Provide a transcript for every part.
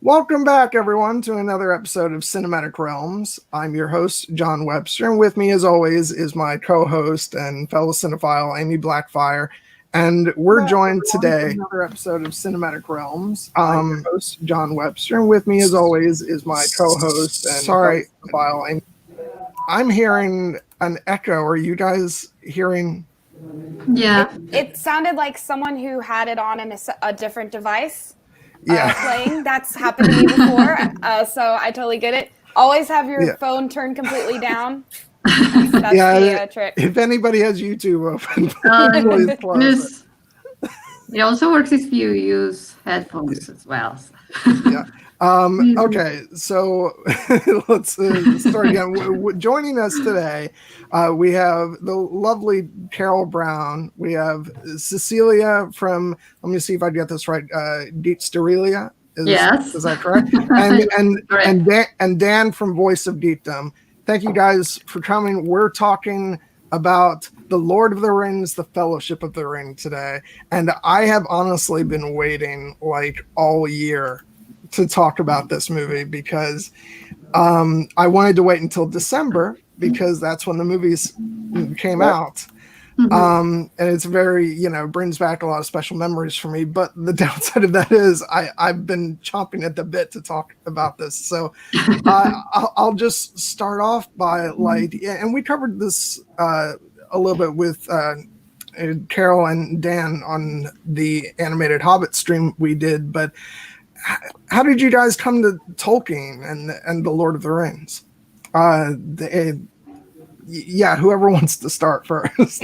Welcome back, everyone, to another episode of Cinematic Realms. I'm your host, John Webster, and with me, as always, is my co-host and fellow cinephile, Amy Blackfire. And we're joined today another episode of Cinematic Realms. I'm your host, John Webster, and with me, as always, is my co-host and fellow cinephile, Amy. I'm hearing an echo. Are you guys hearing? Yeah. It sounded like someone who had it on a different device. Playing. That's happened to me before, so I totally get it. Always have your phone turned completely down. That's the trick. If anybody has YouTube open, please close it. It also works if you use headphones as well. Yeah. Okay, so let's start again. Joining us today, we have the lovely Carole Brown. We have Cecilia from, let me see if I get this right, Geeksterilia. Yes. Is that correct? And Dan from Voice of Geekdom. Thank you guys for coming. We're talking about The Lord of the Rings, The Fellowship of the Ring today. And I have honestly been waiting like all year to talk about this movie because I wanted to wait until December because that's when the movies came out. And it's very, brings back a lot of special memories for me. But the downside of that is I've been chomping at the bit to talk about this. So I'll just start off by and we covered this a little bit with Carole and Dan on the animated Hobbit stream we did, but how did you guys come to Tolkien and the Lord of the Rings? Whoever wants to start first.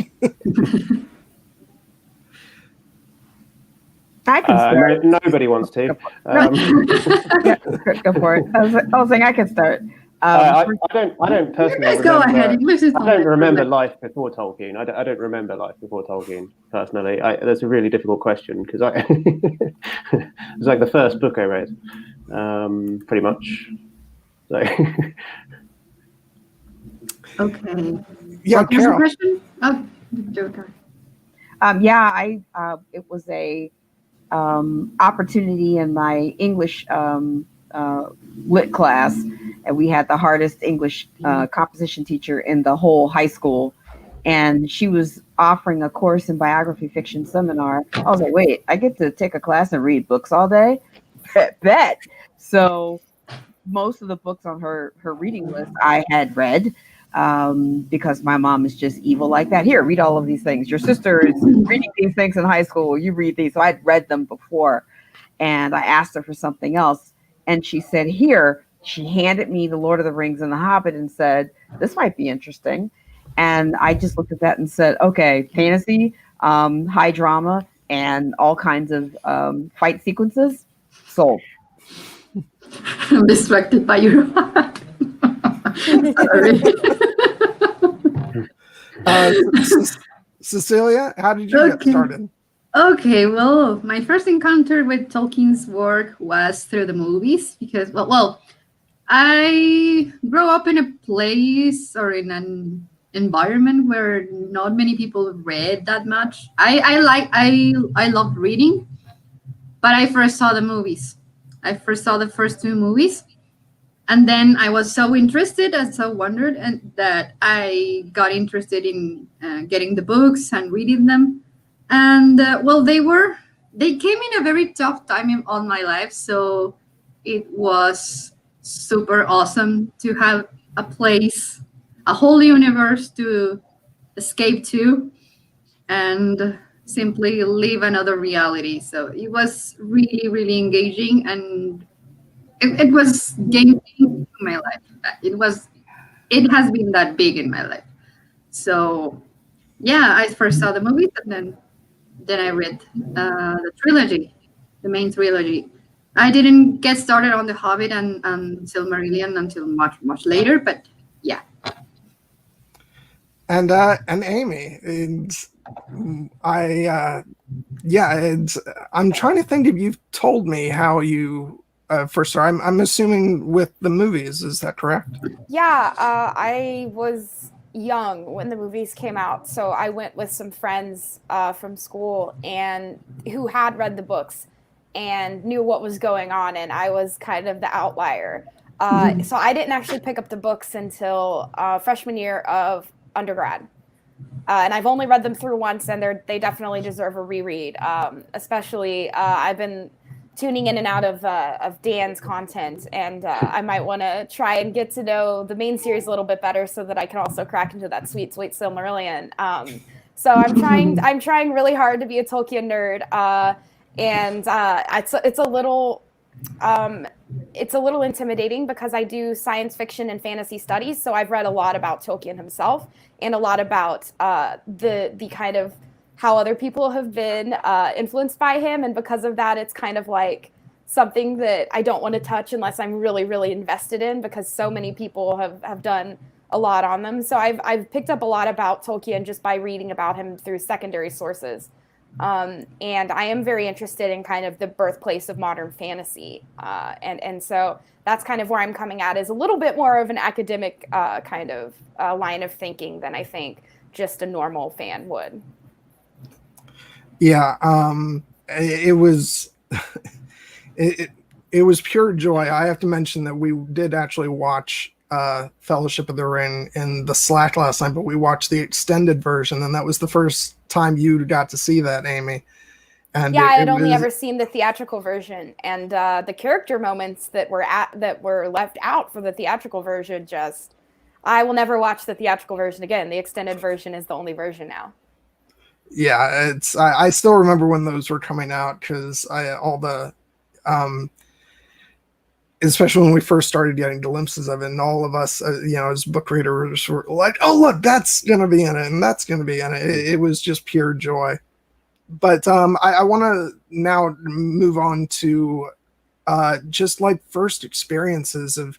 I can start. Nobody wants to. Go for it. I was saying I can start. I don't personally. Let's go ahead. I don't remember life before Tolkien. I don't remember life before Tolkien personally. That's a really difficult question because it was like the first book I read, pretty much. So. Okay. Yeah, what was the question? Oh, Joker. It was a opportunity in my English lit class, and we had the hardest English composition teacher in the whole high school, and she was offering a course in biography fiction seminar. I was like, wait, I get to take a class and read books all day? Bet. So most of the books on her reading list I had read, because my mom is just evil like that. Here, read all of these things. Your sister is reading these things in high school. You read these. So I'd read them before, and I asked her for something else. And she said, here, she handed me The Lord of the Rings and The Hobbit and said, this might be interesting. And I just looked at that and said, okay, fantasy, high drama, and all kinds of fight sequences. Sold. I'm distracted by your heart. Sorry. Cecilia, how did you get started? Okay, well, my first encounter with Tolkien's work was through the movies because, I grew up in a place or in an environment where not many people read that much. I loved reading, but I first saw the movies. I first saw the first two movies, and then I was so interested and so wondered, and that I got interested in getting the books and reading them. And they came in a very tough time on my life, so it was super awesome to have a place, a whole universe to escape to and simply live another reality. So it was really, really engaging, and it was game-changing in my life. It has been that big in my life. So yeah, I first saw the movies, and then I read the trilogy, the main trilogy. I didn't get started on The Hobbit and Silmarillion until much, much later, but yeah. And Amy, I'm trying to think if you've told me how you first started. I'm assuming with the movies. Is that correct? Yeah, I was young when the movies came out, so I went with some friends from school and who had read the books, and knew what was going on, and I was kind of the outlier. So I didn't actually pick up the books until freshman year of undergrad. And I've only read them through once, and they definitely deserve a reread. Especially, I've been tuning in and out of Dan's content, and I might want to try and get to know the main series a little bit better, so that I can also crack into that sweet Silmarillion. So I'm trying really hard to be a Tolkien nerd, and it's a little intimidating because I do science fiction and fantasy studies. So I've read a lot about Tolkien himself and a lot about the kind of how other people have been influenced by him. And because of that, it's kind of like something that I don't want to touch unless I'm really, really invested in, because so many people have done a lot on them. So I've picked up a lot about Tolkien just by reading about him through secondary sources. And I am very interested in kind of the birthplace of modern fantasy. And so that's kind of where I'm coming at, is a little bit more of an academic kind of line of thinking than I think just a normal fan would. Yeah, it was it was pure joy. I have to mention that we did actually watch Fellowship of the Ring in the Slack last night, but we watched the extended version, and that was the first time you got to see that, Amy. And yeah, I had only ever seen the theatrical version, and the character moments that were left out for the theatrical version, I will never watch the theatrical version again. The extended version is the only version now. Yeah, I still remember when those were coming out, because especially when we first started getting glimpses of it, and all of us, as book readers were like, oh, look, that's going to be in it, and that's going to be in it. It was just pure joy. But I want to now move on to just like first experiences of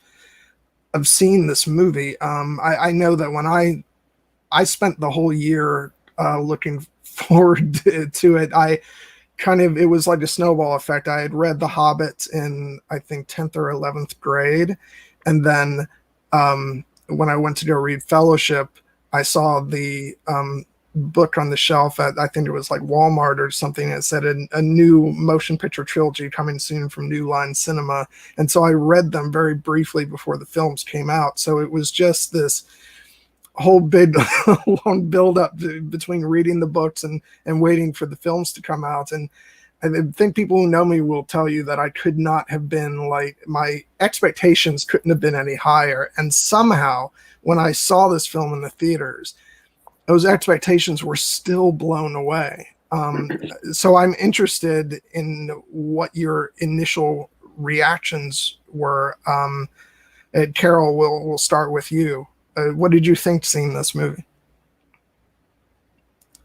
seeing this movie. I know that when I spent the whole year looking forward to it, it was like a snowball effect. I had read The Hobbit in, I think, 10th or 11th grade. And then when I went to go read Fellowship, I saw the book on the shelf at, I think it was like Walmart or something, that said a new motion picture trilogy coming soon from New Line Cinema. And so I read them very briefly before the films came out. So it was just this whole big long build up between reading the books and waiting for the films to come out. And I think people who know me will tell you that I could not have been my expectations couldn't have been any higher. And somehow when I saw this film in the theaters, those expectations were still blown away. So I'm interested in what your initial reactions were. Carole, we'll start with you. What did you think seeing this movie?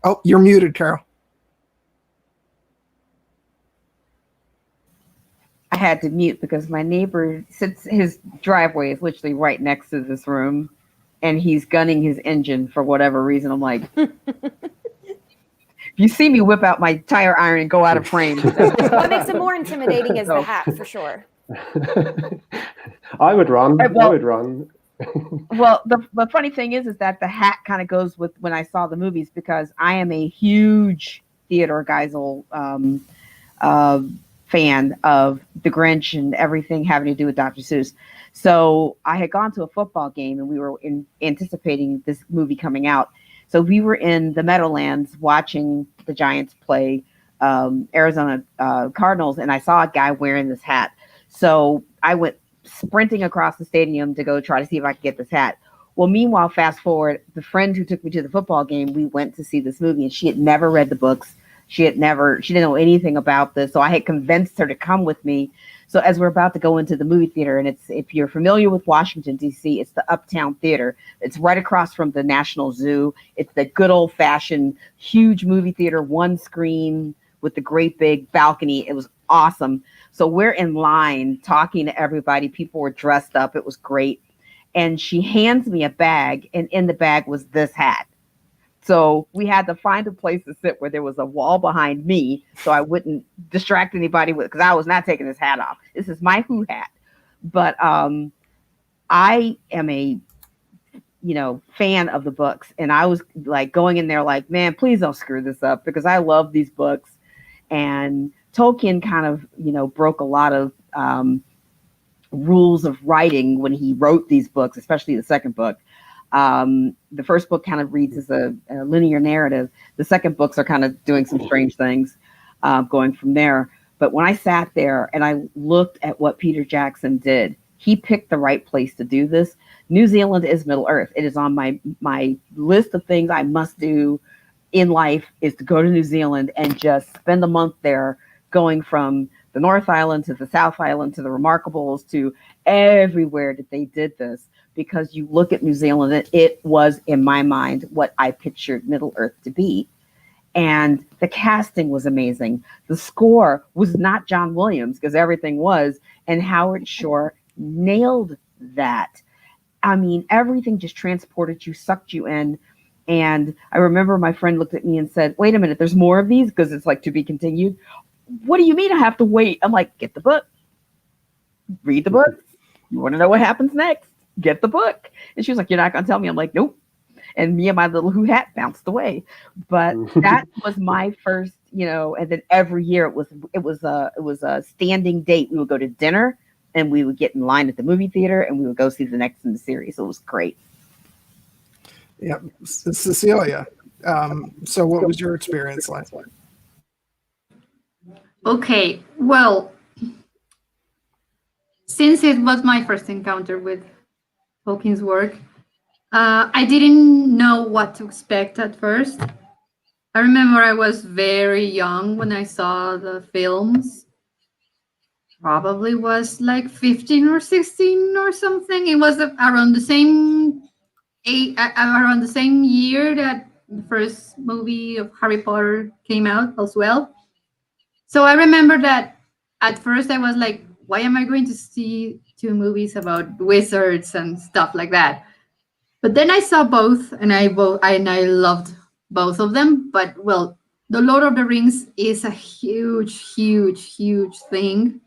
Oh, you're muted, Carole. I had to mute because my neighbor sits, his driveway is literally right next to this room, and he's gunning his engine for whatever reason. I'm like, if you see me whip out my tire iron and go out of frame. What makes it more intimidating is the hat, for sure. I would run. I would run. Well, the funny thing is that the hat kind of goes with when I saw the movies, because I am a huge Theodore Geisel fan of The Grinch and everything having to do with Dr. Seuss. So I had gone to a football game, and we were anticipating this movie coming out. So we were in the Meadowlands watching the Giants play Arizona Cardinals, and I saw a guy wearing this hat. So I went sprinting across the stadium to go try to see if I could get this hat. Well, meanwhile, fast forward, the friend who took me to the football game, we went to see this movie, and she had never read the books. She didn't know anything about this. So I had convinced her to come with me. So as we're about to go into the movie theater, and if you're familiar with Washington, D.C., it's the Uptown Theater. It's right across from the National Zoo. It's the good old fashioned huge movie theater, one screen with the great big balcony. It was awesome. So we're in line talking to everybody. People were dressed up. It was great. And she hands me a bag, and in the bag was this hat. So we had to find a place to sit where there was a wall behind me, so I wouldn't distract anybody with, because I was not taking this hat off. This is my Who hat. But I am a fan of the books, and I was like going in there like, man, please don't screw this up, because I love these books. And Tolkien kind of, broke a lot of rules of writing when he wrote these books, especially the second book. The first book kind of reads as a linear narrative. The second books are kind of doing some strange things going from there. But when I sat there and I looked at what Peter Jackson did, he picked the right place to do this. New Zealand is Middle Earth. It is on my list of things I must do in life, is to go to New Zealand and just spend a month there, going from the North Island to the South Island to the Remarkables to everywhere that they did this. Because you look at New Zealand, and it was, in my mind, what I pictured Middle Earth to be. And the casting was amazing. The score was not John Williams, because everything was, and Howard Shore nailed that. I mean, everything just transported you, sucked you in. And I remember my friend looked at me and said, wait a minute, there's more of these? Because it's like to be continued. What do you mean I have to wait? I'm like, get the book. Read the book. You want to know what happens next? Get the book. And she was like, you're not going to tell me? I'm like, nope. And me and my little who hat bounced away. But that was my first, and then every year it was a standing date. We would go to dinner and we would get in line at the movie theater and we would go see the next in the series. It was great. Yeah. Cecilia. So what was your experience like? Okay. Well, since it was my first encounter with Tolkien's work, I didn't know what to expect at first. I remember I was very young when I saw the films. Probably was like 15 or 16 or something. It was around the same year that the first movie of Harry Potter came out as well. So I remember that at first I was like, why am I going to see 2 movies about wizards and stuff like that? But then I saw both, and I loved both of them. But well, The Lord of the Rings is a huge, huge, huge thing,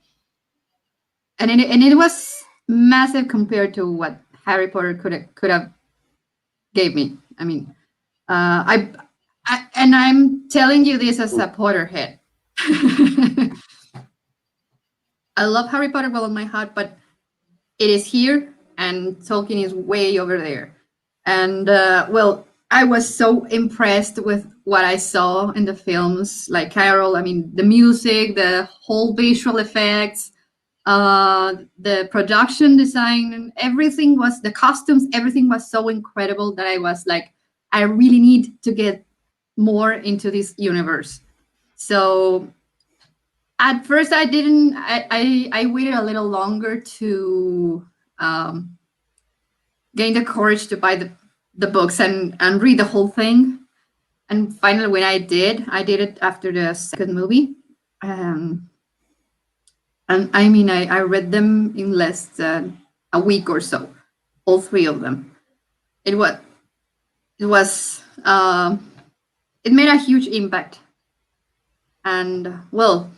and it was massive compared to what Harry Potter could have gave me. I mean, I'm telling you this as a Potterhead. I love Harry Potter with all my heart, but it is here, and Tolkien is way over there. And well, I was so impressed with what I saw in the films, like Carole. I mean, the music, the whole visual effects, the production design, and everything was, the costumes, everything was so incredible that I was like, I really need to get more into this universe. So at first I didn't, I waited a little longer to gain the courage to buy the books and read the whole thing. And finally, when I did it after the second movie. And I mean, I read them in less than a week or so, all 3 of them. It made a huge impact. And well,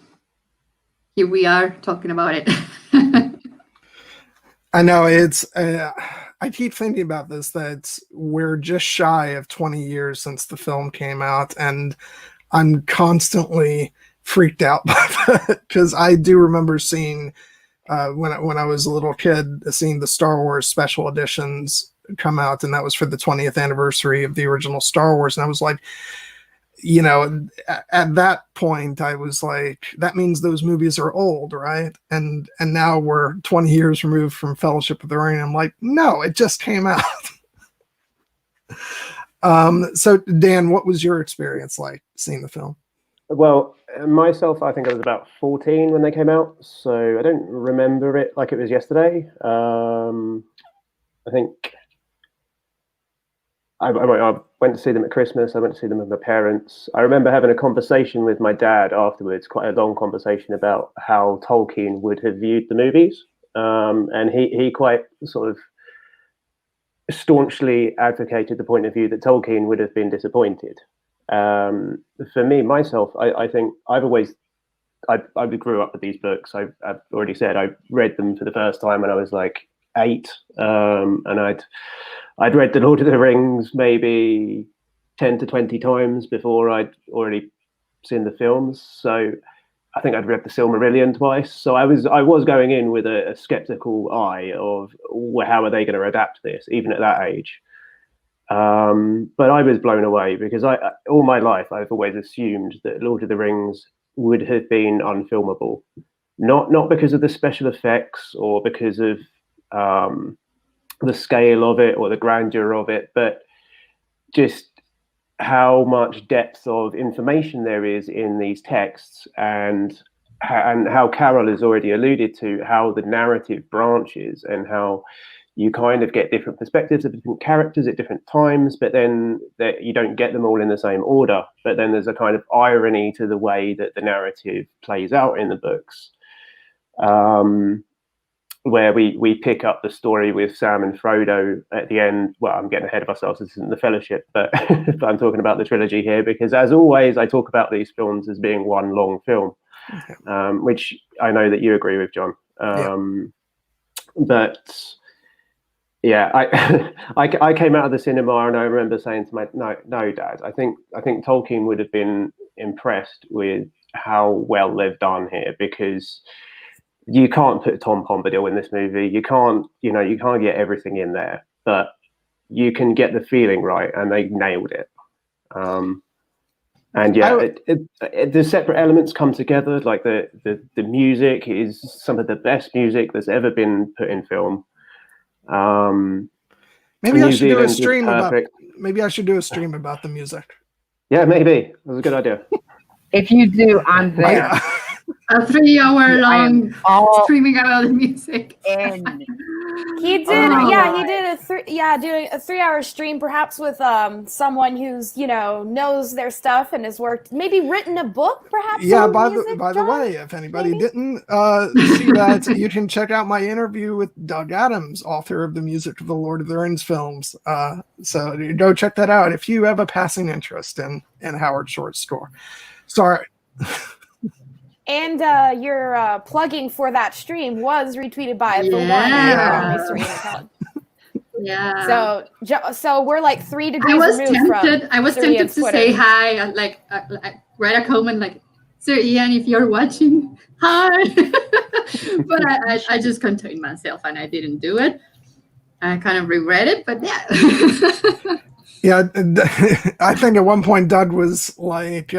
here we are talking about it. I know it's, I keep thinking about this, that we're just shy of 20 years since the film came out, and I'm constantly freaked out by that, because I do remember seeing, when I was a little kid, seeing the Star Wars special editions come out, and that was for the 20th anniversary of the original Star Wars, and I was like, at that point I was like, that means those movies are old, right? And now we're 20 years removed from Fellowship of the Ring. I'm like, no, it just came out. So Dan, what was your experience like seeing the film? Well, myself, I think I was about 14 when they came out, so I don't remember it like it was yesterday. I think I went to see them at Christmas. I went to see them with my parents. I remember having a conversation with my dad afterwards, quite a long conversation about how Tolkien would have viewed the movies. And he quite sort of staunchly advocated the point of view that Tolkien would have been disappointed. For me, myself, I think I grew up with these books. I've already said I read them for the first time when I was like 8, and I'd read The Lord of the Rings maybe 10 to 20 times before I'd already seen the films. So I think I'd read the Silmarillion twice, so I was going in with a skeptical eye of, well, how are they going to adapt this, even at that age. But I was blown away because all my life I've always assumed that Lord of the Rings would have been unfilmable, not because of the special effects or because of the scale of it or the grandeur of it, but just how much depth of information there is in these texts, and how Carole has already alluded to how the narrative branches and how you kind of get different perspectives of different characters at different times, but then that you don't get them all in the same order. But then there's a kind of irony to the way that the narrative plays out in the books, where we pick up the story with Sam and Frodo at the end. Well, I'm getting ahead of ourselves. This isn't the Fellowship, but, but I'm talking about the trilogy here because, as always, I talk about these films as being one long film, which I know that you agree with, John. But yeah, I came out of the cinema and I remember saying to my no, Dad, I think Tolkien would have been impressed with how well they've done here, because you can't put Tom Bombadil in this movie. You can't get everything in there, but you can get the feeling right, and they nailed it. And yeah, the separate elements come together. Like the music is some of the best music that's ever been put in film. Maybe I should do a stream about. Maybe I should do a stream about the music. Yeah, maybe that's a good idea. If you do, I'm there. A 3-hour long streaming about the music. He did, he did a 3-hour stream, perhaps with someone who's knows their stuff and has worked, maybe written a book, perhaps. Yeah. By the way, if anybody didn't see that, you can check out my interview with Doug Adams, author of the music of the Lord of the Rings films. So go check that out if you have a passing interest in Howard Shore's score. Sorry. And your plugging for that stream was retweeted by the one and only Serena McKellen. Yeah. So we're like 3 degrees removed from I was tempted to say hi, like write a comment like, Sir Ian, if you're watching, hi. But I just contained myself and I didn't do it. I kind of regret it, but yeah. Yeah, I think at one point Doug was like,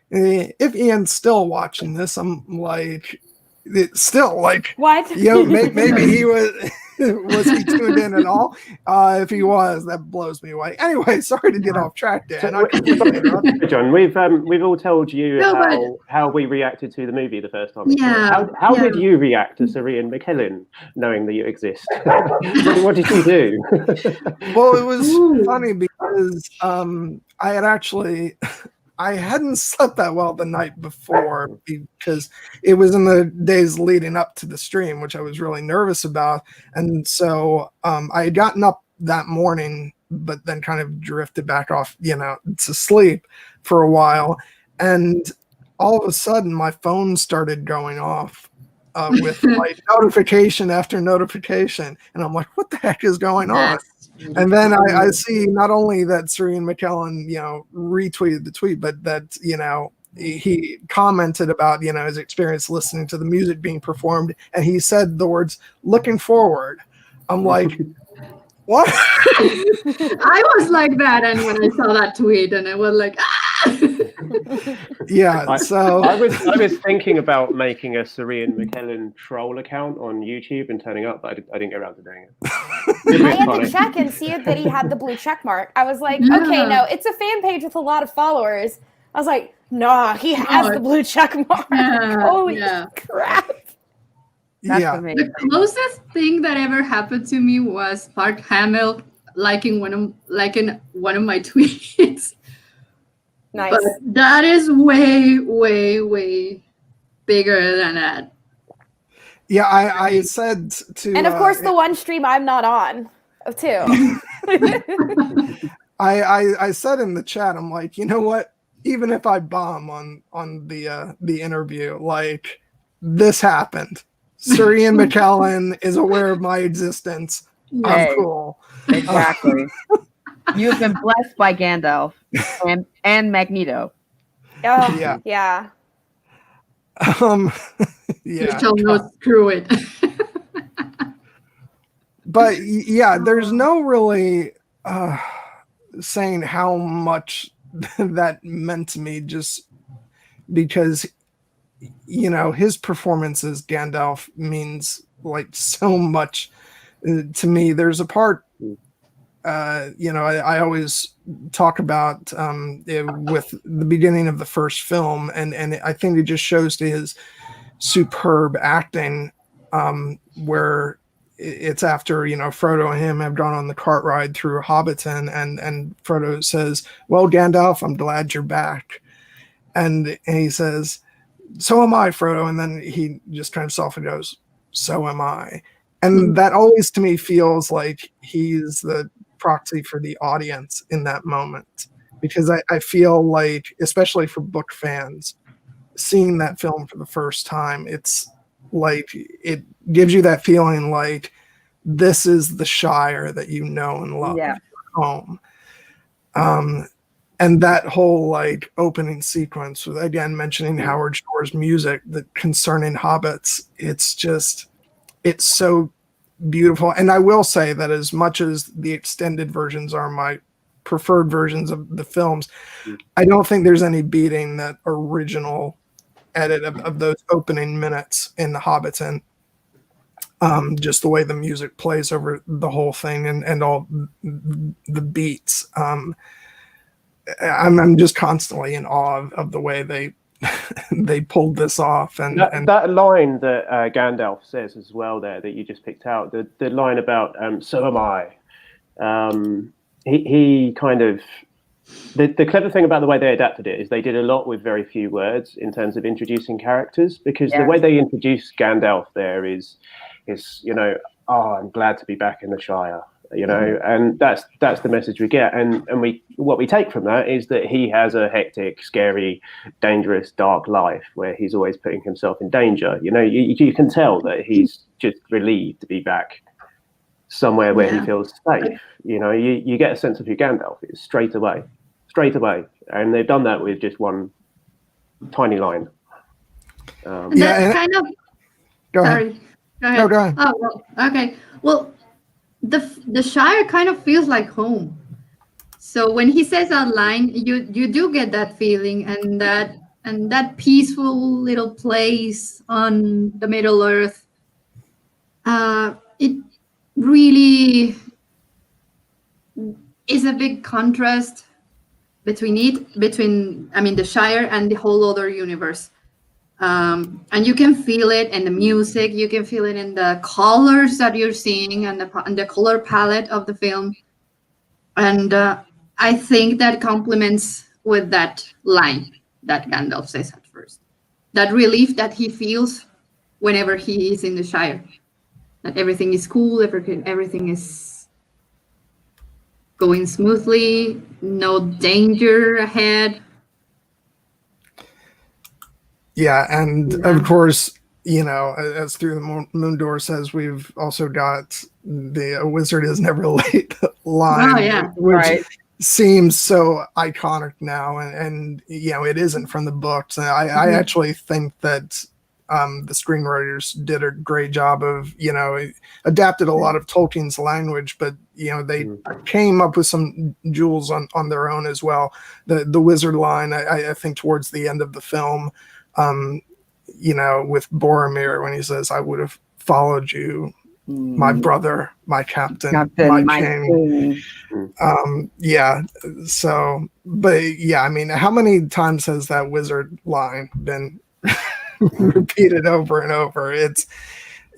if Ian's still watching this, I'm like, still like, what? Maybe he was he tuned in at all? If he was, that blows me away. Anyway, sorry to get off track, Dan. John, we've all told you how we reacted to the movie the first time. Yeah. How did you react to Sir Ian McKellen knowing that you exist? What did you do? Well, it was funny because I hadn't slept that well the night before because it was in the days leading up to the stream, which I was really nervous about. And so I had gotten up that morning, but then kind of drifted back off, to sleep for a while. And all of a sudden my phone started going off with like notification after notification. And I'm like, what the heck is going on? And then I see not only that Sir Ian McKellen, retweeted the tweet, but that, he commented about, his experience listening to the music being performed. And he said the words, looking forward. I'm like, what? I was like that. And when I saw that tweet and I was like, Yeah, so I was thinking about making a Sir Ian McKellen troll account on YouTube and turning up, but I didn't get around to doing it. I had to check and see that he had the blue check mark. I was like, okay, no, it's a fan page with a lot of followers. I was like, nah, he has the blue check mark. Holy crap. That's amazing. The closest thing that ever happened to me was Mark Hamill liking one of my tweets. Nice. But that is way, way, way bigger than that. Yeah, I said to... And of course the one stream I'm not on, too. I said in the chat, I'm like, you know what? Even if I bomb on the interview, like, this happened. Sir Ian McKellen is aware of my existence. I'm cool. Exactly. You've been blessed by Gandalf and Magneto. Oh, yeah. Yeah. So no, screw it. But yeah, there's no really saying how much that meant to me, just because, you know, his performance as Gandalf means like so much to me. There's a part, you know, I always talk about with the beginning of the first film, and I think it just shows to his superb acting, where it's after, you know, Frodo and him have gone on the cart ride through Hobbiton, and Frodo says, "Well, Gandalf, I'm glad you're back," and he says, "So am I, Frodo," and then he just kind of softly goes, "So am I," and that always to me feels like he's the proxy for the audience in that moment, because I feel like, especially for book fans, seeing that film for the first time, it's like it gives you that feeling like this is the Shire that you know and love, home. And that whole like opening sequence, with again mentioning Howard Shore's music, that concerning hobbits, it's so beautiful. And I will say that as much as the extended versions are my preferred versions of the films, I don't think there's any beating that original edit of those opening minutes in the Hobbiton. Just the way the music plays over the whole thing, and all the beats. I'm just constantly in awe of the way they they pulled this off. And that line that Gandalf says as well there, that you just picked out, the line about "so am I." He kind of, the clever thing about the way they adapted it is they did a lot with very few words in terms of introducing characters, because the way they introduce Gandalf there is, you know, "Oh, I'm glad to be back in the Shire," you know, and that's the message we get, and what we take from that is that he has a hectic, scary, dangerous, dark life where he's always putting himself in danger. You know, you can tell that he's just relieved to be back somewhere where he feels safe. You know, you get a sense of who Gandalf is straight away, and they've done that with just one tiny line. That's kind of. Go sorry. ahead. Go ahead. No, go ahead. Oh, well, okay. Well, the Shire kind of feels like home. So when he says that line, you do get that feeling, and that peaceful little place on the Middle Earth. It really is a big contrast between the Shire and the whole other universe. And you can feel it in the music, you can feel it in the colors that you're seeing, and the color palette of the film. And I think that complements with that line that Gandalf says at first. That relief that he feels whenever he is in the Shire. That everything is cool, everything is going smoothly, no danger ahead. Yeah, and of course, you know, as Through the Moon Door says, we've also got the "a wizard is never late" line, which seems so iconic now, and you know, it isn't from the books. And I actually think that the screenwriters did a great job of, you know, adapted a lot of Tolkien's language, but you know, they came up with some jewels on their own as well. The wizard line, I think towards the end of the film, you know, with Boromir, when he says, "I would have followed you, my brother, my captain, my king." Yeah. So, but yeah, I mean, how many times has that wizard line been repeated over and over? It's,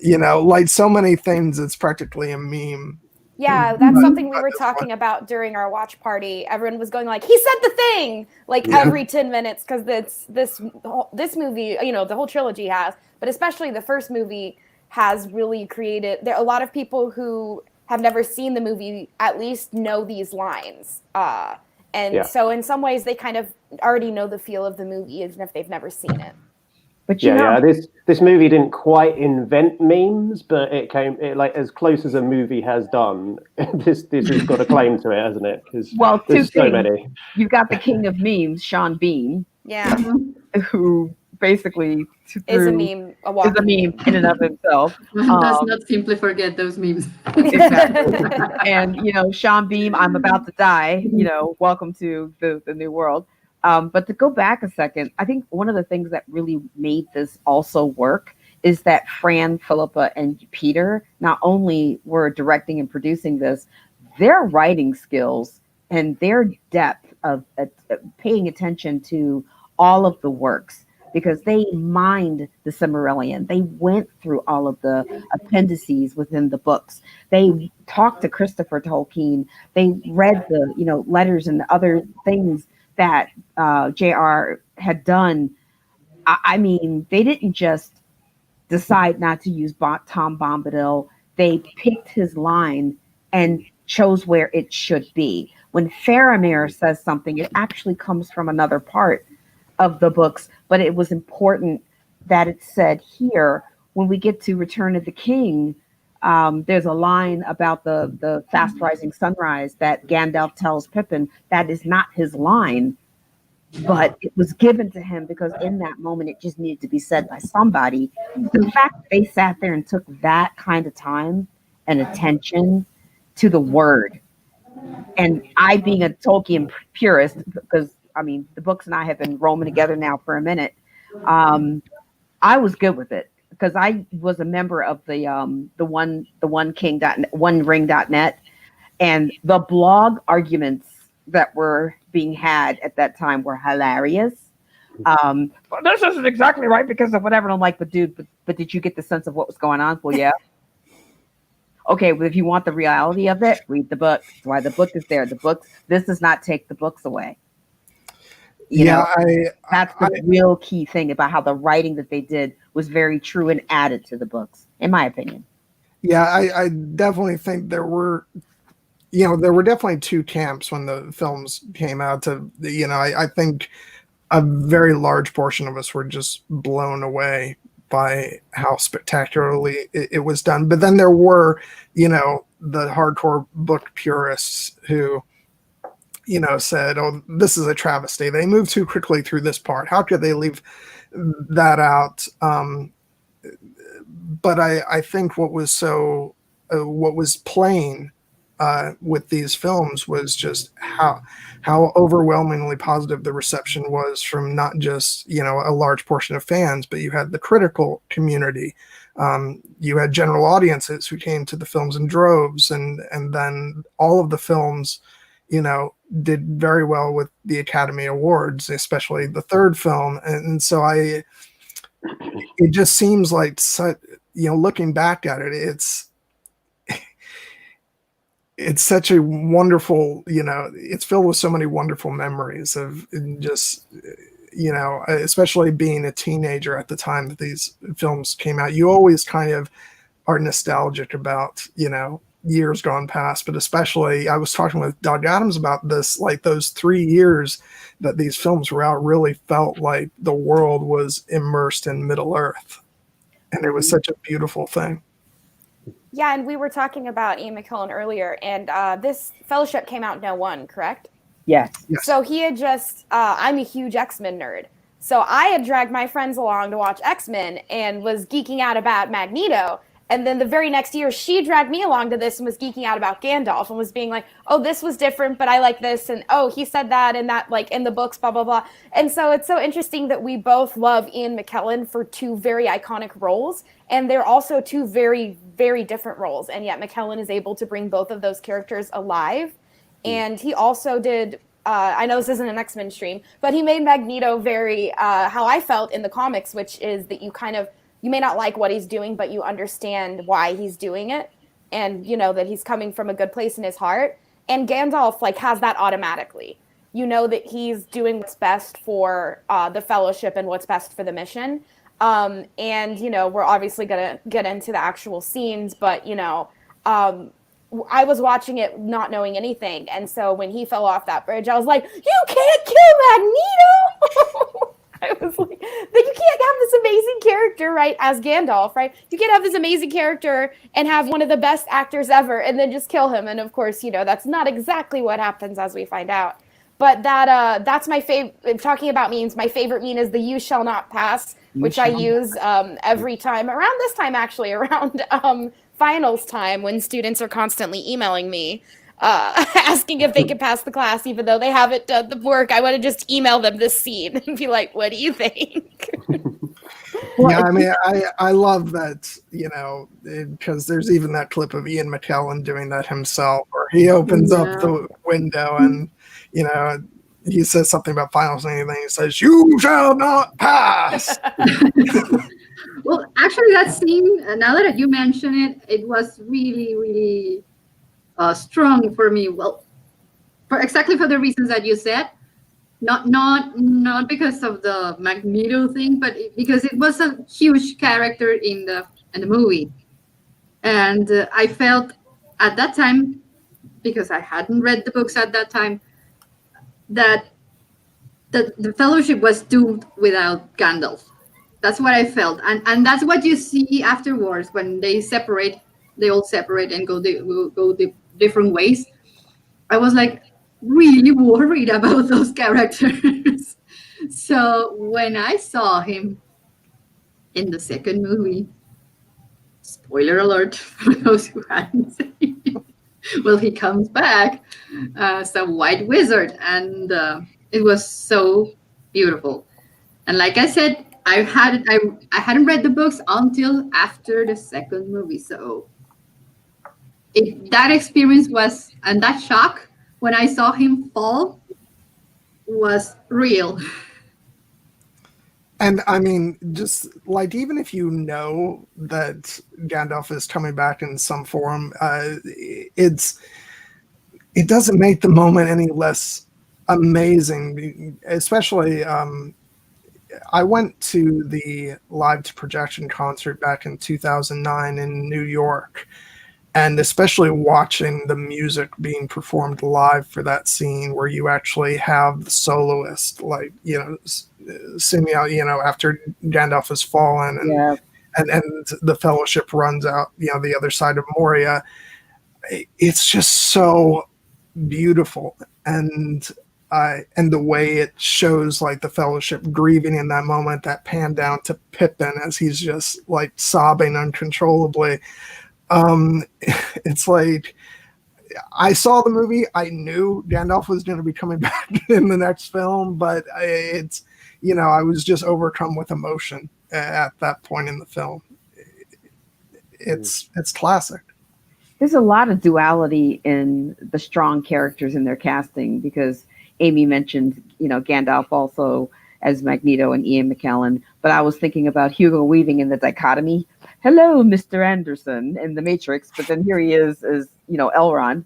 you know, like so many things, it's practically a meme. Yeah, that's something we were talking about during our watch party. Everyone was going like, "He said the thing!" like every 10 minutes, because this movie, you know, the whole trilogy has, but especially the first movie has really created. There are a lot of people who have never seen the movie at least know these lines, so in some ways they kind of already know the feel of the movie, even if they've never seen it. But you know, this movie didn't quite invent memes, but it came like as close as a movie has done. This has got a claim to it, hasn't it? Because there's so many. You've got the king of memes, Sean Bean, who basically is a meme. Is a meme in and of itself. Let's not simply forget those memes. Exactly. And Sean Beam, I'm about to die. Welcome to the new world. But to go back a second, I think one of the things that really made this also work is that Fran, Philippa, and Peter not only were directing and producing this, their writing skills and their depth of paying attention to all of the works, because they mined the Silmarillion. They went through all of the appendices within the books. They talked to Christopher Tolkien. They read the letters and the other things that J.R.R. had done. I mean, they didn't just decide not to use Tom Bombadil. They picked his line and chose where it should be. When Faramir says something, it actually comes from another part of the books, but it was important that it said here. When we get to Return of the King, there's a line about the fast rising sunrise that Gandalf tells Pippin that is not his line, but it was given to him because in that moment it just needed to be said by somebody. The fact that they sat there and took that kind of time and attention to the word, and I being a Tolkien purist, because I mean the books and I have been roaming together now for a minute, I was good with it because I was a member of the OneRing.net, and the blog arguments that were being had at that time were hilarious. Well, this isn't exactly right because of whatever. And I'm like, but dude, but did you get the sense of what was going on? Well, yeah. Okay, well, if you want the reality of it, read the book. That's why the book is there. This does not take the books away. That's the real key thing about how the writing that they did was very true and added to the books, in my opinion. Yeah, I definitely think there were definitely two camps when the films came out. I think a very large portion of us were just blown away by how spectacularly it was done. But then there were, the hardcore book purists who, said, oh, this is a travesty. They moved too quickly through this part. How could they leave that out? But I think what was plain with these films was just how overwhelmingly positive the reception was from not just a large portion of fans, but you had the critical community, you had general audiences who came to the films in droves, and then all of the films did very well with the Academy Awards, especially the third film. And so it just seems like looking back at it, it's such a wonderful, it's filled with so many wonderful memories of just, especially being a teenager at the time that these films came out. You always kind of are nostalgic about, years gone past, but especially I was talking with Doug Adams about this, like those 3 years that these films were out really felt like the world was immersed in Middle Earth. And it was such a beautiful thing. Yeah, and we were talking about Ian McKellen earlier, and this Fellowship came out in 2001, correct? Yes. So he had just, I'm a huge X-Men nerd. So I had dragged my friends along to watch X-Men and was geeking out about Magneto. And then the very next year, she dragged me along to this and was geeking out about Gandalf and was being like, oh, this was different, but I like this. And, oh, he said that and that, like, in the books, blah, blah, blah. And so it's so interesting that we both love Ian McKellen for two very iconic roles. And they're also two very, very different roles. And yet McKellen is able to bring both of those characters alive. And he also did, I know this isn't an X-Men stream, but he made Magneto very, how I felt in the comics, which is that you may not like what he's doing, but you understand why he's doing it. And you know that he's coming from a good place in his heart. And Gandalf has that automatically. You know that he's doing what's best for the Fellowship and what's best for the mission. And, we're obviously going to get into the actual scenes, but, I was watching it not knowing anything. And so when he fell off that bridge, I was like, you can't kill Magneto! I was like, you can't have this amazing character, right, as Gandalf, right? You can't have this amazing character and have one of the best actors ever and then just kill him. And, of course, that's not exactly what happens as we find out. but that's my favorite. Talking about memes, my favorite meme is the "You shall not pass," which I use every time around this time, actually around finals time, when students are constantly emailing me asking if they could pass the class, even though they haven't done the work. I want to just email them this scene and be like, "What do you think?" Yeah, I mean, I love that, because there's even that clip of Ian McKellen doing that himself, where he opens up the window and, he says something about finals and anything. He says, "You shall not pass." Well, actually, that scene, now that you mention it, it was really, really strong for me. Well, exactly for the reasons that you said. Not because of the Magneto thing, but because it was a huge character in the movie, and I felt at that time, because I hadn't read the books at that time, that the Fellowship was doomed without Gandalf. That's what I felt, and that's what you see afterwards when they all separate and go different ways. I was like really worried about those characters. So when I saw him in the second movie, spoiler alert for those who hadn't seen it, well, he comes back as a white wizard, and it was so beautiful. And like I said, I hadn't read the books until after the second movie, so that experience was, and that shock when I saw him fall was real. And I mean, just like, even if you know that Gandalf is coming back in some form, it doesn't make the moment any less amazing. Especially, I went to the live to projection concert back in 2009 in New York. And especially watching the music being performed live for that scene, where you actually have the soloist, like, singing out, after Gandalf has fallen, and the Fellowship runs out, the other side of Moria. It's just so beautiful, and the way it shows, like, the Fellowship grieving in that moment, that pan down to Pippin as he's just like sobbing uncontrollably. It's like, I saw the movie, I knew Gandalf was going to be coming back in the next film, but it's, I was just overcome with emotion at that point in the film. It's classic. There's a lot of duality in the strong characters in their casting, because Amy mentioned, Gandalf also as Magneto and Ian McKellen, but I was thinking about Hugo Weaving in the dichotomy. Hello, Mr. Anderson in The Matrix, but then here he is as, Elrond.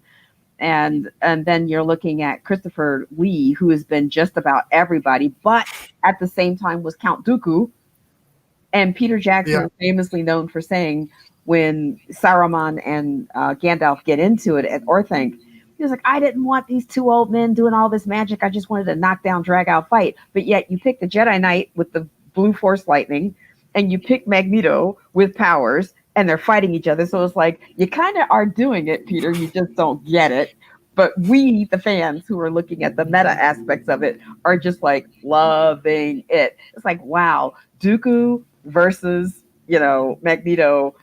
And then you're looking at Christopher Lee, who has been just about everybody, but at the same time was Count Dooku. And Peter Jackson is famously known for saying, when Saruman and Gandalf get into it at Orthanc, he was like, "I didn't want these two old men doing all this magic. I just wanted to knock down, drag out fight." But yet you pick the Jedi Knight with the blue force lightning, and you pick Magneto with powers, and they're fighting each other. So it's like, you kind of are doing it, Peter. You just don't get it. But we, the fans who are looking at the meta aspects of it, are just like loving it. It's like, wow, Dooku versus, Magneto,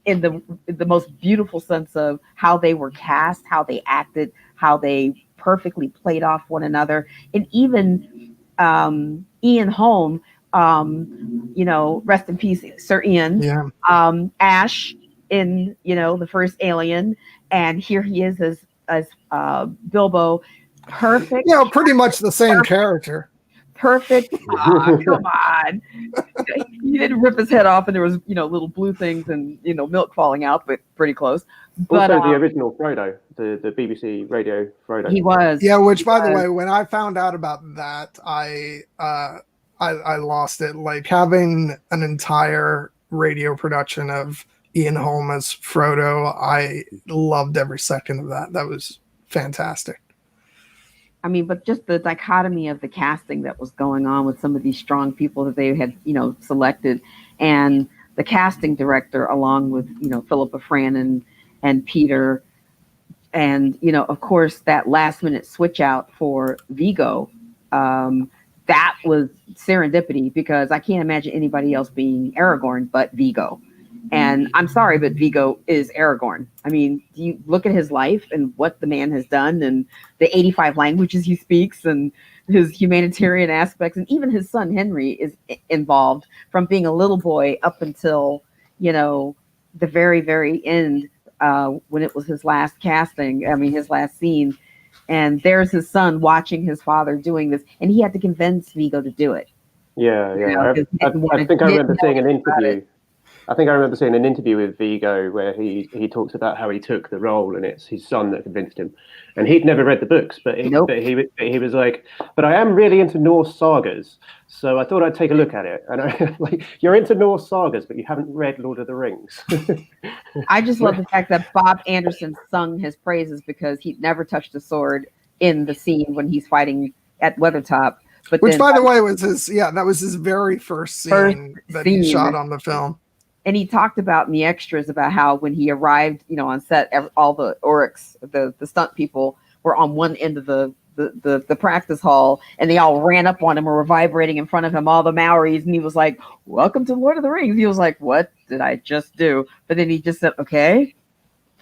in the most beautiful sense of how they were cast, how they acted, how they perfectly played off one another. And even Ian Holm, rest in peace, Sir Ian. Yeah. Ash in, the first Alien, and here he is as Bilbo. Perfect. Pretty much the same character. Perfect. Oh, come on. He didn't rip his head off, and there was, little blue things and, milk falling out, but pretty close. But also, the original Frodo, the BBC radio Frodo. He was. Yeah, which, by the way, when I found out about that, I lost it. Like, having an entire radio production of Ian Holm as Frodo, I loved every second of that. That was fantastic. I mean, but just the dichotomy of the casting that was going on with some of these strong people that they had, selected, and the casting director, along with, Philippa Fran and Peter, And, you know, of course, that last minute switch out for Viggo, that was serendipity, because I can't imagine anybody else being Aragorn but Viggo. And I'm sorry, but Viggo is Aragorn. I mean, do you look at his life and what the man has done and the 85 languages he speaks and his humanitarian aspects, and even his son Henry is involved from being a little boy up until, you know, the very, very end, when it was his last casting, I mean, his last scene. And there's his son watching his father doing this, and he had to convince Viggo to do it. Yeah, yeah. You know, I think I remember seeing an interview. I think I remember seeing an interview with Viggo where he talks about how he took the role, and it's his son that convinced him. And he'd never read the books, but he was like, "But I am really into Norse sagas, so I thought I'd take a look at it." And I like, "You're into Norse sagas, but you haven't read Lord of the Rings." I just love the fact that Bob Anderson sung his praises, because he'd never touched a sword in the scene when he's fighting at Weathertop. But which, then, by the way, was that was his very first scene he shot on the film. And he talked about in the extras about how when he arrived, you know, on set, all the Oryx, the stunt people, were on one end of the practice hall, and they all ran up on him or were vibrating in front of him, all the Maoris, and he was like, "Welcome to Lord of the Rings." He was like, "What did I just do?" But then he just said, "Okay,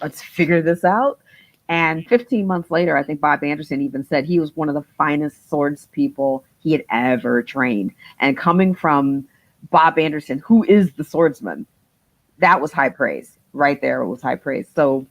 let's figure this out." And 15 months later, I think Bob Anderson even said he was one of the finest swords people he had ever trained. And coming from Bob Anderson, who is the swordsman, that was high praise right there. It was high praise. So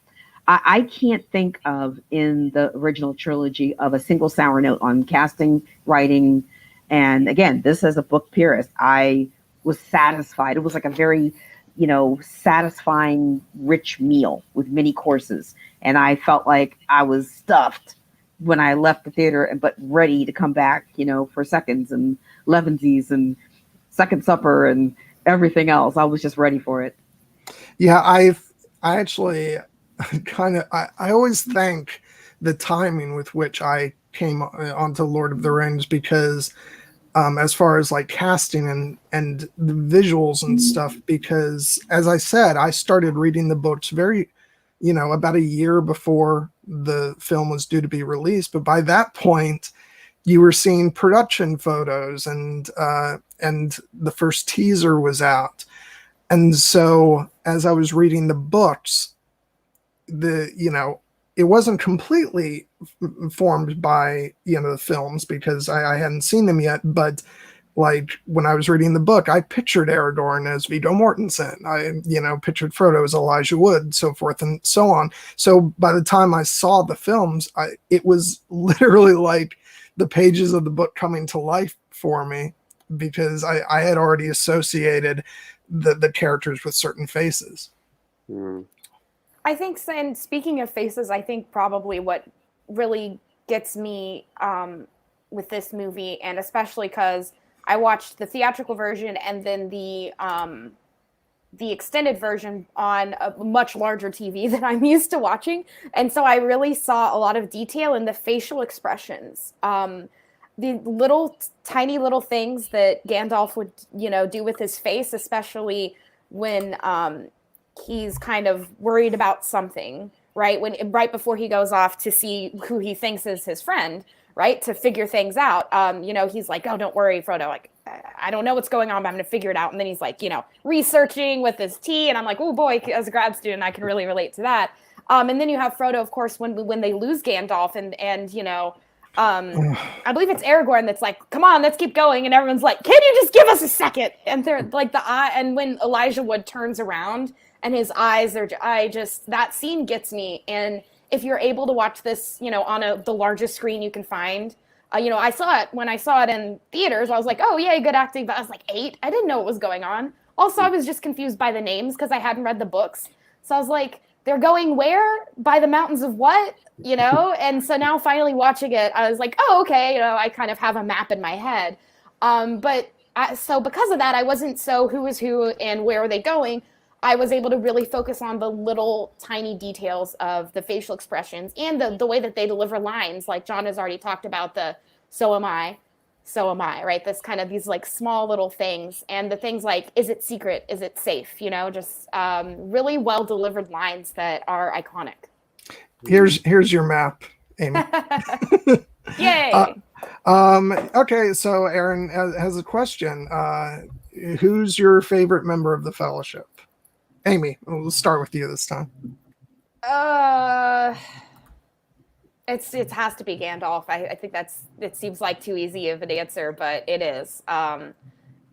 I can't think of, in the original trilogy, of a single sour note on casting, writing. And again, this as a book purist, I was satisfied. It was like a very, you know, satisfying, rich meal with many courses. And I felt like I was stuffed when I left the theater, but ready to come back, you know, for seconds and levensies and Second Supper and everything else. I was just ready for it. Yeah, I actually I always thank the timing with which I came onto Lord of the Rings, because as far as like casting and the visuals and stuff, because as I said, I started reading the books about a year before the film was due to be released. But by that point, you were seeing production photos, and the first teaser was out. And so as I was reading the books, it wasn't completely formed by, the films, because I hadn't seen them yet. But like when I was reading the book, I pictured Aragorn as Viggo Mortensen. I, pictured Frodo as Elijah Wood, so forth and so on. So by the time I saw the films, it was literally like the pages of the book coming to life for me, because I had already associated the characters with certain faces. I think, and speaking of faces, I think probably what really gets me with this movie, and especially because I watched the theatrical version and then the extended version on a much larger TV than I'm used to watching, and so I really saw a lot of detail in the facial expressions. The little tiny little things that Gandalf would, do with his face, especially when he's kind of worried about something, right? Right before he goes off to see who he thinks is his friend, right? To figure things out. He's like, "Oh, don't worry, Frodo. Like, I don't know what's going on, but I'm going to figure it out." And then he's like, researching with his tea. And I'm like, oh boy, as a grad student, I can really relate to that. And then you have Frodo, of course, when they lose Gandalf and I believe it's Aragorn that's like, "Come on, let's keep going," and everyone's like, "Can you just give us a second?" And they're like the eye, and when Elijah Wood turns around and his eyes are, that scene gets me. And if you're able to watch this, on the largest screen you can find, I saw it when I saw it in theaters. I was like, "Oh yeah, good acting," but I was like 8. I didn't know what was going on. Also, I was just confused by the names because I hadn't read the books. So I was like, they're going where? By the mountains of what? And so now finally watching it, I was like, oh, okay. I kind of have a map in my head. So because of that, I wasn't so who is who and where are they going. I was able to really focus on the little tiny details of the facial expressions and the way that they deliver lines. Like John has already talked about so am I, right? This kind of these like small little things, and the things like, is it secret? Is it safe? Just really well delivered lines that are iconic. Here's your map, Amy. Yay! Okay, so Erin has a question. Who's your favorite member of the Fellowship? Amy, we'll start with you this time. It has to be Gandalf. I think it seems like too easy of an answer, but it is. And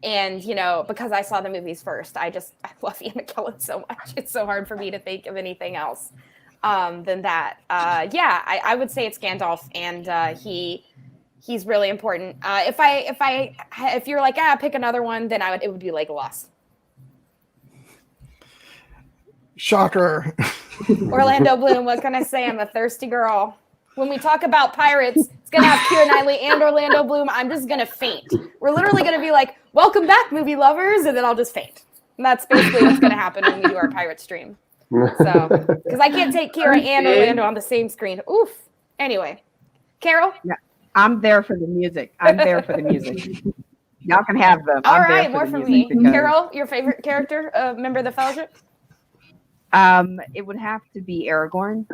because I saw the movies first, I love Ian McKellen so much. It's so hard for me to think of anything else than that. I would say it's Gandalf, and he's really important. If you're like, pick another one, then it would be Legolas. Shocker. Orlando Bloom. What can I say? I'm a thirsty girl. When we talk about pirates, it's going to have Keira Knightley and Orlando Bloom. I'm just going to faint. We're literally going to be like, welcome back, movie lovers, and then I'll just faint. And that's basically what's going to happen when we do our pirate stream. So, because I can't take Keira and Orlando on the same screen. Oof. Anyway. Carole? Yeah, I'm there for the music. Y'all can have them. All right, more from me. Carole, your favorite character, member of the Fellowship? It would have to be Aragorn,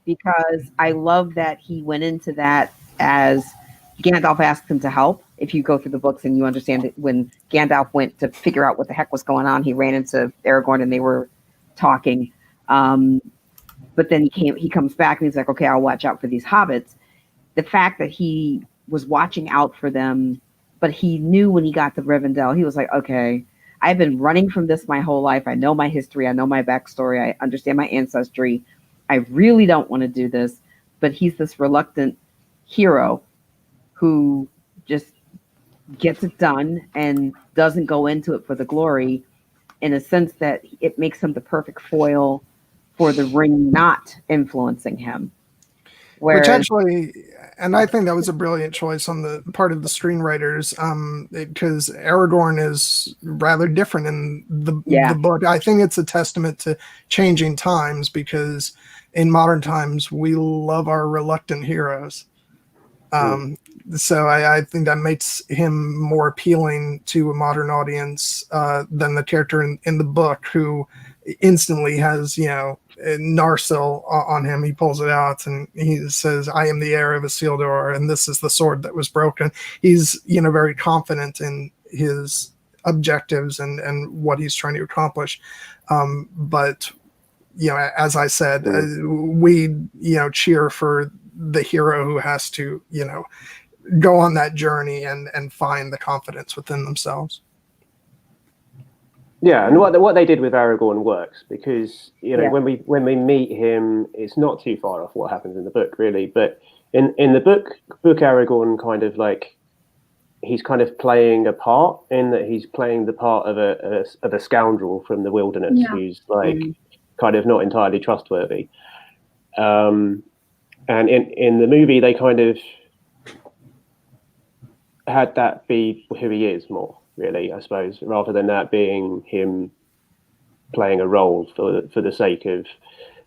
because I love that he went into that as Gandalf asked him to help. If you go through the books and you understand that when Gandalf went to figure out what the heck was going on, he ran into Aragorn and they were talking. But then he comes back and he's like, okay, I'll watch out for these hobbits. The fact that he was watching out for them, but he knew when he got to Rivendell, he was like, okay, I've been running from this my whole life. I know my history. I know my backstory. I understand my ancestry. I really don't want to do this. But he's this reluctant hero who just gets it done and doesn't go into it for the glory, in a sense that it makes him the perfect foil for the ring not influencing him. Which actually, and I think that was a brilliant choice on the part of the screenwriters, because Aragorn is rather different in the book. I think it's a testament to changing times, because in modern times, we love our reluctant heroes. So I think that makes him more appealing to a modern audience than the character in the book, who instantly has, Narsil on him. He pulls it out and he says, I am the heir of Isildur, and this is the sword that was broken. He's, very confident in his objectives and what he's trying to accomplish. But, as I said, we, cheer for the hero who has to, go on that journey and find the confidence within themselves. Yeah, and what they did with Aragorn works, because when we meet him, it's not too far off what happens in the book, really. But in the book Aragorn kind of like, he's kind of playing a part, in that he's playing the part of a scoundrel from the wilderness who's like kind of not entirely trustworthy. And in the movie, they kind of had that be who he is more, really, I suppose, rather than that being him playing a role for the sake of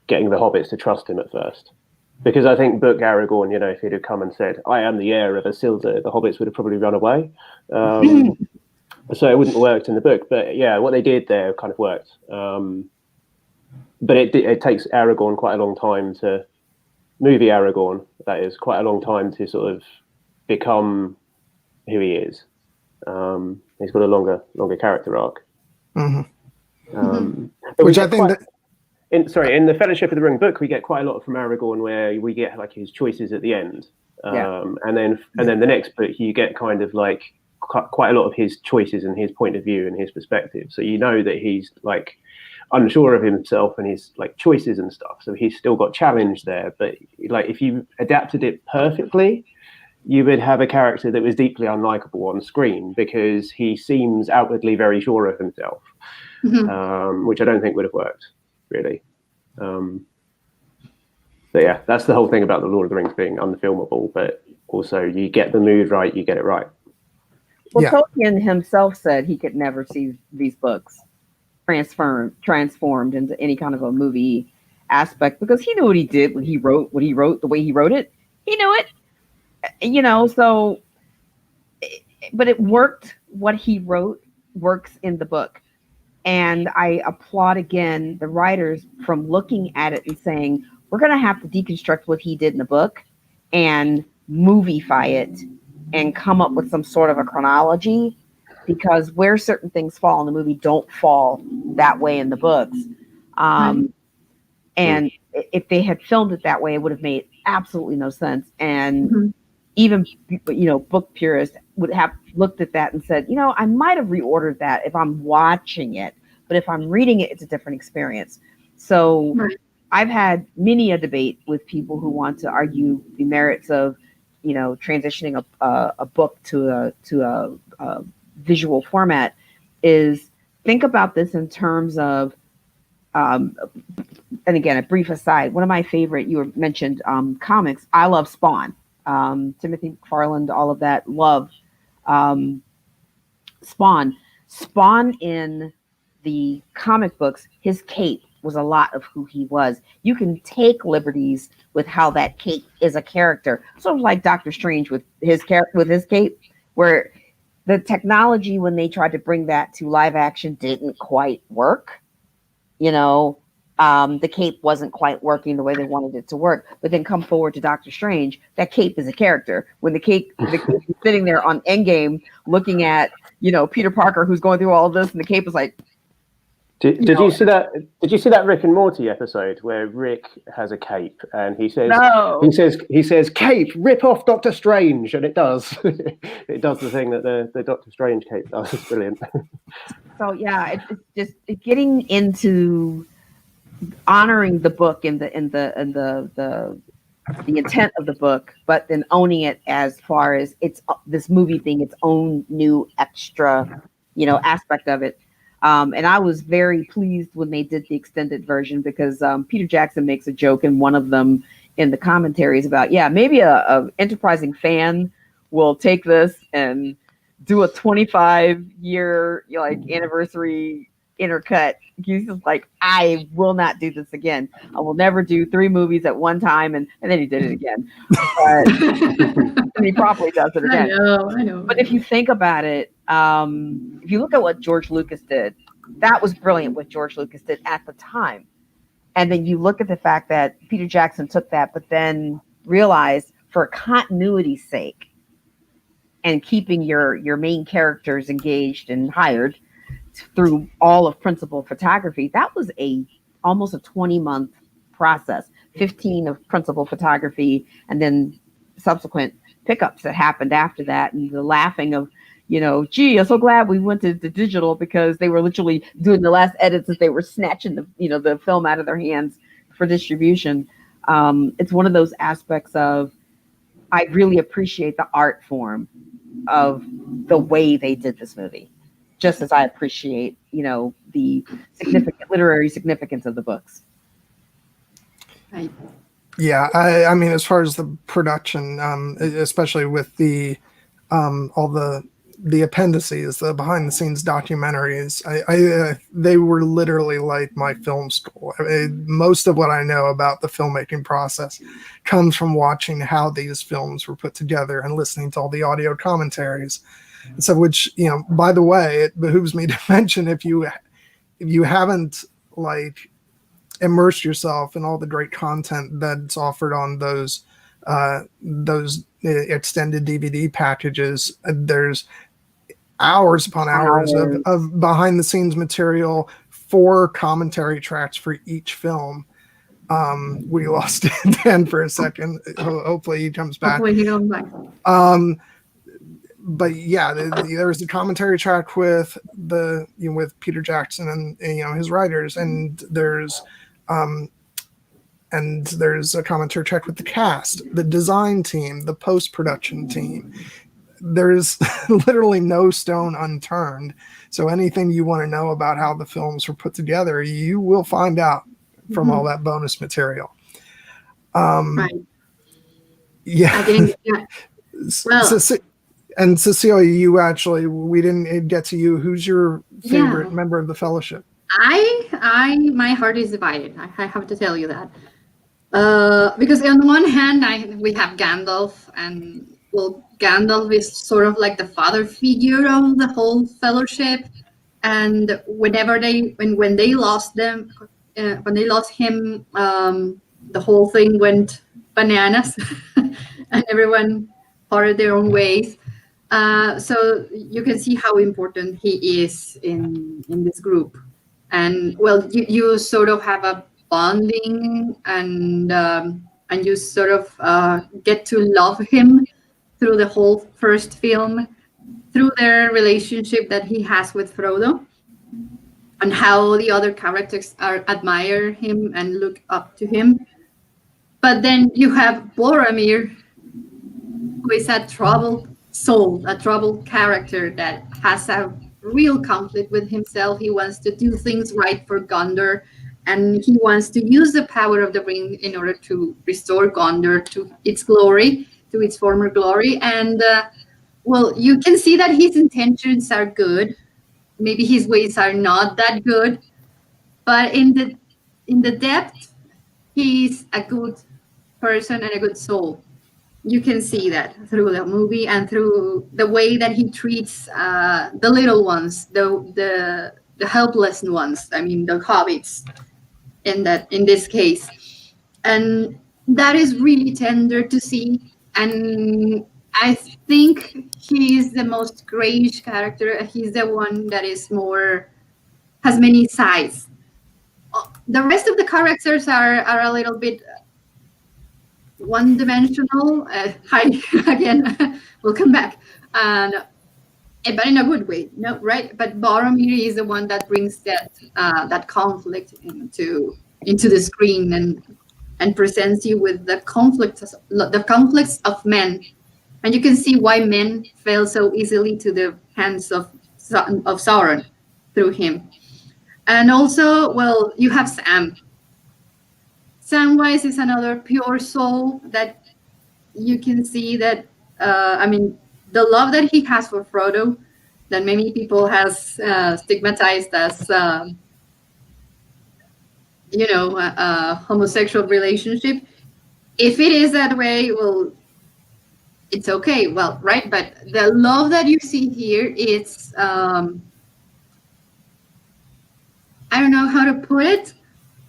getting the hobbits to trust him at first. Because I think book Aragorn, if he'd have come and said, I am the heir of Isildur, the hobbits would have probably run away. So it wouldn't have worked in the book. But yeah, what they did there kind of worked. But it takes Aragorn quite a long time to, movie Aragorn, that is, quite a long time to sort of become who he is. He's got a longer character arc. Which I think in the Fellowship of the Ring book, we get quite a lot from Aragorn, where we get like his choices at the end, and then the next book you get kind of like quite a lot of his choices and his point of view and his perspective. So that he's like unsure of himself and his like choices and stuff. So he's still got challenge there. But like if you adapted it perfectly, you would have a character that was deeply unlikable on screen, because he seems outwardly very sure of himself, which I don't think would have worked, really. But yeah, that's the whole thing about the Lord of the Rings being unfilmable, but also you get the mood right, you get it right. Well, Tolkien himself said he could never see these books transformed into any kind of a movie aspect, because he knew what he did when he wrote the way he wrote it. He knew it. But it worked. What he wrote works in the book. And I applaud again the writers from looking at it and saying, we're going to have to deconstruct what he did in the book and movify it and come up with some sort of a chronology, because where certain things fall in the movie don't fall that way in the books. And if they had filmed it that way, it would have made absolutely no sense. And even, book purists would have looked at that and said, I might have reordered that if I'm watching it, but if I'm reading it, it's a different experience. So I've had many a debate with people who want to argue the merits of, transitioning a book to a visual format. Is think about this in terms of, and again, a brief aside, one of my favorite, you mentioned comics. I love Spawn. Timothy McFarland, all of that, love Spawn. Spawn in the comic books, his cape was a lot of who he was. You can take liberties with how that cape is a character, sort of like Doctor Strange with his cape, where the technology when they tried to bring that to live action didn't quite work. The cape wasn't quite working the way they wanted it to work. But then come forward to Doctor Strange, that cape is a character. When the cape is sitting there on Endgame looking at, Peter Parker who's going through all of this, and the cape is like, Did you see that? Did you see that Rick and Morty episode where Rick has a cape and he says, no. he says, "Cape, rip off Doctor Strange," and it does. It does the thing that the Doctor Strange cape does. It's brilliant. So yeah, it's just getting into honoring the book and the intent of the book, but then owning it as far as it's this movie thing, its own new extra, aspect of it. And I was very pleased when they did the extended version, because Peter Jackson makes a joke in one of them in the commentaries about, maybe a enterprising fan will take this and do a 25-year anniversary intercut. He's just like, I will not do this again. I will never do 3 movies at one time. And then he did it again. And he probably does it again. I know. But if you think about it, if you look at what George Lucas did, that was brilliant what George Lucas did at the time. And then you look at the fact that Peter Jackson took that, but then realized for continuity's sake and keeping your main characters engaged and hired through all of principal photography, that was almost a 20-month process, 15 of principal photography, and then subsequent pickups that happened after that, and the laughing of, gee, I'm so glad we went to the digital, because they were literally doing the last edits as they were snatching the film out of their hands for distribution. It's one of those aspects of, I really appreciate the art form of the way they did this movie, just as I appreciate, the significant literary significance of the books. Right. Yeah, I mean, as far as the production, especially with the all the appendices, the behind the scenes documentaries, they were literally like my film school. Most of what I know about the filmmaking process comes from watching how these films were put together and listening to all the audio commentaries. So, which, by the way, it behooves me to mention, if you haven't immersed yourself in all the great content that's offered on those extended DVD packages, there's hours upon hours of behind the scenes material, 4 commentary tracks for each film. We lost Dan for a second. Hopefully he comes back. But yeah, there's a commentary track with with Peter Jackson and his writers, and there's a commentary track with the cast, the design team, the post-production team. There's literally no stone unturned. So anything you want to know about how the films were put together, you will find out from all that bonus material. Right. Yeah. Well, and Cecilia, we didn't get to you. Who's your favorite member of the Fellowship? My heart is divided. I have to tell you that. Because on one hand, we have Gandalf, and Gandalf is sort of like the father figure of the whole Fellowship. And when they lost him, the whole thing went bananas and everyone parted their own ways. So you can see how important he is in this group. And well, you sort of have a bonding, and you sort of get to love him through the whole first film, through their relationship that he has with Frodo, and how the other characters admire him and look up to him. But then you have Boromir, who is a troubled soul, a troubled character that has a real conflict with himself. He wants to do things right for Gondor, and he wants to use the power of the ring in order to restore Gondor to its glory, to its former glory. And well, you can see that his intentions are good. Maybe his ways are not that good, but in the depth, he's a good person and a good soul. You can see that through the movie and through the way that he treats the little ones, the helpless ones. I mean, the hobbits in this case, and that is really tender to see. And I think he's the most grayish character. He's the one that is has many sides. The rest of the characters are a little bit one-dimensional. Hi again. We'll come back, and but in a good way, no, right? But Boromir is the one that brings that conflict into the screen and presents you with the conflicts of men, and you can see why men fell so easily to the hands of Sauron through him. And also, well, you have Sam. Samwise is another pure soul that you can see that, I mean, the love that he has for Frodo, that many people has stigmatized as, a homosexual relationship. If it is that way, well, it's okay. Well, right. But the love that you see here, it's, I don't know how to put it,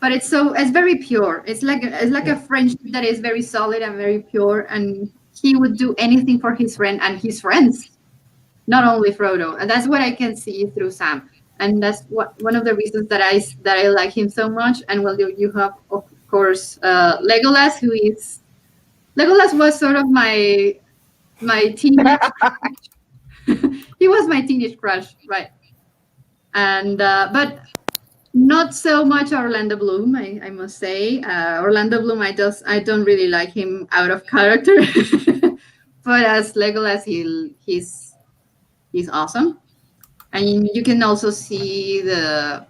but it's very pure. It's like a friendship that is very solid and very pure, and he would do anything for his friend and his friends, not only Frodo. And that's what I can see through Sam, and that's one of the reasons that I like him so much. And well, you have of course Legolas, Legolas was sort of my teenage he was my teenage crush, right? And but not so much Orlando Bloom, I must say. Orlando Bloom, I don't really like him out of character. But as Legolas, he's awesome. And you can also see the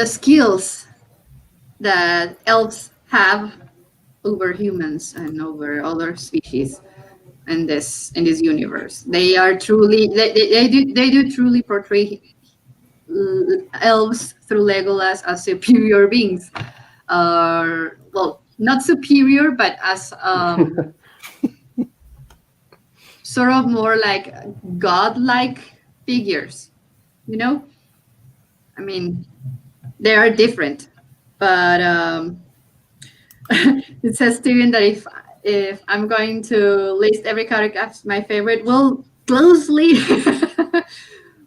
skills that elves have over humans and over other species in this universe. They are truly they do truly portray elves through Legolas as superior beings. Well, not superior, but as sort of more like godlike figures. You know, I mean, they are different, but it says Steven that if I'm going to list every character as my favorite, well, closely.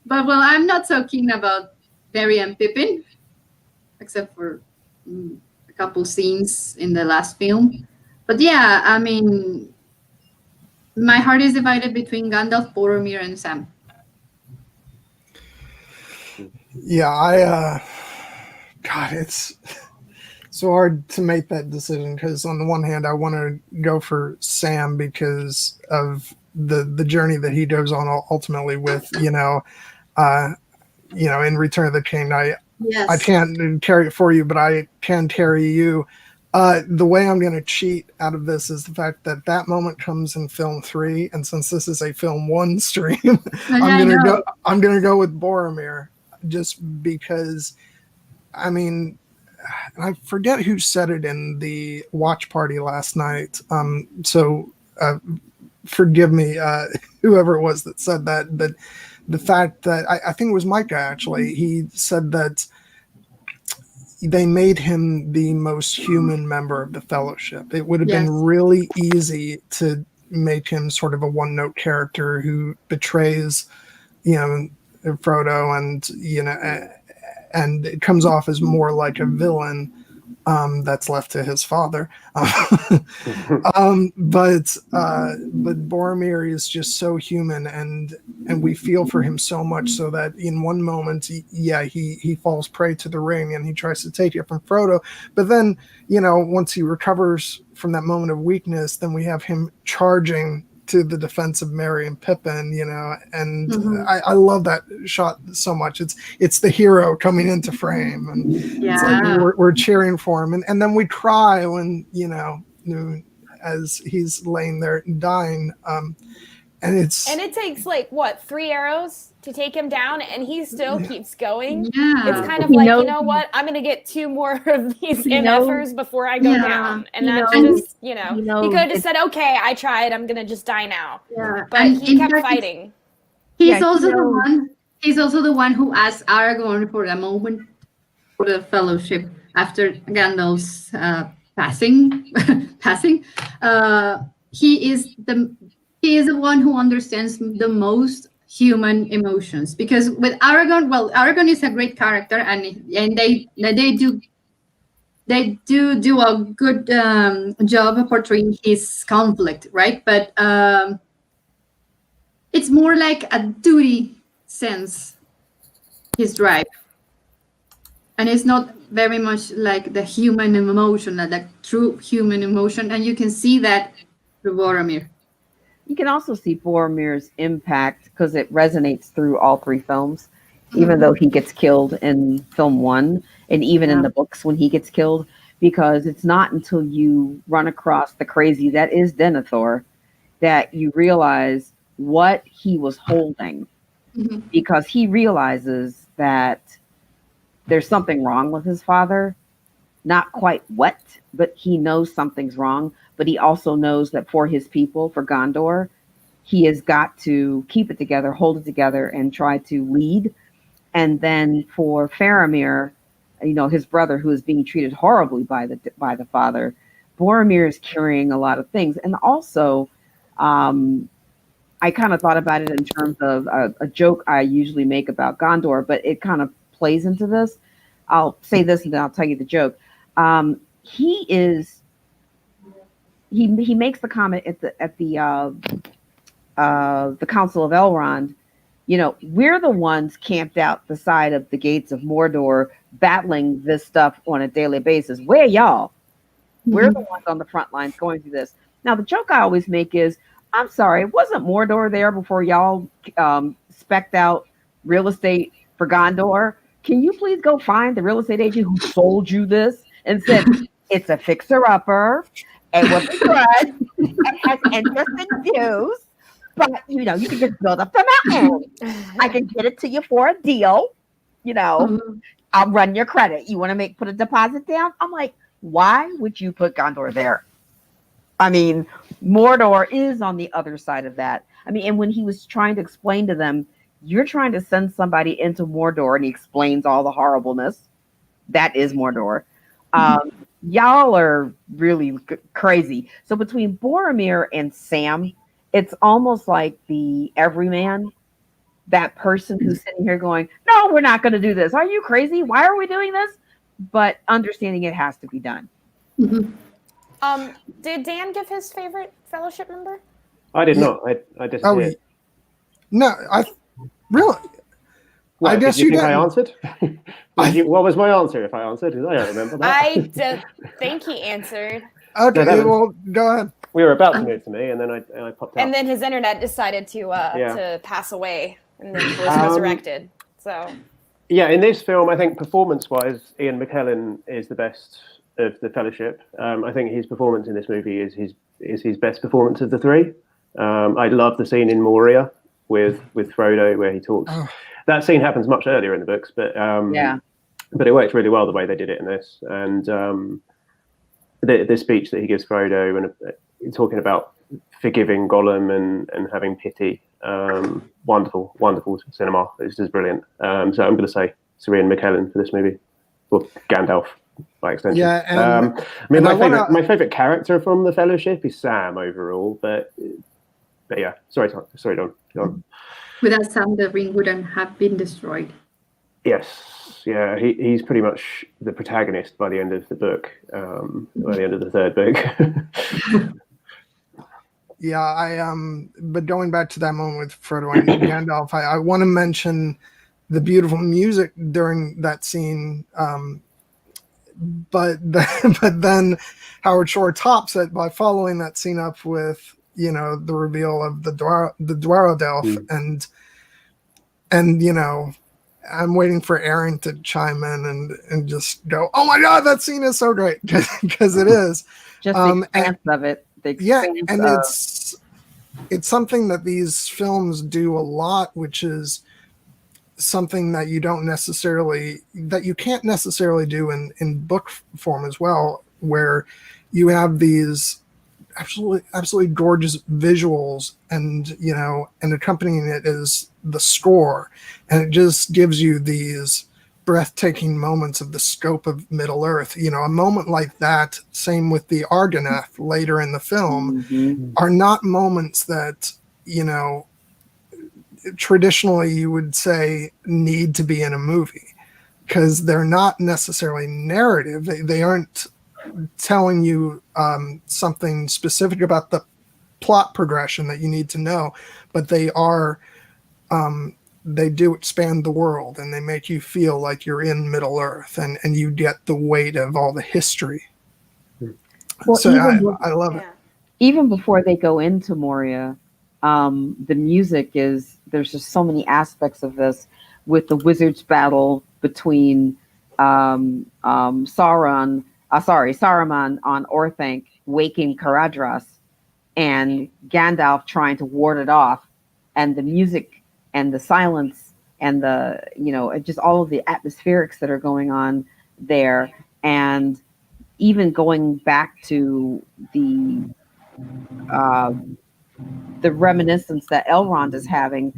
But well, I'm not so keen about Merry and Pippin, except for a couple scenes in the last film. But yeah, I mean, my heart is divided between Gandalf, Boromir, and Sam. Yeah, God, it's so hard to make that decision, because on the one hand, I want to go for Sam because of the journey that he goes on ultimately with, in Return of the King. Yes. I can't carry it for you, but I can carry you. The way I'm going to cheat out of this is the fact that moment comes in film 3, and since this is a film 1 stream, I'm going to go with Boromir, just because, I mean, I forget who said it in the watch party last night. So forgive me, whoever it was that said that, but the fact that I think it was Micah actually, he said that they made him the most human member of the Fellowship. It would have been really easy to make him sort of a one-note character who betrays, Frodo, and it comes off as more like a villain that's left to his father. But Boromir is just so human, and we feel for him so much, so that in one moment, he falls prey to the ring and he tries to take it from Frodo. But then, once he recovers from that moment of weakness, then we have him charging to the defense of Merry and Pippin, and I love that shot so much. It's the hero coming into frame, and it's like we're cheering for him, and then we cry when as he's laying there dying, and it takes 3 arrows to take him down, and he still keeps going. Yeah. It's kind of like, you know what? I'm going to get 2 more of these MFers before I go down. And that's just, he could have just said, okay, I tried. I'm going to just die now. Yeah. But he kept fighting. He's also the one who asked Aragorn for a moment for the Fellowship after Gandalf's passing. He is the one who understands the most human emotions, because with Aragorn is a great character, and they do a good job of portraying his conflict, right? But it's more like a duty sense, his drive, and it's not very much like the human emotion, like true human emotion, and you can see that through Boromir. You can also see Boromir's impact because it resonates through all 3 films, even though he gets killed in film 1, and even in the books when he gets killed, because it's not until you run across the crazy that is Denethor that you realize what he was holding, because he realizes that there's something wrong with his father. Not quite what, but he knows something's wrong. But he also knows that for his people, for Gondor, he has got to keep it together, hold it together, and try to lead. And then for Faramir, his brother, who is being treated horribly by the father, Boromir is carrying a lot of things. And also, I kind of thought about it in terms of a joke I usually make about Gondor, but it kind of plays into this. I'll say this and then I'll tell you the joke. He makes the comment at the Council of Elrond. We're the ones camped out the side of the gates of Mordor, battling this stuff on a daily basis. Where y'all? We're the ones on the front lines going through this. Now, the joke I always make is, I'm sorry, wasn't Mordor there before y'all spec'd out real estate for Gondor? Can you please go find the real estate agent who sold you this and said, it's a fixer-upper, and was good, and has interesting views, but, you can just build up the mountain. I can get it to you for a deal. I'll run your credit. You want to put a deposit down? I'm like, why would you put Gondor there? I mean, Mordor is on the other side of that. I mean, and when he was trying to explain to them, you're trying to send somebody into Mordor, and he explains all the horribleness. That is Mordor. Y'all are really crazy. So between Boromir and Sam, it's almost like the everyman, that person who's sitting here going, no, we're not going to do this. Are you crazy? Why are we doing this? But understanding it has to be done. Did Dan give his favorite Fellowship member? I did not. I disappeared. No, really? Well, I guess you think didn't. I answered? What was my answer if I answered? Because I don't remember that. I don't think he answered. Okay, well, go ahead. We were about to move to me, and then I popped out. And then his internet decided to pass away, and then was resurrected. So. Yeah, in this film, I think performance-wise, Ian McKellen is the best of the Fellowship. I think his performance in this movie is his best performance of the 3. I love the scene in Moria with Frodo where he talks. Oh. That scene happens much earlier in the books, but it works really well the way they did it in this. And the speech that he gives Frodo and talking about forgiving Gollum and having pity Wonderful cinema. It's just brilliant. So I'm going to say Sir Ian McKellen for this movie, or Gandalf by extension. Yeah, and, I mean, my favorite character from the Fellowship is Sam overall, but yeah. Sorry, Don. Go on. Without Sam, the ring wouldn't have been destroyed. Yes, yeah, he's pretty much the protagonist by the end of the book, by the end of the third book. Yeah, but going back to that moment with Frodo and Gandalf, I want to mention the beautiful music during that scene. But then Howard Shore tops it by following that scene up with, the reveal of the Dwarrowdelf, and I'm waiting for Erin to chime in and just go, "Oh my God, that scene is so great," because it is. Just the expanse of it. It's something that these films do a lot, which is something that you can't necessarily do in book form as well, where you have these absolutely gorgeous visuals and accompanying it is the score, and it just gives you these breathtaking moments of the scope of Middle Earth. A moment like that, same with the Argonath later in the film, are not moments that traditionally you would say need to be in a movie, because they're not necessarily narrative. They aren't telling you something specific about the plot progression that you need to know, but they are they do expand the world, and they make you feel like you're in Middle Earth, and you get the weight of all the history. Well, so I love it. Even before they go into Moria, the music there's just so many aspects of this, with the wizards battle between Saruman on Orthanc waking Caradhras, and Gandalf trying to ward it off, and the music and the silence and the just all of the atmospherics that are going on there, and even going back to the reminiscence that Elrond is having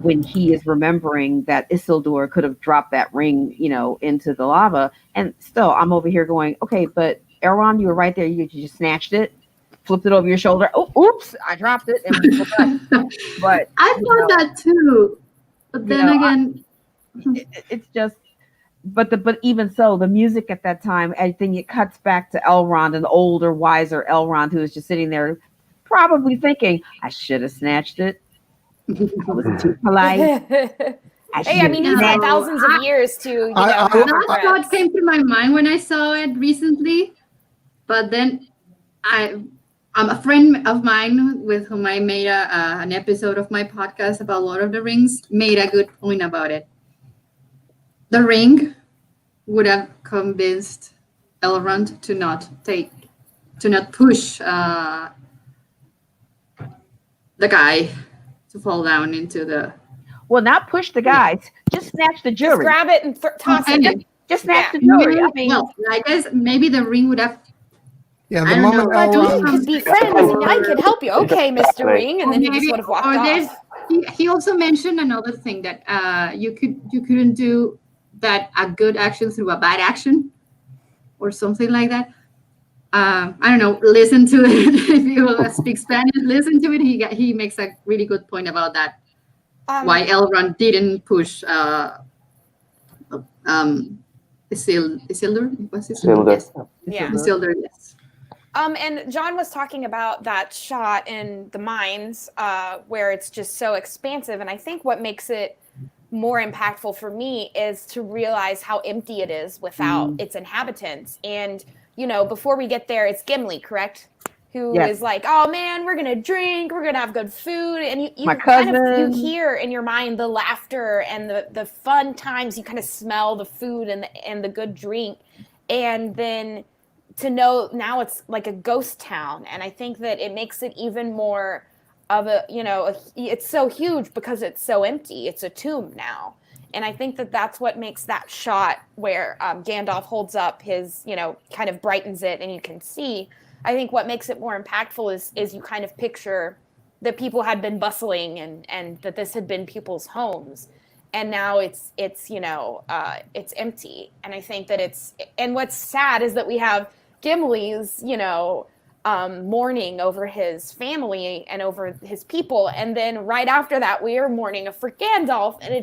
when he is remembering that Isildur could have dropped that ring, into the lava. And still, I'm over here going, okay, but Elrond, you were right there. You just snatched it, flipped it over your shoulder. Oh, oops, I dropped it. But I thought that too. But then again, it's just. But even so, the music at that time, I think it cuts back to Elrond, an older, wiser Elrond, who is just sitting there, probably thinking, "I should have snatched it. I was too polite." He's had thousands of years to, that's what came to my mind when I saw it recently. But then a friend of mine with whom I made an episode of my podcast about Lord of the Rings made a good point about it. The ring would have convinced Elrond to not push the guy to fall down into the. Well, not push the guys. Just snatch the jewelry. Just grab it and toss it. Just snatch the jewelry. I guess maybe the ring would have. Yeah, the moment Elrond could be friends, and I could help you. Okay, Mr. Ring, and then he just would have walked off. He also mentioned another thing that you couldn't do that a good action through a bad action, or something like that. I don't know. Listen to it if you speak Spanish. Listen to it. He makes a really good point about that. Why Elrond didn't push Isildur? What's his name? Yes. Yeah. Isildur. Yes. And John was talking about that shot in the mines where it's just so expansive, and I think what makes it more impactful for me is to realize how empty it is without its inhabitants. And before we get there, it's Gimli, correct? Who is like, oh man, we're gonna drink, we're gonna have good food, and you you hear in your mind the laughter and the fun times. You kind of smell the food and the good drink, and then to know now it's like a ghost town. And I think that it makes it even more of it's so huge because it's so empty. It's a tomb now. And I think that that's what makes that shot where Gandalf holds up his, kind of brightens it and you can see. I think what makes it more impactful is you kind of picture that people had been bustling and that this had been people's homes. And now it's it's empty. And I think that and what's sad is that we have Gimli's, mourning over his family and over his people. And then right after that, we are mourning for Gandalf. And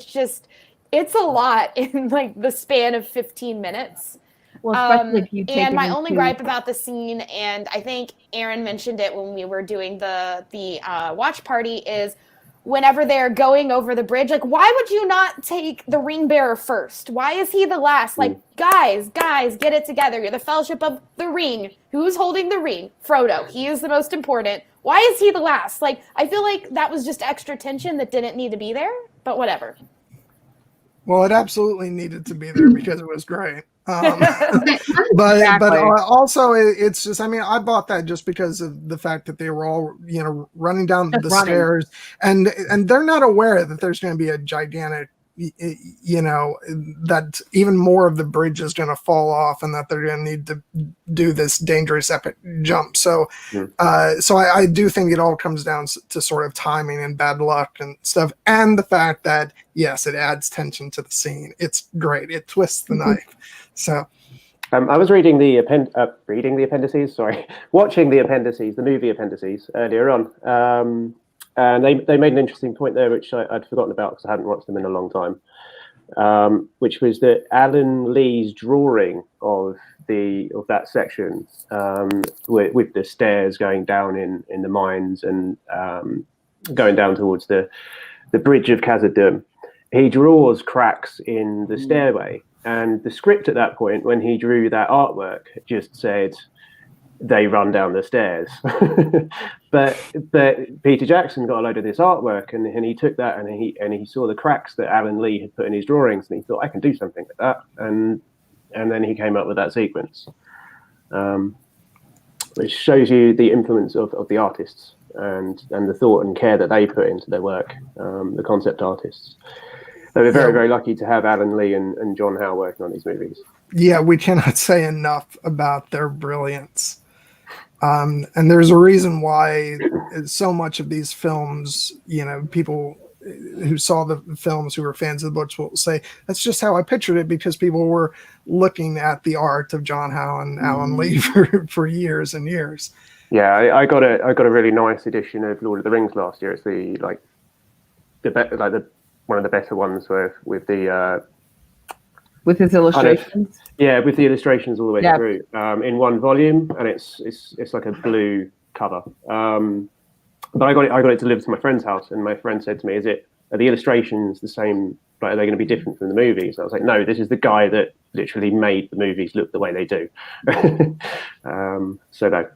it's a lot in like the span of 15 minutes. Well, especially if you take and my only gripe about the scene, and I think Erin mentioned it when we were doing the watch party, is whenever they're going over the bridge, like, why would you not take the ring bearer first? Why is he the last? Like, guys, get it together. You're the Fellowship of the Ring. Who's holding the ring? Frodo. He is the most important. Why is he the last? Like, I feel like that was just extra tension that didn't need to be there, but whatever. Well, it absolutely needed to be there because it was great. But also it's just, I mean, I bought that just because of the fact that they were all, running down the stairs, and they're not aware that there's going to be a gigantic, that even more of the bridge is going to fall off and that they're going to need to do this dangerous epic jump. So, I do think it all comes down to sort of timing and bad luck and stuff. And the fact that, yes, it adds tension to the scene. It's great. It twists the knife. So, I was watching the appendices, the movie appendices earlier on. And they made an interesting point there, which I'd forgotten about because I hadn't watched them in a long time, which was that Alan Lee's drawing of that section with the stairs going down in the mines and going down towards the bridge of Khazad-dûm, he draws cracks in the stairway. And the script at that point, when he drew that artwork, just said, they run down the stairs. but Peter Jackson got a load of this artwork and he took that and he saw the cracks that Alan Lee had put in his drawings and he thought, I can do something with that. And then he came up with that sequence, which shows you the influence of the artists and the thought and care that they put into their work, the concept artists. So we're very, very lucky to have Alan Lee and John Howe working on these movies. Yeah, we cannot say enough about their brilliance. And there's a reason why so much of these films, people who saw the films who were fans of the books will say, that's just how I pictured it, because people were looking at the art of John Howe and Alan Lee for years and years. Yeah, I got a really nice edition of Lord of the Rings last year. It's one of the better ones with his illustrations. With the illustrations all the way through, in one volume, and it's like a blue cover. But I got it delivered to my friend's house, and my friend said to me, "Are the illustrations the same? Like, are they going to be different from the movies?" I was like, "No, this is the guy that literally made the movies look the way they do." So no.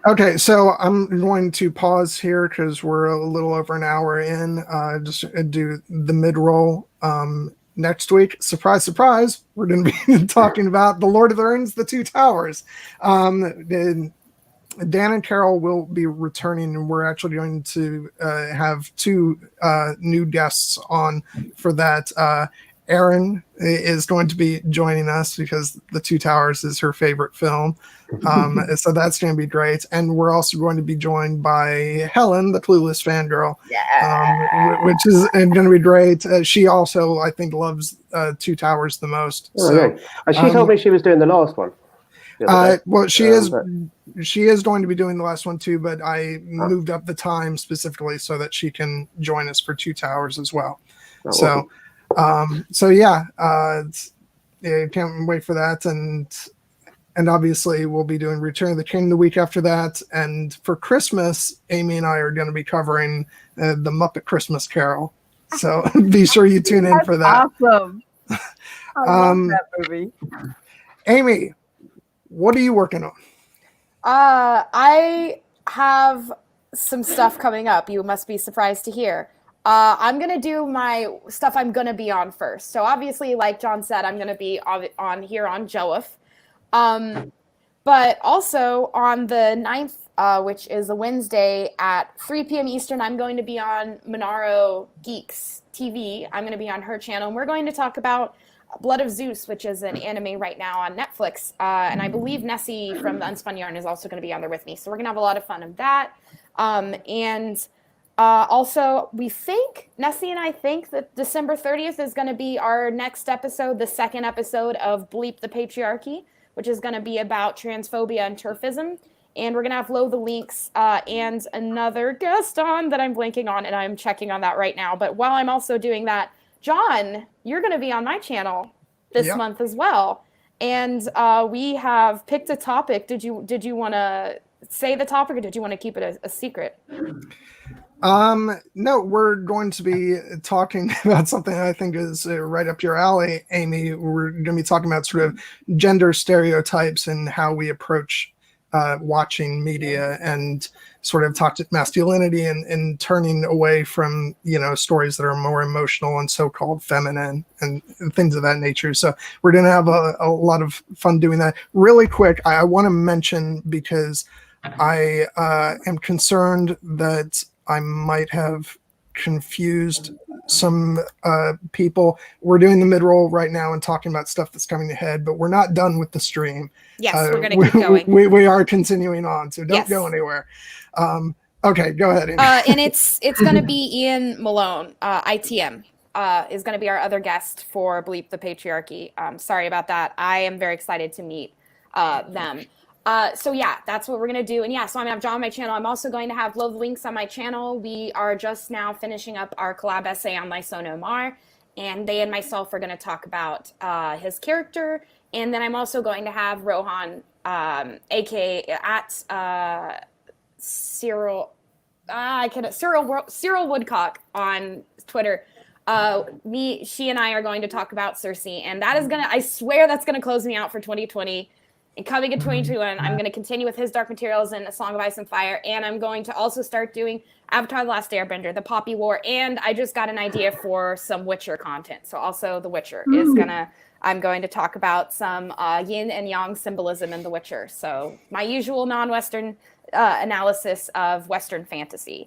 Okay, so I'm going to pause here because we're a little over an hour in. Just do the mid-roll. Next week, surprise, surprise, we're going to be talking about The Lord of the Rings, The Two Towers. Dan and Carole will be returning, and we're actually going to have two new guests on for that. Erin is going to be joining us because The Two Towers is her favorite film. So that's going to be great. And we're also going to be joined by Helen, the Clueless fangirl, which is going to be great. She also, I think, loves Two Towers the most. She told me she was doing the last one. Well, she is going to be doing the last one too, but I moved up the time specifically so that she can join us for Two Towers as well. So can't wait for that. And obviously we'll be doing Return of the King the week after that. And for Christmas, Amy and I are going to be covering the Muppet Christmas Carol. So be sure you tune in for that. Awesome. I love that movie. Amy, what are you working on? I have some stuff coming up. You must be surprised to hear. I'm going to do my stuff I'm going to be on first. So obviously, like John said, I'm going to be on here on Joef. But also on the 9th, which is a Wednesday at 3 p.m. Eastern, I'm going to be on Monaro Geeks TV. I'm going to be on her channel, and we're going to talk about Blood of Zeus, which is an anime right now on Netflix. And I believe Nessie from the Unspun Yarn is also going to be on there with me. So we're going to have a lot of fun of that. Also, Nessie and I think that December 30th is going to be our next episode, the second episode of Bleep the Patriarchy, which is going to be about transphobia and turfism. And we're going to have Lo the Links and another guest on that I'm blanking on, and I'm checking on that right now. But while I'm also doing that, John, you're going to be on my channel this month as well. And we have picked a topic. Did you want to say the topic, or did you want to keep it a secret? No, we're going to be talking about something I think is right up your alley, Amy. We're going to be talking about sort of gender stereotypes and how we approach watching media, and sort of talk to masculinity and turning away from, stories that are more emotional and so-called feminine and things of that nature. So we're going to have a lot of fun doing that. Really quick, I want to mention, because I am concerned that I might have confused some people. We're doing the mid-roll right now and talking about stuff that's coming ahead, but we're not done with the stream. Yes, we're going to keep going. We are continuing on, so don't go anywhere. Okay, go ahead. And it's going to be Ian Malone, ITM, is going to be our other guest for Bleep the Patriarchy. Sorry about that. I am very excited to meet them. So yeah, that's what we're going to do. And yeah, so I'm going to have John on my channel. I'm also going to have Lo the Links on my channel. We are just now finishing up our collab essay on Lyson Omar, and they and myself are going to talk about his character. And then I'm also going to have Rohan, aka at Cyril Woodcock on Twitter. She and I are going to talk about Cersei, and that is I swear that's gonna close me out for 2020. And coming in 2021, I'm going to continue with his Dark Materials and A Song of Ice and Fire, and I'm going to also start doing Avatar: The Last Airbender, The Poppy War, and I just got an idea for some Witcher content. So also The Witcher I'm going to talk about some yin and yang symbolism in The Witcher. So my usual non-Western analysis of Western fantasy.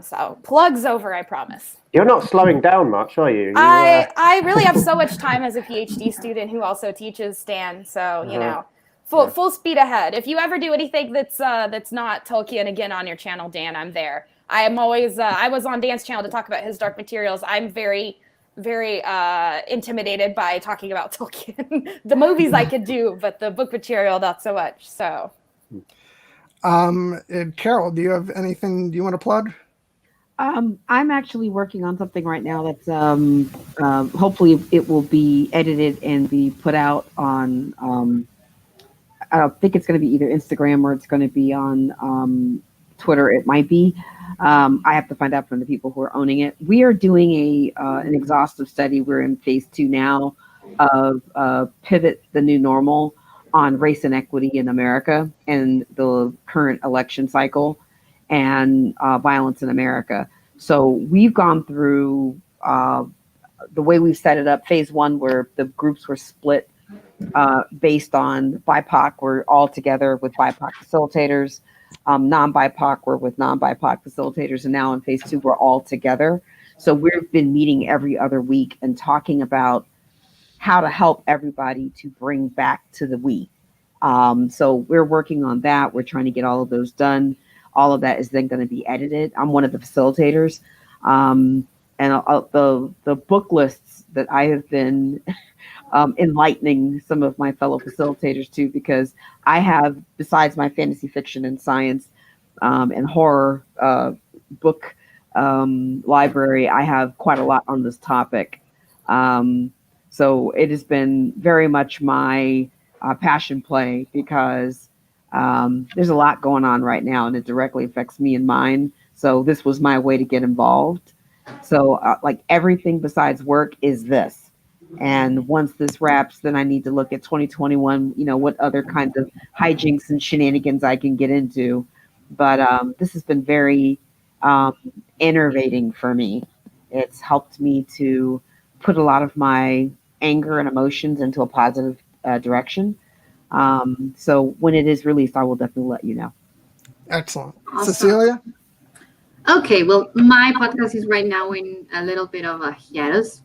So plugs over, I promise. You're not slowing down much, are you? I really have so much time as a PhD student who also teaches Stan. So, full speed ahead. If you ever do anything that's not Tolkien again on your channel, Dan, I'm there. I am always, I was on Dan's channel to talk about his Dark Materials. I'm very, very intimidated by talking about Tolkien. The movies I could do, but the book material, not so much. So. Carole, do you have anything you want to plug? I'm actually working on something right now that's hopefully it will be edited and be put out on I think it's going to be either Instagram or it's going to be on Twitter. It might be. I have to find out from the people who are owning it. We are doing an exhaustive study. We're in phase 2 now of Pivot the New Normal on race and equity in America and the current election cycle and violence in America. So we've gone through the way we've set it up. Phase 1, where the groups were split based on BIPOC, we're all together with BIPOC facilitators. Non-BIPOC, we're with non-BIPOC facilitators. And now in phase 2, we're all together. So we've been meeting every other week and talking about how to help everybody to bring back to the we. So we're working on that. We're trying to get all of those done. All of that is then going to be edited. I'm one of the facilitators. And the book lists that I have been enlightening some of my fellow facilitators to, because I have, besides my fantasy fiction and science and horror book library, I have quite a lot on this topic. So it has been very much my passion play, because there's a lot going on right now and it directly affects me and mine. So this was my way to get involved. So like everything besides work is this. And once this wraps, then I need to look at 2021, what other kinds of hijinks and shenanigans I can get into. But this has been very enervating for me. It's helped me to put a lot of my anger and emotions into a positive direction. So when it is released, I will definitely let you know. Excellent. Awesome. Cecilia? Okay, well, my podcast is right now in a little bit of a hiatus.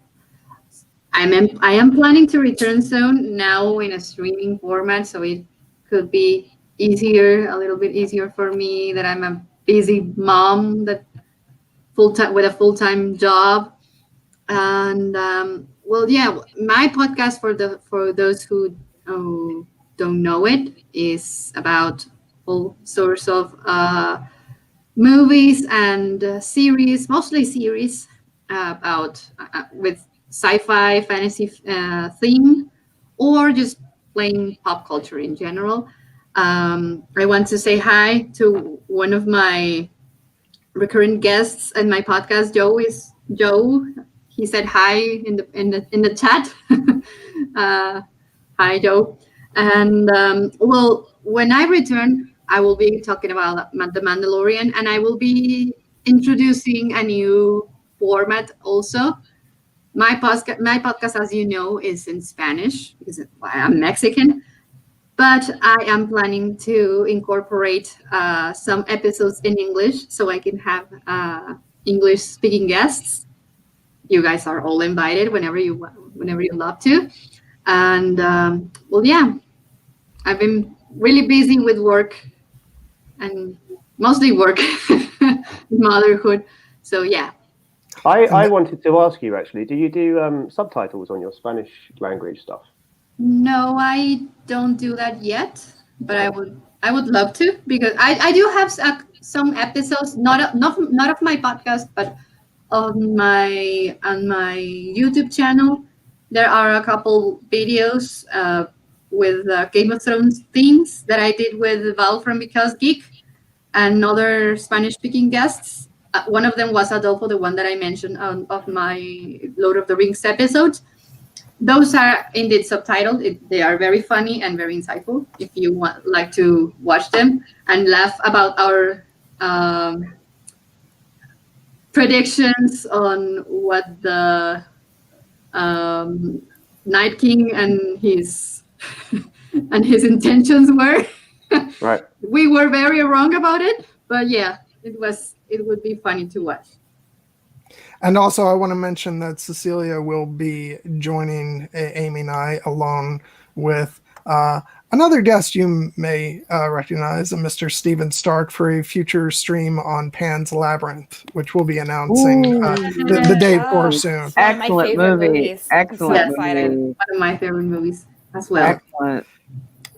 I am planning to return soon, now in a streaming format, so it could be easier, a little bit easier for me, that I'm a busy mom that full-time with a full-time job. And well, yeah, my podcast, for those who don't know it, is about all sorts of movies and series, mostly series about with sci-fi, fantasy theme, or just plain pop culture in general. I want to say hi to one of my recurrent guests in my podcast. Joe. He said hi in the chat. Hi, Joe. And well, when I return, I will be talking about The Mandalorian, and I will be introducing a new format also. My podcast, as you know, is in Spanish because I'm Mexican, but I am planning to incorporate some episodes in English so I can have English-speaking guests. You guys are all invited whenever you love to. And well, yeah, I've been really busy with work, and mostly work, motherhood. So yeah. I wanted to ask you, actually, do you do subtitles on your Spanish language stuff? No, I don't do that yet, but I would love to, because I do have some episodes, not of my podcast, but on my YouTube channel. There are a couple videos with Game of Thrones themes that I did with Val from Because Geek and other Spanish-speaking guests. One of them was Adolfo, the one that I mentioned of my Lord of the Rings episodes. Those are indeed subtitled. They are very funny and very insightful if you like to watch them and laugh about our predictions on what the Night King and his intentions were. Right. We were very wrong about it, but yeah, it would be funny to watch. And also, I want to mention that Cecilia will be joining Amy and I, along with another guest you may recognize, Mr. Stephen Stark, for a future stream on Pan's Labyrinth, which we'll be announcing the day before soon. Excellent movie. Excellent movie. One of my favorite movies as well. Excellent.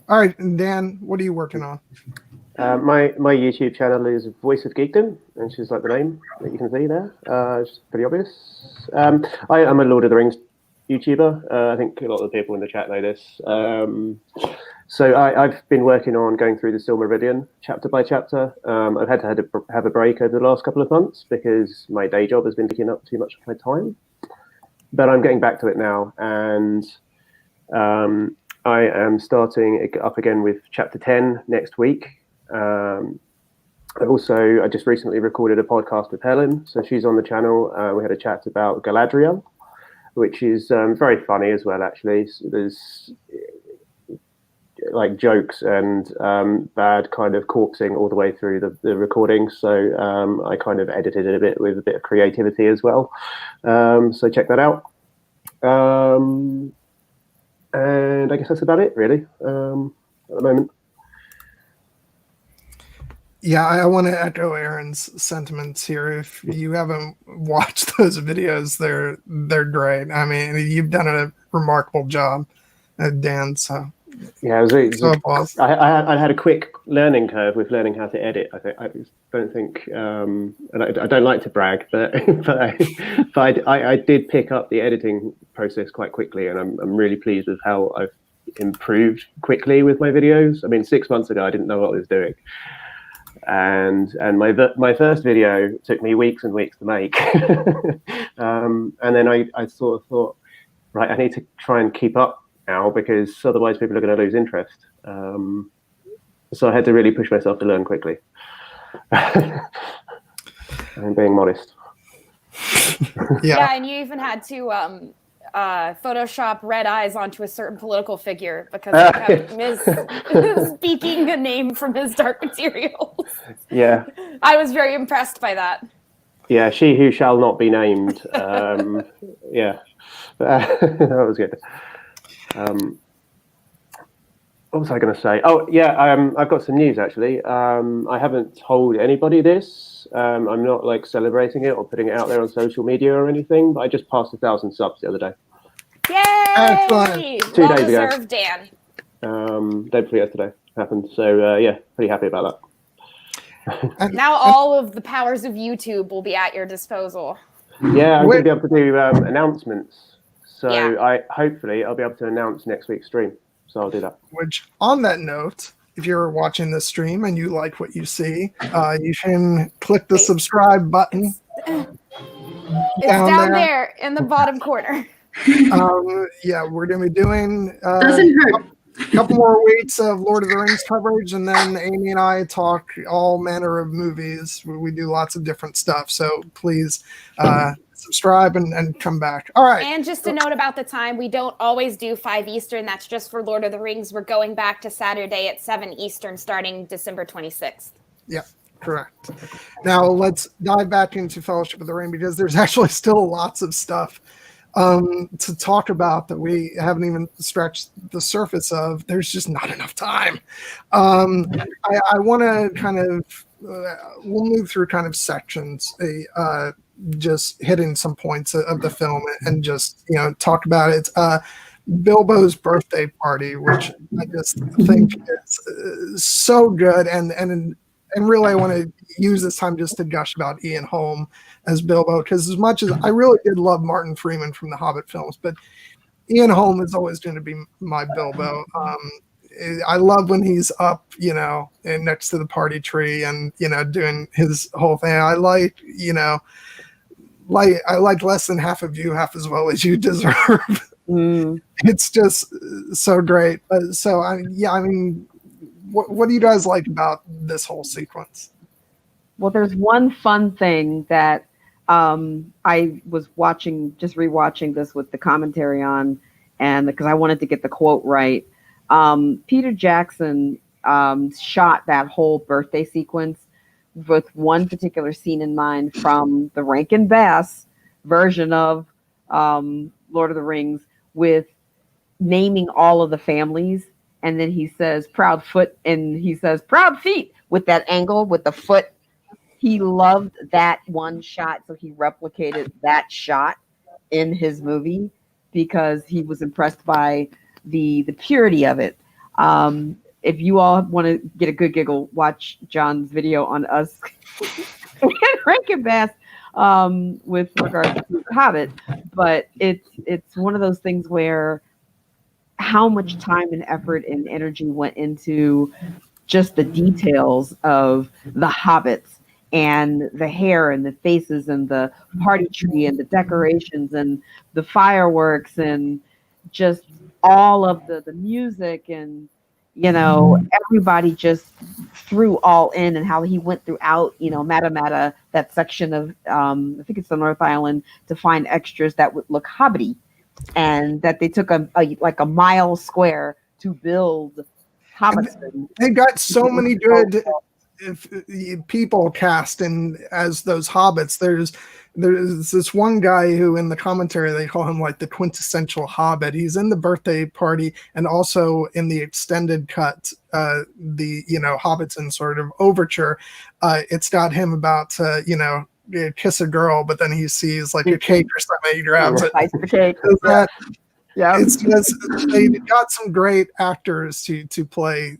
All right, and Dan, what are you working on? My YouTube channel is Voice of Geekdom, and she's like the name that you can see there. It's pretty obvious. I am a Lord of the Rings YouTuber. I think a lot of the people in the chat know this. So I've been working on going through the Silmarillion chapter by chapter. I've had to have a break over the last couple of months because my day job has been taking up too much of my time. But I'm getting back to it now, and I am starting up again with chapter 10 next week. I just recently recorded a podcast with Helen, so she's on the channel. We had a chat about Galadriel, which is very funny as well, actually. So there's like jokes and bad kind of corpsing all the way through the recording, so I kind of edited it a bit with a bit of creativity as well. So check that out. And I guess that's about it, really, at the moment. Yeah, I want to echo Erin's sentiments here. If you haven't watched those videos, they're great. I mean, you've done a remarkable job, Dan. So yeah, I had a quick learning curve with learning how to edit. I don't think, and I don't like to brag, but I did pick up the editing process quite quickly, and I'm really pleased with how I've improved quickly with my videos. I mean, 6 months ago, I didn't know what I was doing. And my first video took me weeks and weeks to make. And then I sort of thought, right, I need to try and keep up now, because otherwise people are going to lose interest. So I had to really push myself to learn quickly. I'm being modest. Yeah, and you even had to Photoshop red eyes onto a certain political figure because speaking a name from his Dark Materials. Yeah. I was very impressed by that. Yeah, she who shall not be named. Yeah. That was good. What was I going to say? Oh, yeah, I've got some news, actually. I haven't told anybody this. I'm not, like, celebrating it or putting it out there on social media or anything, but I just passed 1,000 subs the other day. Yay! Excellent. 2 days ago. Well deserved, Dan. Day before yesterday happened. So, yeah, pretty happy about that. Now all of the powers of YouTube will be at your disposal. Yeah, I'm going to be able to do announcements. So Yeah. hopefully I'll be able to announce next week's stream. So I'll do that. Which, on that note, if you're watching this stream and you like what you see, you can click the subscribe button. It's down there in the bottom corner. Yeah, we're going to be doing Doesn't hurt. a couple more weeks of Lord of the Rings coverage, and then Amy and I talk all manner of movies. We do lots of different stuff, so please subscribe and come back. All right. And just a note about the time, we don't always do 5 Eastern. That's just for Lord of the Rings. We're going back to Saturday at 7 Eastern starting December 26th. Yeah, correct. Now let's dive back into Fellowship of the Ring, because there's actually still lots of stuff to talk about that we haven't even scratched the surface of. There's just not enough time. I want to kind of, we'll move through kind of sections, just hitting some points of the film and just, talk about it. Bilbo's birthday party, which I just think is so good. And really I want to use this time just to gush about Ian Holm as Bilbo, because as much as I really did love Martin Freeman from the Hobbit films, but Ian Holm is always going to be my Bilbo. I love when he's up, next to the party tree and, doing his whole thing. I like less than half of you, half as well as you deserve. It's just so great. What do you guys like about this whole sequence? Well, there's one fun thing that I was rewatching this with the commentary on, and because I wanted to get the quote right. Peter Jackson shot that whole birthday sequence with one particular scene in mind from the Rankin Bass version of Lord of the Rings, with naming all of the families. And then he says proud foot, and he says proud feet with that angle with the foot. He loved that one shot, so he replicated that shot in his movie because he was impressed by the purity of it. If you all want to get a good giggle, watch John's video on us Rankin Bass with regards to Hobbit. But it's one of those things where how much time and effort and energy went into just the details of the hobbits and the hair and the faces and the party tree and the decorations and the fireworks and just all of the music, and everybody just threw all in, and how he went throughout Matamata, that section of I think it's the North Island, to find extras that would look hobbity. And that they took a mile square to build hobbits. They've got so many good people cast in as those hobbits. There's this one guy who in the commentary they call him like the quintessential hobbit. He's in the birthday party and also in the extended cut, the Hobbits in sort of overture. It's got him about kiss a girl, but then he sees like a cake or something, he grabs it. The cake. It's just they got some great actors to play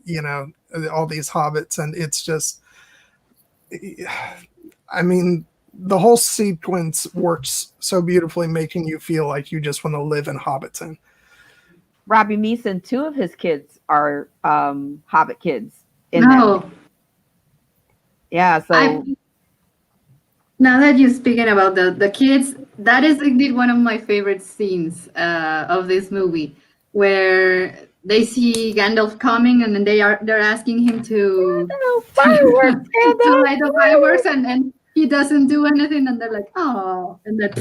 all these hobbits, and it's just, I mean, the whole sequence works so beautifully, making you feel like you just want to live in Hobbiton. Robbie Meeson, 2 of his kids are Hobbit kids. Yeah, so now that you're speaking about the kids, that is indeed one of my favorite scenes of this movie, where they see Gandalf coming and then they're asking him to light the fireworks, and he doesn't do anything, and they're like, oh, and then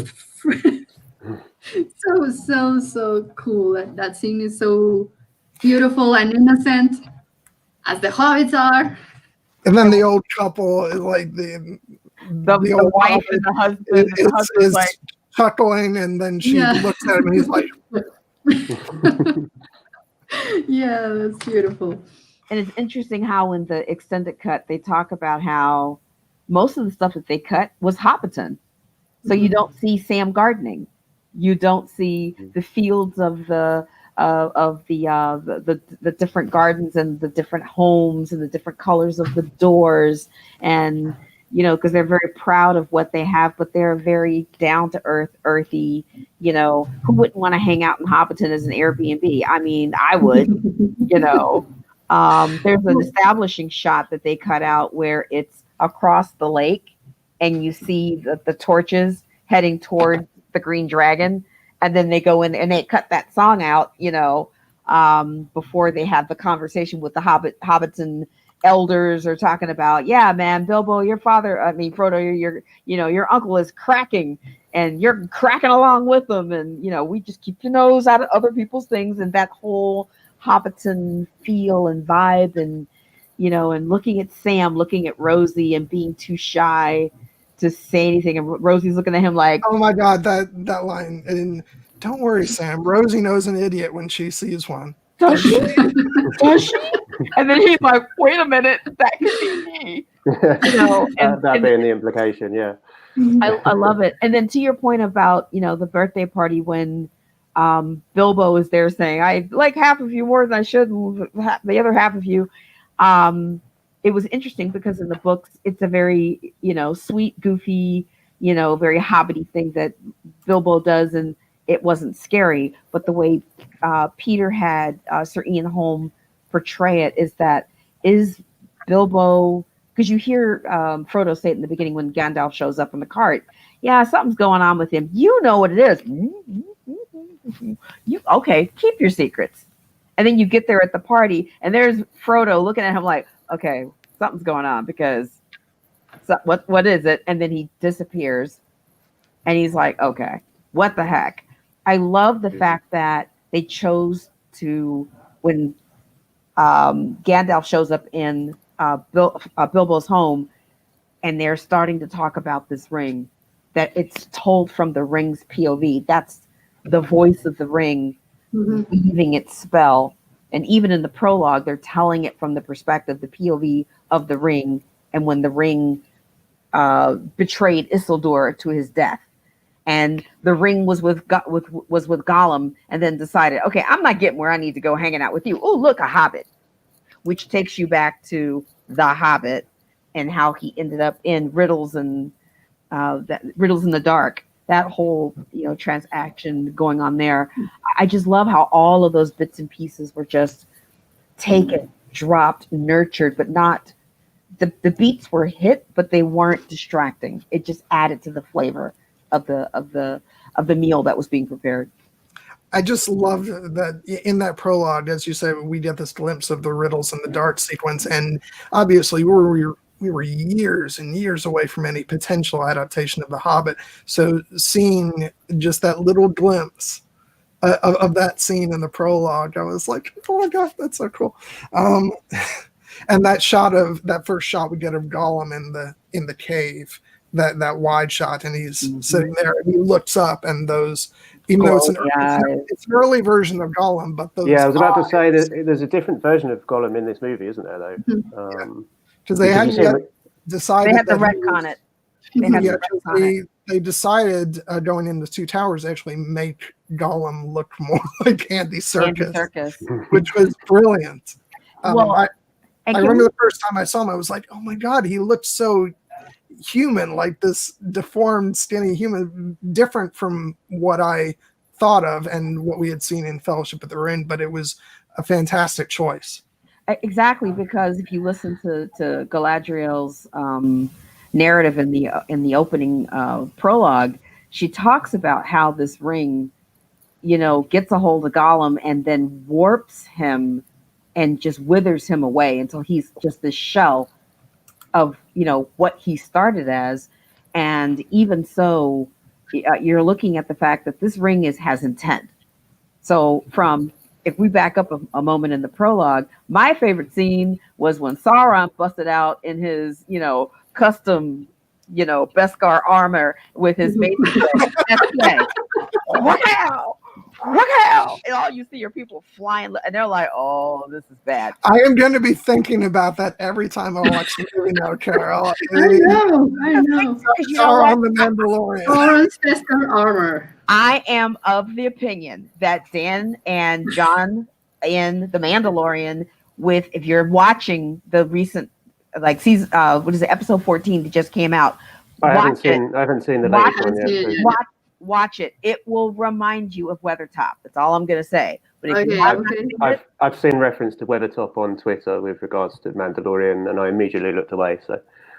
so cool. That scene is so beautiful and innocent, as the hobbits are. And then the old couple, like the wife and the husband. Is like chuckling, and then she looks at him and he's like, yeah, that's beautiful. And it's interesting how in the extended cut they talk about how most of the stuff that they cut was Hobbiton. So you don't see Sam gardening, you don't see the fields of the different gardens and the different homes and the different colors of the doors, and because they're very proud of what they have, but they're very down to earth, earthy. Who wouldn't want to hang out in Hobbiton as an Airbnb? I mean, I would. There's an establishing shot that they cut out where it's across the lake, and you see the torches heading toward the Green Dragon, and then they go in and they cut that song out, before they have the conversation with the Hobbiton elders are talking about, yeah, man, Bilbo, Frodo, your uncle is cracking, and you're cracking along with them, and we just keep your nose out of other people's things, and that whole Hobbiton feel and vibe, and and looking at Sam, looking at Rosie, and being too shy to say anything, and Rosie's looking at him like, oh my god, that line. And don't worry, Sam, Rosie knows an idiot when she sees one. Does she? Does she? And then he's like, wait a minute, that could be me. That being the implication, yeah. I love it. And then to your point about, the birthday party, when Bilbo is there saying, I like half of you more than I should, the other half of you. It was interesting because in the books, it's a very, sweet, goofy, very hobbity thing that Bilbo does, and it wasn't scary. But the way Peter had Sir Ian Holm portray it is Bilbo, because you hear Frodo say it in the beginning when Gandalf shows up in the cart. Yeah, something's going on with him. You know what it is. Okay, keep your secrets. And then you get there at the party, and there's Frodo looking at him like, okay, something's going on, because what is it? And then he disappears, and he's like, okay, what the heck? I love the fact that they chose to, when Gandalf shows up in Bilbo's home, and they're starting to talk about this ring, that it's told from the ring's POV. That's the voice of the ring weaving its spell. And even in the prologue, they're telling it from the perspective, the POV of the ring, and when the ring betrayed Isildur to his death. And the ring was with Gollum, and then decided, okay, I'm not getting where I need to go hanging out with you. Oh, look, a hobbit, which takes you back to The Hobbit and how he ended up in Riddles and Riddles in the Dark. That whole transaction going on there. I just love how all of those bits and pieces were just taken, dropped, nurtured, but not the beats were hit, but they weren't distracting. It just added to the flavor of the meal that was being prepared. I just loved that in that prologue, as you say, we get this glimpse of the Riddles in the Dark sequence, and obviously we were years and years away from any potential adaptation of The Hobbit. So seeing just that little glimpse of that scene in the prologue, I was like, oh my gosh, that's so cool. And that first shot we get of Gollum in the cave, that wide shot, and he's sitting there and he looks up, and those, even though it's an early version of Gollum, but those I was about to say that there's a different version of Gollum in this movie, isn't there, though? Because they hadn't decided. They had to retcon it. They decided going into Two Towers to actually make Gollum look more like Andy Serkis. Which was brilliant. I remember the first time I saw him, I was like, oh my God, he looked so human, like this deformed, skinny human, different from what I thought of and what we had seen in Fellowship of the Ring, but it was a fantastic choice. Exactly, because if you listen to Galadriel's narrative in the opening prologue, she talks about how this ring, gets a hold of Gollum and then warps him and just withers him away until he's just this shell of what he started as. And even so, you're looking at the fact that this ring has intent. So if we back up a moment in the prologue, my favorite scene was when Sauron busted out in his, custom Beskar armor with his basic wow, and all you see are people flying, and they're like, "Oh, this is bad." I am going to be thinking about that every time I watch the movie now, Carole. I know. Sauron the Mandalorian. Sauron's Beskar armor. I am of the opinion that Dan and John in The Mandalorian, if you're watching the recent, like season, what is it, episode 14 that just came out? I haven't seen the latest one yet. Watch it. It will remind you of Weathertop. That's all I'm going to say. But if I've seen reference to Weathertop on Twitter with regards to Mandalorian, and I immediately looked away.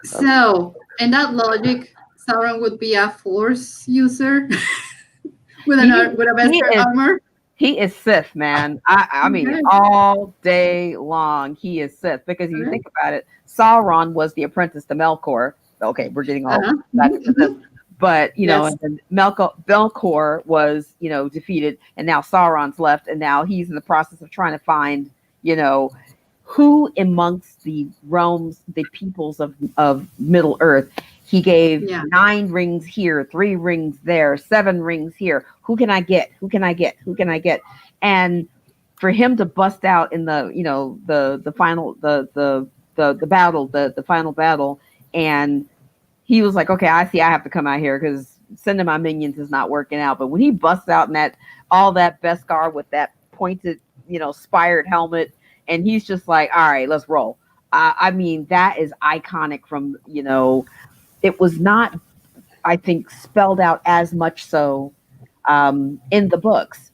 So, in that logic, Sauron would be a Force user with a Beskar armor. He is Sith, man. I mean, all day long he is Sith, because if you think about it, Sauron was the apprentice to Melkor. Okay, we're getting all back into this. But, and Melkor was, defeated, and now Sauron's left, and now he's in the process of trying to find, who amongst the realms, the peoples of Middle Earth. He gave 9 rings here, 3 rings there, 7 rings here. Who can I get? Who can I get? Who can I get? And for him to bust out in the, the final, the battle, the final battle, and he was like, okay, I see I have to come out here because sending my minions is not working out. But when he busts out in all that Beskar with that pointed, spired helmet, and he's just like, all right, let's roll. I mean, that is iconic from, it was not, I think, spelled out as much so in the books.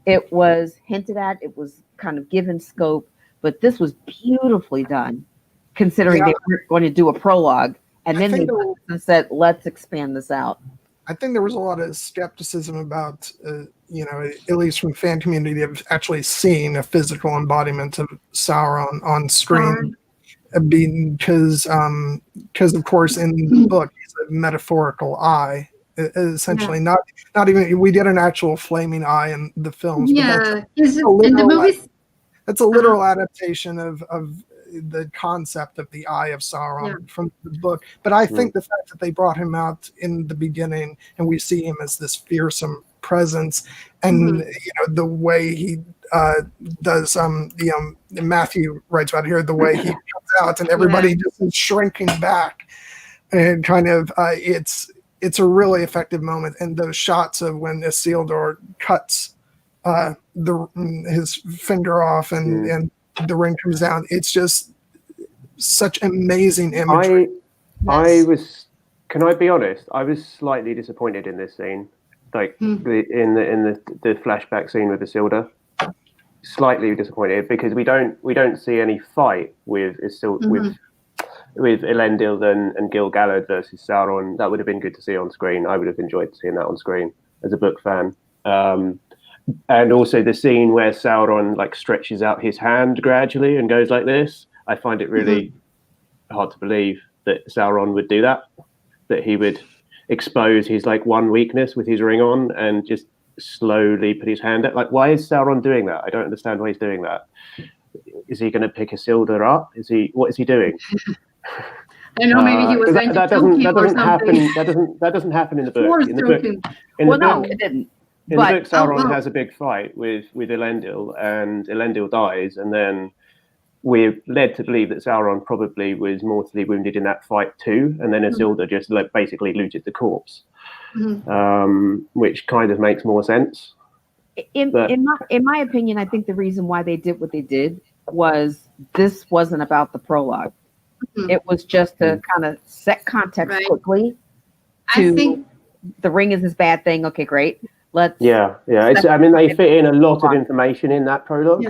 It was hinted at, it was kind of given scope, but this was beautifully done, considering they were going to do a prologue. And then they said, let's expand this out. I think there was a lot of skepticism about, at least from the fan community, of actually seeing a physical embodiment of Sauron on screen. Because of course, in the book, he's a metaphorical eye. Essentially, not even, we get an actual flaming eye in the films. Yeah, but that's in the movies. That's a literal adaptation of the concept of the Eye of Sauron from the book. But I think the fact that they brought him out in the beginning and we see him as this fearsome presence, and the way he does Matthew writes about here, the way he comes out and everybody just is shrinking back, and kind of it's a really effective moment. And those shots of when Isildur cuts his finger off and the ring comes down. It's just such amazing imagery. Can I be honest? I was slightly disappointed in this scene, like in the flashback scene with Isildur. Slightly disappointed because we don't see any fight with Isildur with Elendil and Gil-galad versus Sauron. That would have been good to see on screen. I would have enjoyed seeing that on screen as a book fan. And also the scene where Sauron like stretches out his hand gradually and goes like this. I find it really hard to believe that Sauron would do that he would expose his like one weakness with his ring on and just slowly put his hand out. Like, why is Sauron doing that? I don't understand why he's doing that. Is he going to pick Isildur up? What is he doing? I know, maybe he was going to choke him or something. That doesn't happen in the book. It didn't. In the book, Sauron has a big fight with Elendil, and Elendil dies, and then we're led to believe that Sauron probably was mortally wounded in that fight too, and then Isildur just basically looted the corpse, which kind of makes more sense. In my opinion, I think the reason why they did what they did was this wasn't about the prologue. It was just to kind of set context quickly. I think the ring is this bad thing. Okay, great. They fit in a lot of information in that prologue,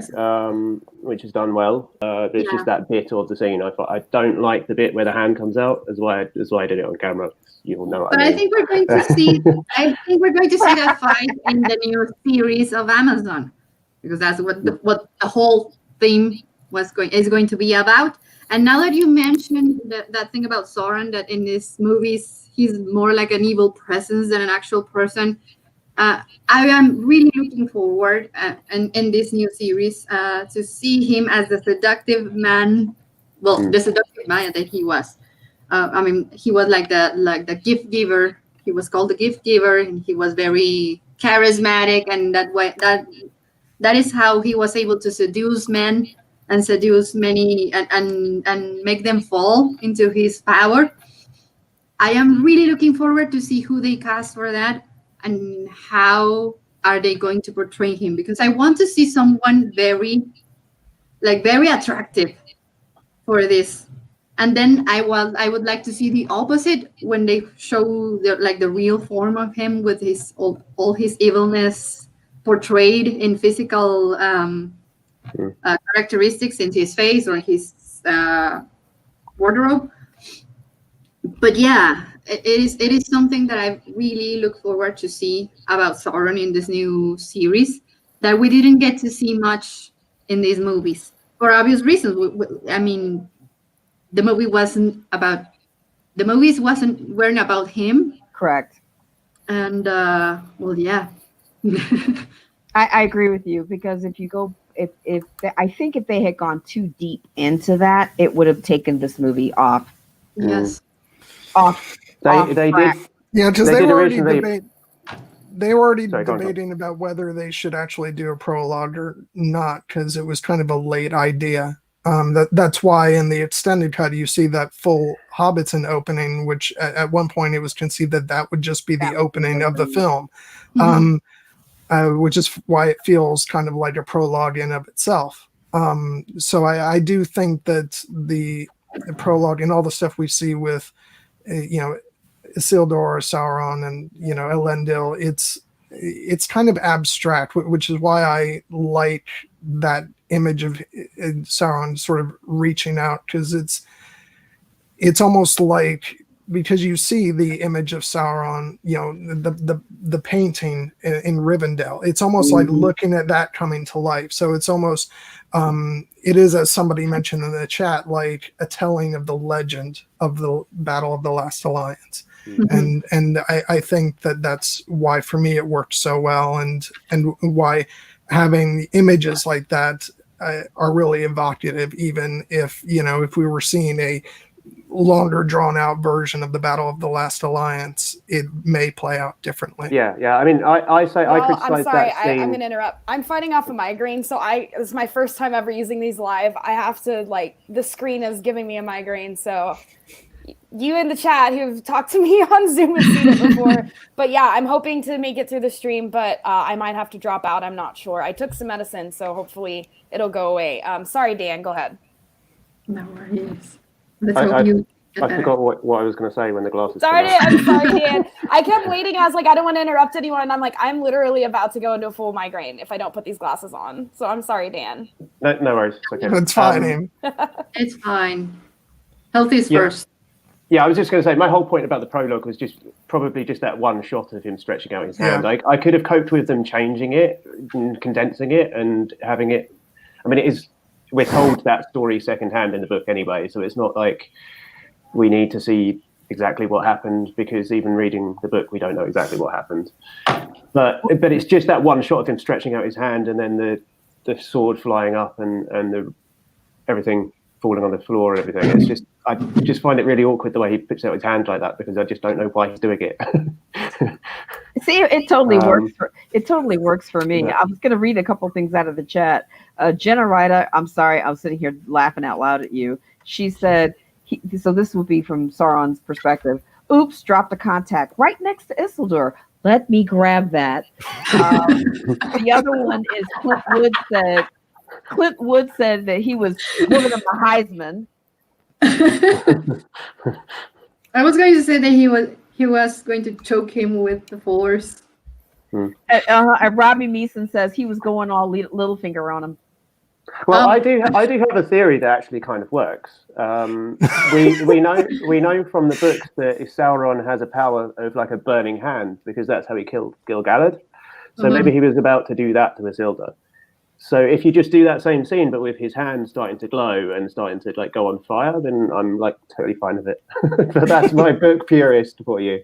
which is done well. But it's just that bit of the scene. I don't like the bit where the hand comes out. That's why I did it on camera. You will know what I mean. I think we're going to see. I think we're going to see that fight in the new series of Amazon, because that's what the whole theme is going to be about. And now that you mentioned that thing about Sauron, that in these movies he's more like an evil presence than an actual person. I am really looking forward in this new series to see him as the seductive man. Well, the seductive man that he was. I mean, he was like the gift giver. He was called the gift giver, and he was very charismatic, and that is how he was able to seduce men and seduce many and make them fall into his power. I am really looking forward to see who they cast for that and how are they going to portray him, because I want to see someone very attractive for this. And then I would like to see the opposite when they show the real form of him with his all his evilness portrayed in physical characteristics in his face or his wardrobe. But yeah, it is something that I really look forward to see about Sauron in this new series that we didn't get to see much in these movies for obvious reasons. I mean, the movies weren't about him. Correct. And well, yeah. I agree with you, because if I think if they had gone too deep into that, it would have taken this movie off. Yes. They did. Yeah, because they were already Sorry, debating about whether they should actually do a prologue or not, because it was kind of a late idea. That's why in the extended cut you see that full Hobbiton opening, which at one point it was conceived that would just be the opening of the film, which is why it feels kind of like a prologue in of itself. So I do think that the prologue and all the stuff we see with Isildur, Sauron, and Elendil, it's kind of abstract, which is why I like that image of Sauron sort of reaching out, because it's almost like, because you see the image of Sauron, the painting in Rivendell, it's almost like looking at that coming to life. So it's almost it is, as somebody mentioned in the chat, like a telling of the legend of the Battle of the Last Alliance. And I think that's why for me it worked so well, and why having images like that are really evocative, even if if we were seeing a longer drawn out version of the Battle of the Last Alliance, it may play out differently. Yeah. I mean, I criticize that scene. I'm gonna interrupt. I'm fighting off a migraine, so this is my first time ever using these live. I have to the screen is giving me a migraine, so you in the chat who've talked to me on Zoom have seen it before. But yeah, I'm hoping to make it through the stream, but I might have to drop out. I'm not sure. I took some medicine, so hopefully it'll go away. Sorry, Dan, go ahead. No worries. Let's hope you I forgot what I was going to say when the glasses. I'm sorry, Dan. I kept waiting. I was like, I don't want to interrupt anyone. And I'm like, I'm literally about to go into a full migraine if I don't put these glasses on. So I'm sorry, Dan. No worries. It's okay. It's fine. It's fine. Health is first. Yeah, I was just going to say, my whole point about the prologue was probably just that one shot of him stretching out his hand. I could have coped with them changing it and condensing it and having it. I mean, we're told that story secondhand in the book anyway, so it's not like we need to see exactly what happened, because even reading the book, we don't know exactly what happened. But it's just that one shot of him stretching out his hand, and then the sword flying up and the everything falling on the floor and everything. It's just, I just find it really awkward the way he puts out his hand like that, because I just don't know why he's doing it. See, it totally works for me. Yeah. I was going to read a couple things out of the chat. Jenna Ryder, I'm sorry, I was sitting here laughing out loud at you. She said, so this would be from Sauron's perspective. Oops, dropped a contact right next to Isildur. Let me grab that. The other one is Clint Wood said that he was giving him a Heisman. I was going to say that he was going to choke him with the Force. Robbie Meeson says he was going all Littlefinger on him. Well, I do have a theory that actually kind of works. We know from the books that Sauron has a power of like a burning hand, because that's how he killed Gil-galad. So maybe he was about to do that to Isildur. So if you just do that same scene, but with his hand starting to glow and starting to like go on fire, then I'm like totally fine with it. But that's my book purist for you.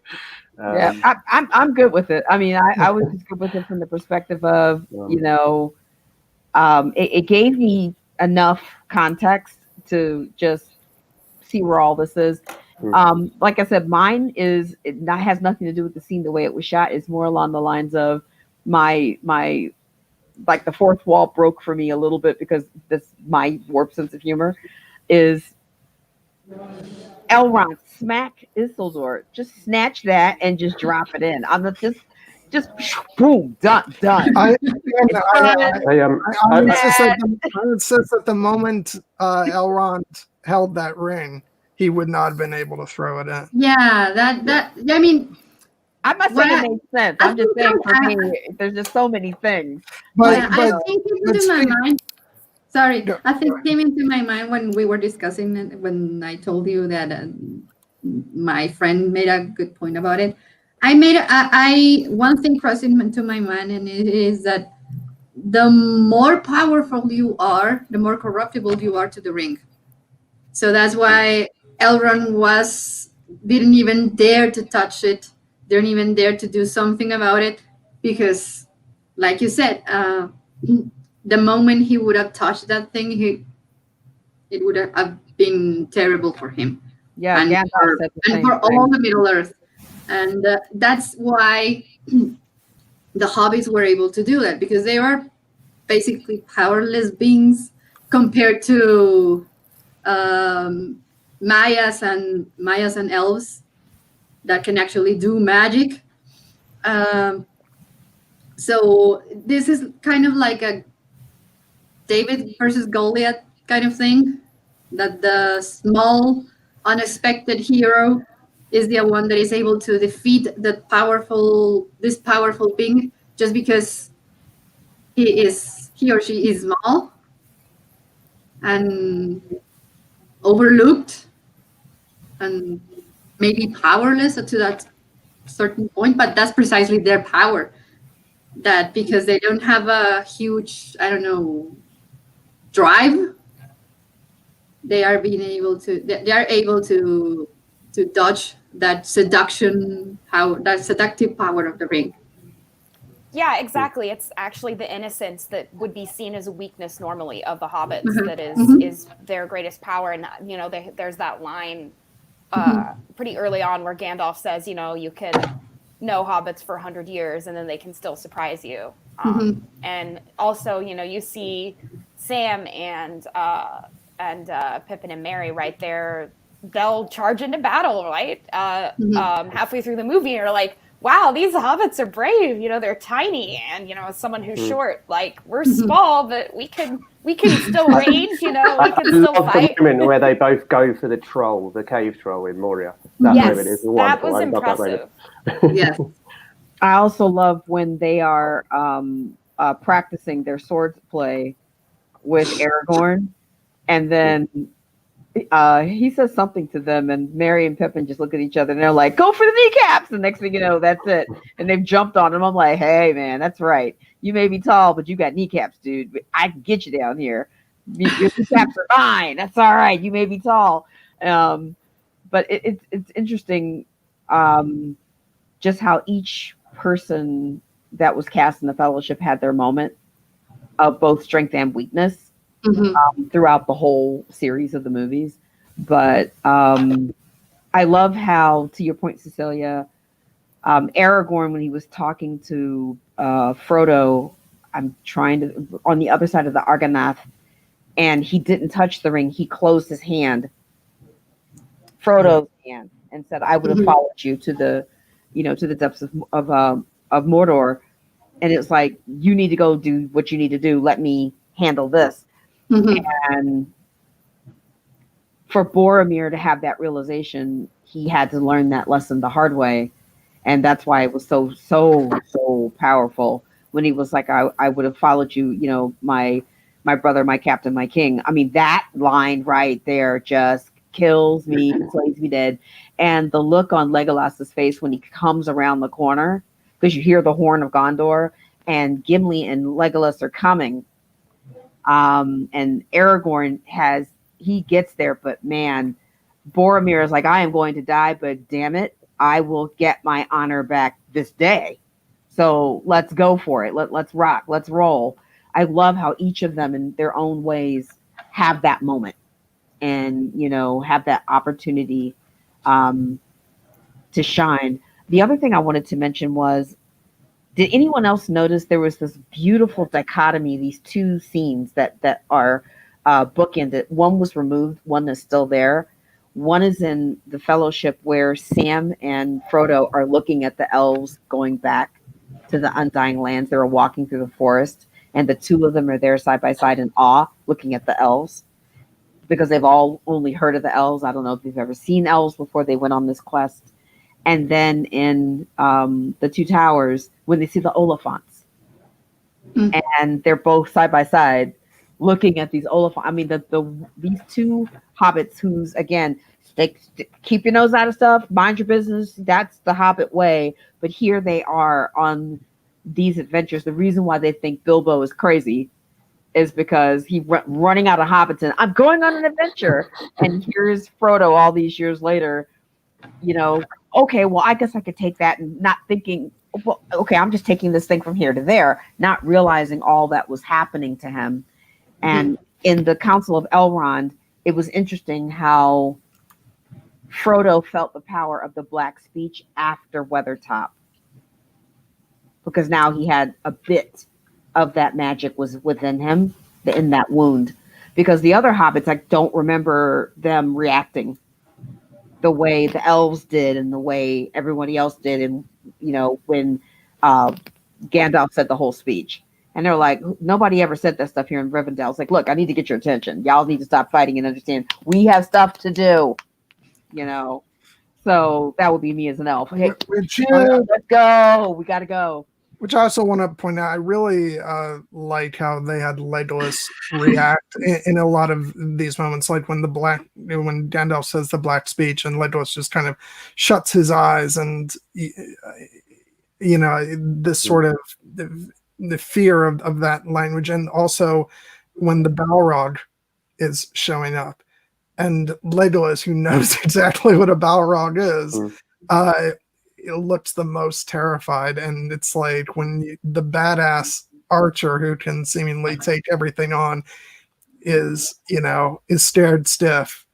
Yeah, I'm good with it. I mean, I was just good with it from the perspective of it gave me enough context to just see where all this is. Like I said, mine has nothing to do with the scene, the way it was shot. It's more along the lines of my like the fourth wall broke for me a little bit because my warped sense of humor is Elrond smack Isildur, just snatch that and just drop it in. I'm not just boom, done. I insist that the moment Elrond held that ring, he would not have been able to throw it in. Yeah, I mean, I'm not saying it makes sense. I'm just saying for me, there's just so many things. I think it came into my mind. Sorry, I think it came into my mind when we were discussing it, when I told you that my friend made a good point about it. One thing crossed into my mind, and it is that the more powerful you are, the more corruptible you are to the ring. So that's why Elrond didn't even dare to touch it, didn't even dare to do something about it, because, like you said, the moment he would have touched that thing, it would have been terrible for him. Yeah, and for all the Middle Earth. And that's why the hobbits were able to do that, because they are basically powerless beings compared to Mayas and elves that can actually do magic. So this is kind of like a David versus Goliath kind of thing, that the small, unexpected hero is the one that is able to defeat this powerful being just because he or she is small and overlooked and maybe powerless to that certain point, but that's precisely their power. That because they don't have a huge, drive, they are able to dodge that seductive power of the ring. Yeah, exactly. It's actually the innocence that would be seen as a weakness normally of the hobbits that is their greatest power. And there's that line pretty early on where Gandalf says, you can know hobbits for 100 years and then they can still surprise you. And also, you see Sam and Pippin and Merry right there. They'll charge into battle, right? Halfway through the movie, you're like, wow, these hobbits are brave. They're tiny, and as someone who's short, like we're small, but we can still range. We can still fight. The moment where they both go for the troll, the cave troll in Moria. That moment is wonderful. That was impressive. Yes. I also love when they are practicing their sword play with Aragorn, and then he says something to them, and Merry and Pippin just look at each other, and they're like, "Go for the kneecaps!" And next thing you know, that's it. And they've jumped on him. I'm like, "Hey, man, that's right. You may be tall, but you got kneecaps, dude. I can get you down here. Your kneecaps are fine. That's all right. You may be tall." But it's interesting, just how each person that was cast in the Fellowship had their moment of both strength and weakness. Throughout the whole series of the movies. But I love how, to your point, Cecilia, Aragorn, when he was talking to Frodo, on the other side of the Argonath, and he didn't touch the ring, he closed his hand, Frodo's hand, and said, "I would have followed you to the depths of Mordor." And it's like, you need to go do what you need to do. Let me handle this. And for Boromir to have that realization, he had to learn that lesson the hard way. And that's why it was so powerful when he was like, I would have followed you, my brother, my captain, my king. I mean, that line right there just kills me, slays me dead. And the look on Legolas's face when he comes around the corner, because you hear the horn of Gondor and Gimli and Legolas are coming. And Aragorn he gets there, but man, Boromir is like, I am going to die, but damn it, I will get my honor back this day. So let's go for it. Let's rock. Let's roll. I love how each of them in their own ways have that moment and, have that opportunity to shine. The other thing I wanted to mention was, did anyone else notice there was this beautiful dichotomy, these two scenes that are bookended? One was removed, one is still there. One is in the Fellowship where Sam and Frodo are looking at the elves going back to the Undying Lands. They were walking through the forest, and the two of them are there side by side in awe, looking at the elves, because they've all only heard of the elves. I don't know if they've ever seen elves before they went on this quest. And then in the Two Towers, when they see the Oliphants, and they're both side by side looking at these Oliphants. I mean, these two hobbits who's, again, keep your nose out of stuff, mind your business. That's the Hobbit way. But here they are on these adventures. The reason why they think Bilbo is crazy is because he's running out of hobbits and I'm going on an adventure. And here's Frodo all these years later, okay, well, I guess I could take that, and not thinking, well, okay, I'm just taking this thing from here to there, not realizing all that was happening to him. And in the Council of Elrond, it was interesting how Frodo felt the power of the Black Speech after Weathertop, because now he had a bit of that magic was within him in that wound. Because the other hobbits, I don't remember them reacting the way the elves did and the way everybody else did. And, when Gandalf said the whole speech, and they're like, nobody ever said that stuff here in Rivendell. It's like, look, I need to get your attention. Y'all need to stop fighting and understand we have stuff to do, So that would be me as an elf. Hey, let's go. We got to go. Which I also want to point out, I really like how they had Legolas react in a lot of these moments, like when Gandalf says the Black Speech, and Legolas just kind of shuts his eyes, and this sort of the fear of that language, and also when the Balrog is showing up, and Legolas, who knows exactly what a Balrog is, it looks the most terrified. And it's like when the badass archer who can seemingly take everything on is stared stiff,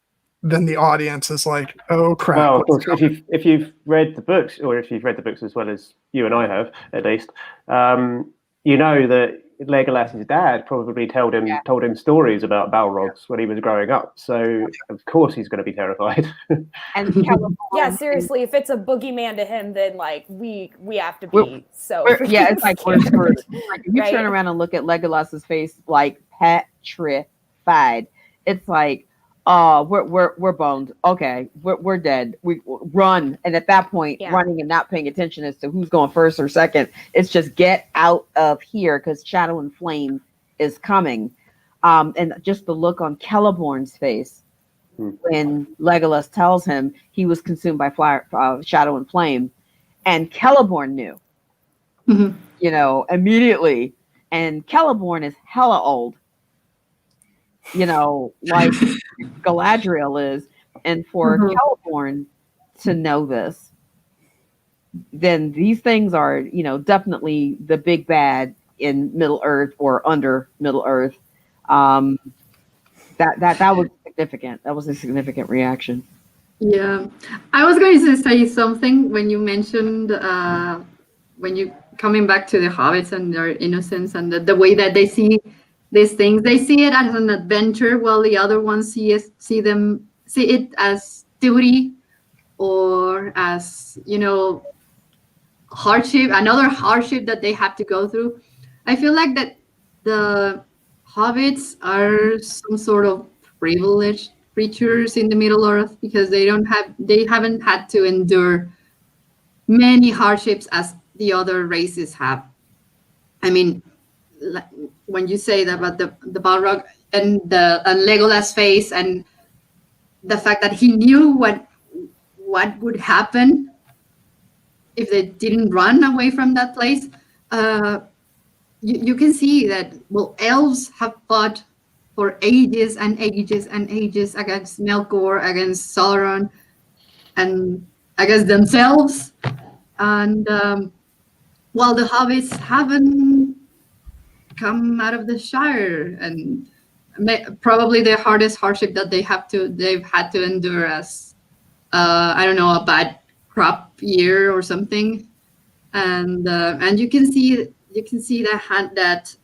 then the audience is like, oh crap. Well, of course, if you've read the books, or if you've read the books as well as you and I have, at least, that Legolas's dad probably told him stories about Balrogs when he was growing up. So of course he's going to be terrified. And seriously, if it's a boogeyman to him, then like we have to be it's like we're screwed. Like if you turn around and look at Legolas's face, like petrified, it's like, oh, we're boned. Okay, we're dead. We run, and at that point, running and not paying attention as to who's going first or second. It's just get out of here because Shadow and Flame is coming. And just the look on Celeborn's face when Legolas tells him he was consumed by Shadow and Flame, and Celeborn knew, immediately. And Celeborn is hella old. Like Galadriel is, and for Celeborn to know this, then these things are, definitely the big bad in Middle Earth or under Middle Earth. That was significant. That was a significant reaction. Yeah, I was going to say something when you mentioned when you coming back to the hobbits and their innocence and the way that they see these things. They see it as an adventure, while the other ones see it as duty, or as hardship, another hardship that they have to go through. I feel like that the hobbits are some sort of privileged creatures in the Middle Earth because they haven't had to endure many hardships as the other races have. I mean, when you say that about the Balrog and Legolas' face, and the fact that he knew what would happen if they didn't run away from that place, you can see that, well, elves have fought for ages and ages and ages against Melkor, against Sauron, and against themselves. And while the hobbits haven't come out of the Shire, and probably the hardest hardship that they've had to endure as I don't know, a bad crop year or something, and you can see that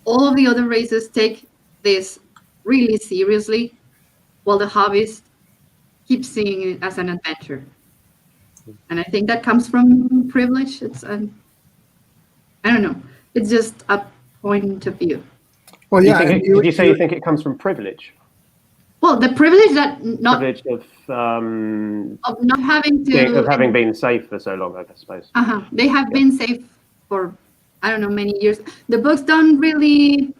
all of the other races take this really seriously, while the hobbits keep seeing it as an adventure. And I think that comes from privilege. I don't know. It's just a point of view. Well, yeah. Did you say you think it comes from privilege? Well, the privilege that Privilege of not having to of having been safe for so long, I suppose. They have been safe for, I don't know, many years. The books don't really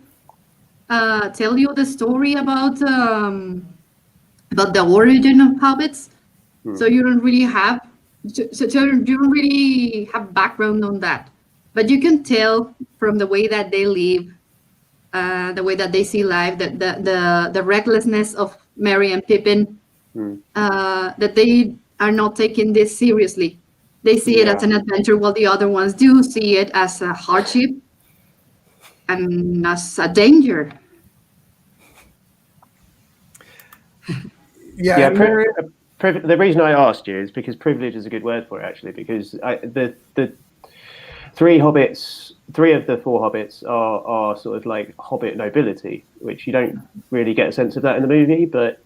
tell you the story about the origin of hobbits, so you don't really have background on that. But you can tell from the way that they live, the way that they see life, that the recklessness of Merry and Pippin, that they are not taking this seriously. They see it as an adventure, while the other ones do see it as a hardship and as a danger. Yeah. The reason I asked you is because privilege is a good word for it, actually, because the three of the four hobbits are sort of like hobbit nobility, which you don't really get a sense of that in the movie, but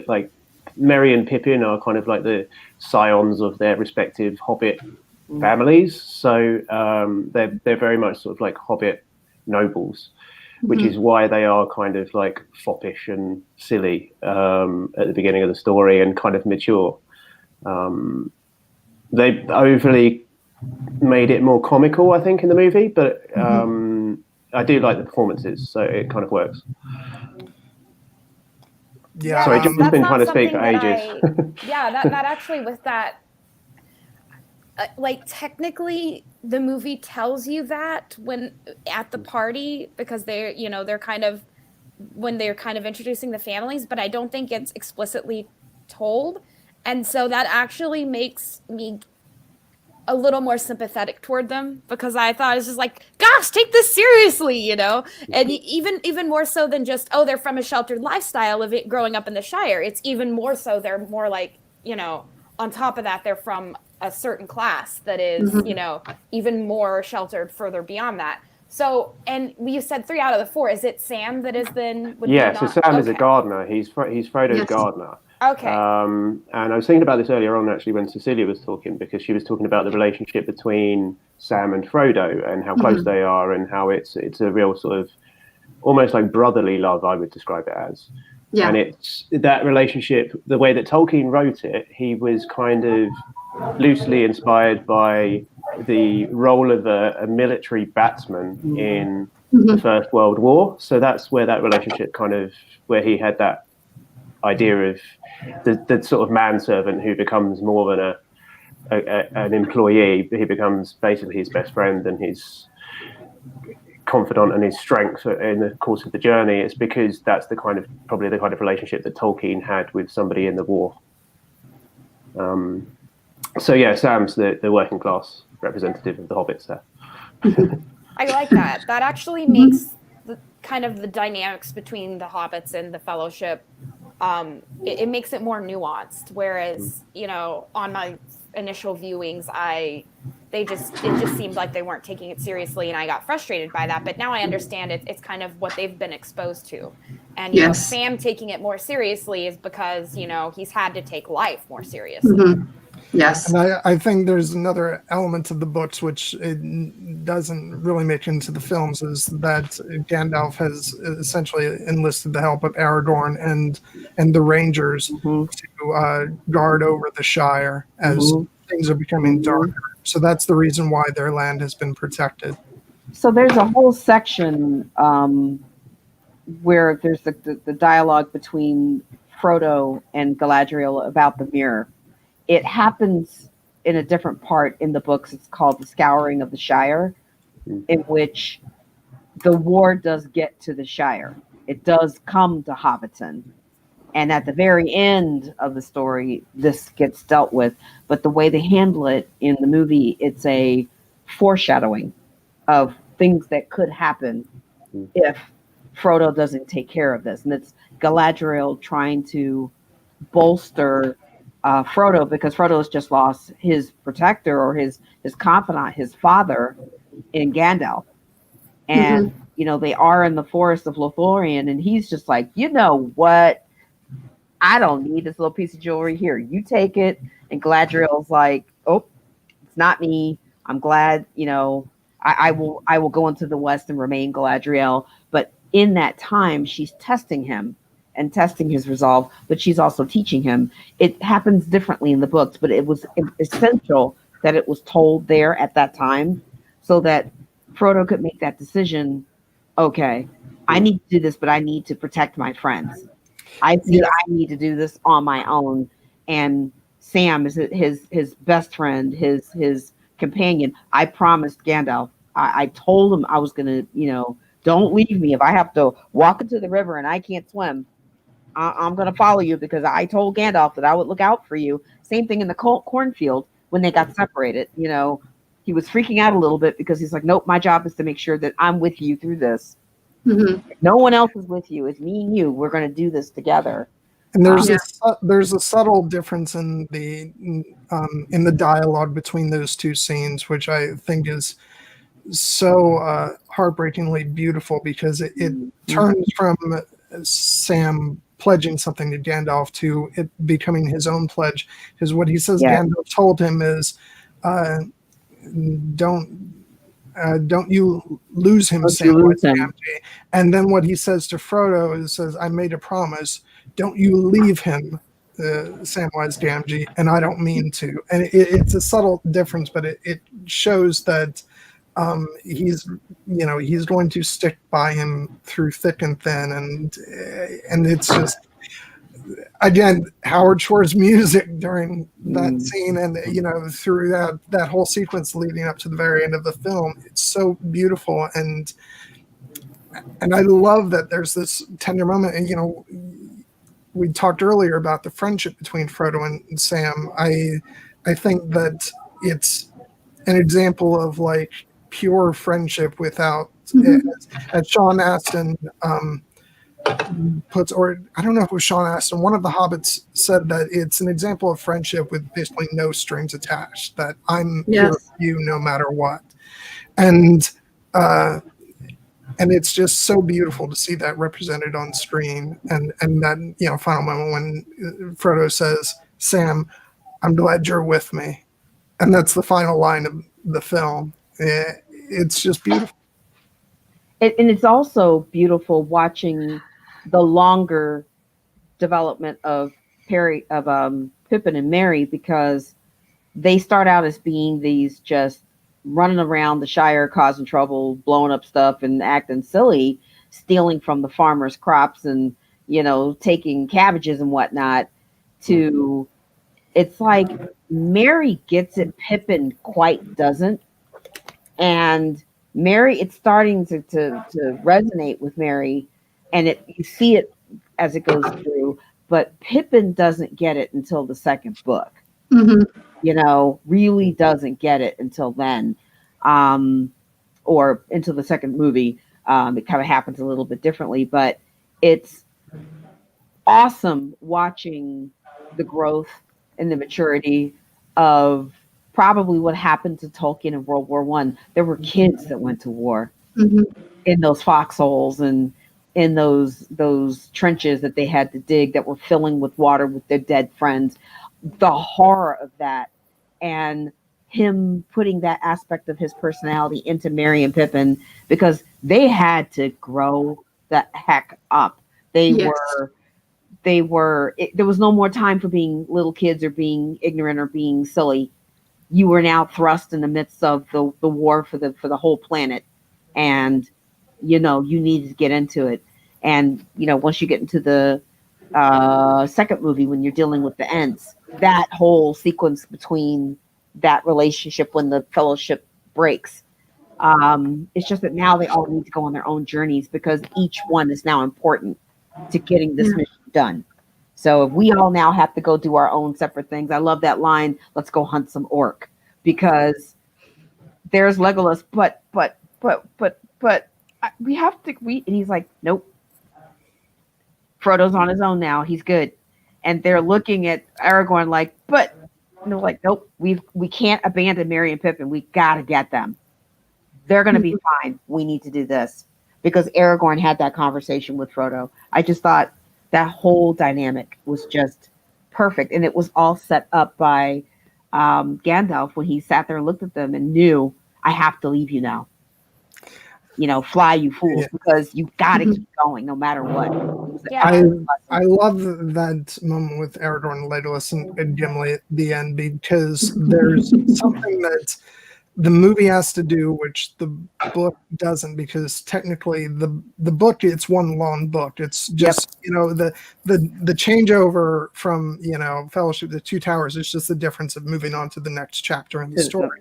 like Merry and Pippin are kind of like the scions of their respective hobbit families, so they're very much sort of like hobbit nobles, which is why they are kind of like foppish and silly at the beginning of the story and kind of mature. They overly made it more comical, I think, in the movie, but I do like the performances, so it kind of works. Yeah. Sorry, John's been trying to speak for ages. That actually, with that, like, technically the movie tells you that when at the party, because they're kind of introducing the families, but I don't think it's explicitly told, and so that actually makes me a little more sympathetic toward them, because I thought it's just like, gosh, take this seriously, and even more so than just, they're from a sheltered lifestyle of it growing up in the Shire. It's even more so they're more like, on top of that, they're from a certain class that is, even more sheltered further beyond that. So, and you said 3 out of the 4. Is it Sam that is then? So Sam is a gardener. He's Frodo's gardener. Okay. And I was thinking about this earlier on, actually, when Cecilia was talking, because she was talking about the relationship between Sam and Frodo and how close they are, and how it's a real sort of almost like brotherly love, I would describe it as. Yeah. And it's that relationship, the way that Tolkien wrote it, he was kind of loosely inspired by the role of a military batsman in the First World War. So that's where that relationship where he had that idea of the sort of manservant who becomes more than an employee. He becomes basically his best friend and his confidant and his strength in the course of the journey. It's because that's probably the kind of relationship that Tolkien had with somebody in the war. So yeah, Sam's the working class representative of the hobbits there. I like that. That actually makes the dynamics between the hobbits and the Fellowship, it makes it more nuanced. Whereas, on my initial viewings, it just seemed like they weren't taking it seriously, and I got frustrated by that. But now I understand it's kind of what they've been exposed to. And Sam taking it more seriously is because, he's had to take life more seriously. Yes. And I think there's another element of the books which it doesn't really make into the films, is that Gandalf has essentially enlisted the help of Aragorn and the Rangers to guard over the Shire as things are becoming darker. So that's the reason why their land has been protected. So there's a whole section where there's the dialogue between Frodo and Galadriel about the mirror. It happens in a different part in the books. It's called The Scouring of the Shire, in which the war does get to the Shire. It does come to Hobbiton. And at the very end of the story, this gets dealt with. But the way they handle it in the movie, it's a foreshadowing of things that could happen if Frodo doesn't take care of this. And it's Galadriel trying to bolster Frodo, because Frodo has just lost his protector or his confidant, his father, in Gandalf. And they are in the forest of Lothlorien, and he's just like, you know what? I don't need this little piece of jewelry here. You take it. And Galadriel's like, oh, it's not me. I'm glad, I will go into the West and remain Galadriel. But in that time, she's testing him and testing his resolve, but she's also teaching him. It happens differently in the books, but it was essential that it was told there at that time so that Frodo could make that decision. Okay, I need to do this, but I need to protect my friends. I see I need to do this on my own. And Sam is his best friend, his companion. I promised Gandalf, I told him I was going to, don't leave me. If I have to walk into the river and I can't swim, I'm going to follow you because I told Gandalf that I would look out for you. Same thing in the cornfield when they got separated. He was freaking out a little bit because he's like, nope, my job is to make sure that I'm with you through this. No one else is with you. It's me and you. We're going to do this together. And there's a subtle difference in the dialogue between those two scenes, which I think is so heartbreakingly beautiful because it turns from Sam pledging something to Gandalf to it becoming his own pledge. Because what he says Gandalf told him is, don't you lose him, Samwise Gamgee. And then what he says to Frodo is, I made a promise. Don't you leave him, Samwise Gamgee, and I don't mean to. And it's a subtle difference, but it shows that he's going to stick by him through thick and thin, and it's just, again, Howard Shore's music during that scene and through that whole sequence leading up to the very end of the film. It's so beautiful, and I love that there's this tender moment. And we talked earlier about the friendship between Frodo and Sam. I think that it's an example of like pure friendship without, as Sean Astin puts, or I don't know if it was Sean Astin, one of the hobbits said that it's an example of friendship with basically no strings attached, that I'm here for you no matter what. And it's just so beautiful to see that represented on screen. And that, final moment when Frodo says, Sam, I'm glad you're with me. And that's the final line of the film. It's just beautiful. And it's also beautiful watching the longer development of Pippin and Merry, because they start out as being these just running around the Shire, causing trouble, blowing up stuff and acting silly, stealing from the farmers' crops and, taking cabbages and whatnot, to it's like Merry gets it, Pippin quite doesn't. And Merry, it's starting to resonate with Merry, and you see it as it goes through, but Pippin doesn't get it until the second book. Really doesn't get it until then, or until the second movie. It kind of happens a little bit differently, but it's awesome watching the growth and the maturity of probably what happened to Tolkien in World War I. There were kids that went to war in those foxholes and in those trenches that they had to dig that were filling with water with their dead friends. The horror of that, and him putting that aspect of his personality into Merry and Pippin, because they had to grow the heck up. There was no more time for being little kids or being ignorant or being silly. You were now thrust in the midst of the war for the whole planet, and you needed to get into it. And once you get into the second movie, when you're dealing with the Ents, that whole sequence between that relationship when the fellowship breaks, it's just that now they all need to go on their own journeys because each one is now important to getting this mission done. So if we all now have to go do our own separate things, I love that line, let's go hunt some orc, because there's Legolas, but we have to, and he's like, nope. Frodo's on his own now. He's good. and they're looking at Aragorn like, but they're like, nope, we can't abandon Merry and Pippin. We got to get them. They're going to be fine. We need to do this, because Aragorn had that conversation with Frodo. I just thought that whole dynamic was just perfect, and it was all set up by Gandalf when he sat there and looked at them and knew, I have to leave you now. Fly, you fools, because you got to keep going no matter what. Yeah. I love that moment with Aragorn, Legolas, and Gimli at the end, because there's something that the movie has to do, which the book doesn't, because technically the book, it's one long book. It's just, the changeover from, Fellowship to Two Towers is just the difference of moving on to the next chapter in the story.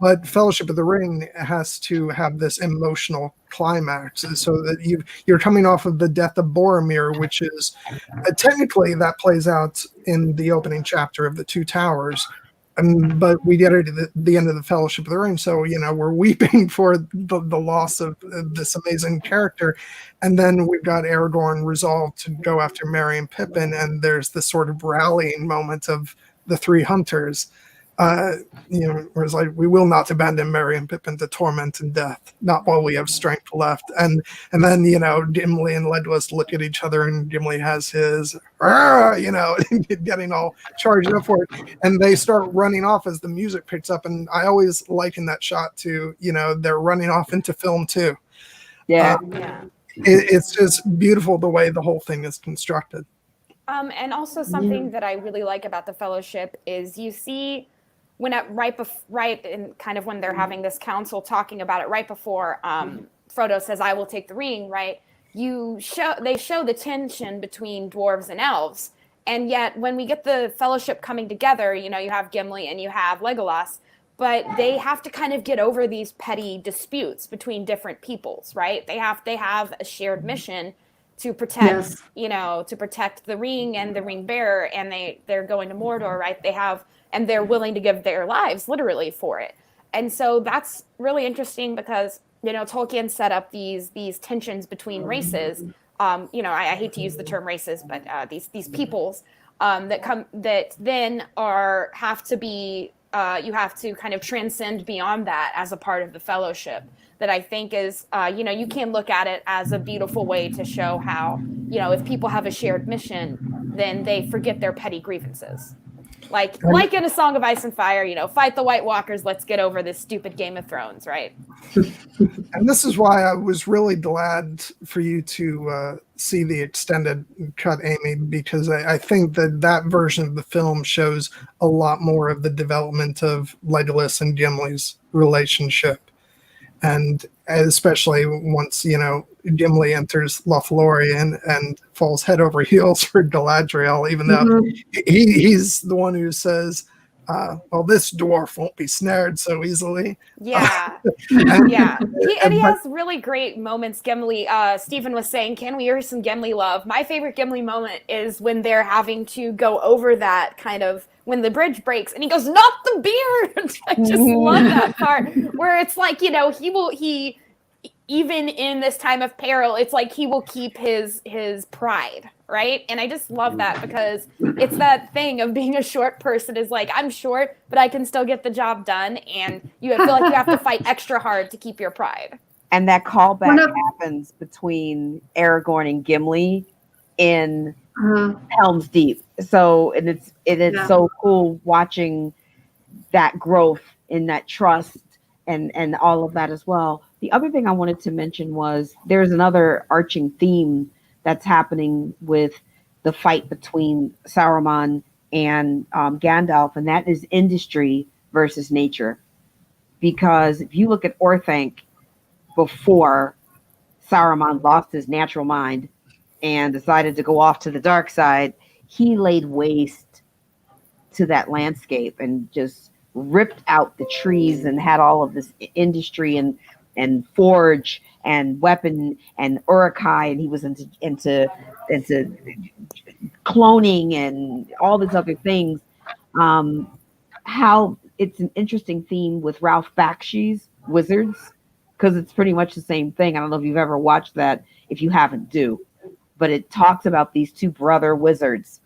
But Fellowship of the Ring has to have this emotional climax, so that you're coming off of the death of Boromir, which is technically that plays out in the opening chapter of the Two Towers. But we get it at the end of the Fellowship of the Ring, so we're weeping for the loss of this amazing character, and then we've got Aragorn resolved to go after Merry and Pippin, and there's this sort of rallying moment of the three hunters, where it's like, we will not abandon Merry and Pippin to torment and death, not while we have strength left, and then Gimli and Legolas look at each other, and Gimli has his getting all charged up for it, and they start running off as the music picks up, and I always liken that shot to they're running off into film too. It's just beautiful the way the whole thing is constructed. And also something that I really like about the Fellowship is you see when and kind of when they're having this council talking about it right before Frodo says, I will take the ring, right? They show the tension between dwarves and elves. And yet when we get the Fellowship coming together, you have Gimli and you have Legolas, but they have to kind of get over these petty disputes between different peoples, right? They have a shared mission to protect, to protect the ring and the ring bearer, and they're going to Mordor, right? And they're willing to give their lives literally for it. And so that's really interesting because, Tolkien set up these tensions between races. I hate to use the term races, but these peoples that then have to be, you have to kind of transcend beyond that as a part of the Fellowship. That I think is, you can look at it as a beautiful way to show how, if people have a shared mission, then they forget their petty grievances. Like in A Song of Ice and Fire, fight the White Walkers, let's get over this stupid Game of Thrones, right? And this is why I was really glad for you to see the extended cut, Amy, because I think that version of the film shows a lot more of the development of Legolas and Gimli's relationship. And especially once, Gimli enters Lothlorien and falls head over heels for Galadriel, even though he's the one who says, well, this dwarf won't be snared so easily. Yeah. He has really great moments. Gimli, Stephen was saying, can we hear some Gimli love? My favorite Gimli moment is when they're having to go over that kind of, when the bridge breaks and he goes, not the beard. I just love that part where it's like, he even in this time of peril, it's like he will keep his pride, right? And I just love that because it's that thing of being a short person is like, I'm short, but I can still get the job done. And you feel like you have to fight extra hard to keep your pride. And that callback happens between Aragorn and Gimli in Helm's Deep. So it is so cool watching that growth in that trust and all of that as well. The other thing I wanted to mention was there's another arching theme that's happening with the fight between Saruman and Gandalf, and that is industry versus nature. Because if you look at Orthanc before Saruman lost his natural mind and decided to go off to the dark side, he laid waste to that landscape and just ripped out the trees and had all of this industry and forge and weapon and Uruk-hai, and he was into cloning and all these other things. How it's an interesting theme with Ralph Bakshi's Wizards, because it's pretty much the same thing. I don't know if you've ever watched that. If you haven't, do. But it talks about these two brother wizards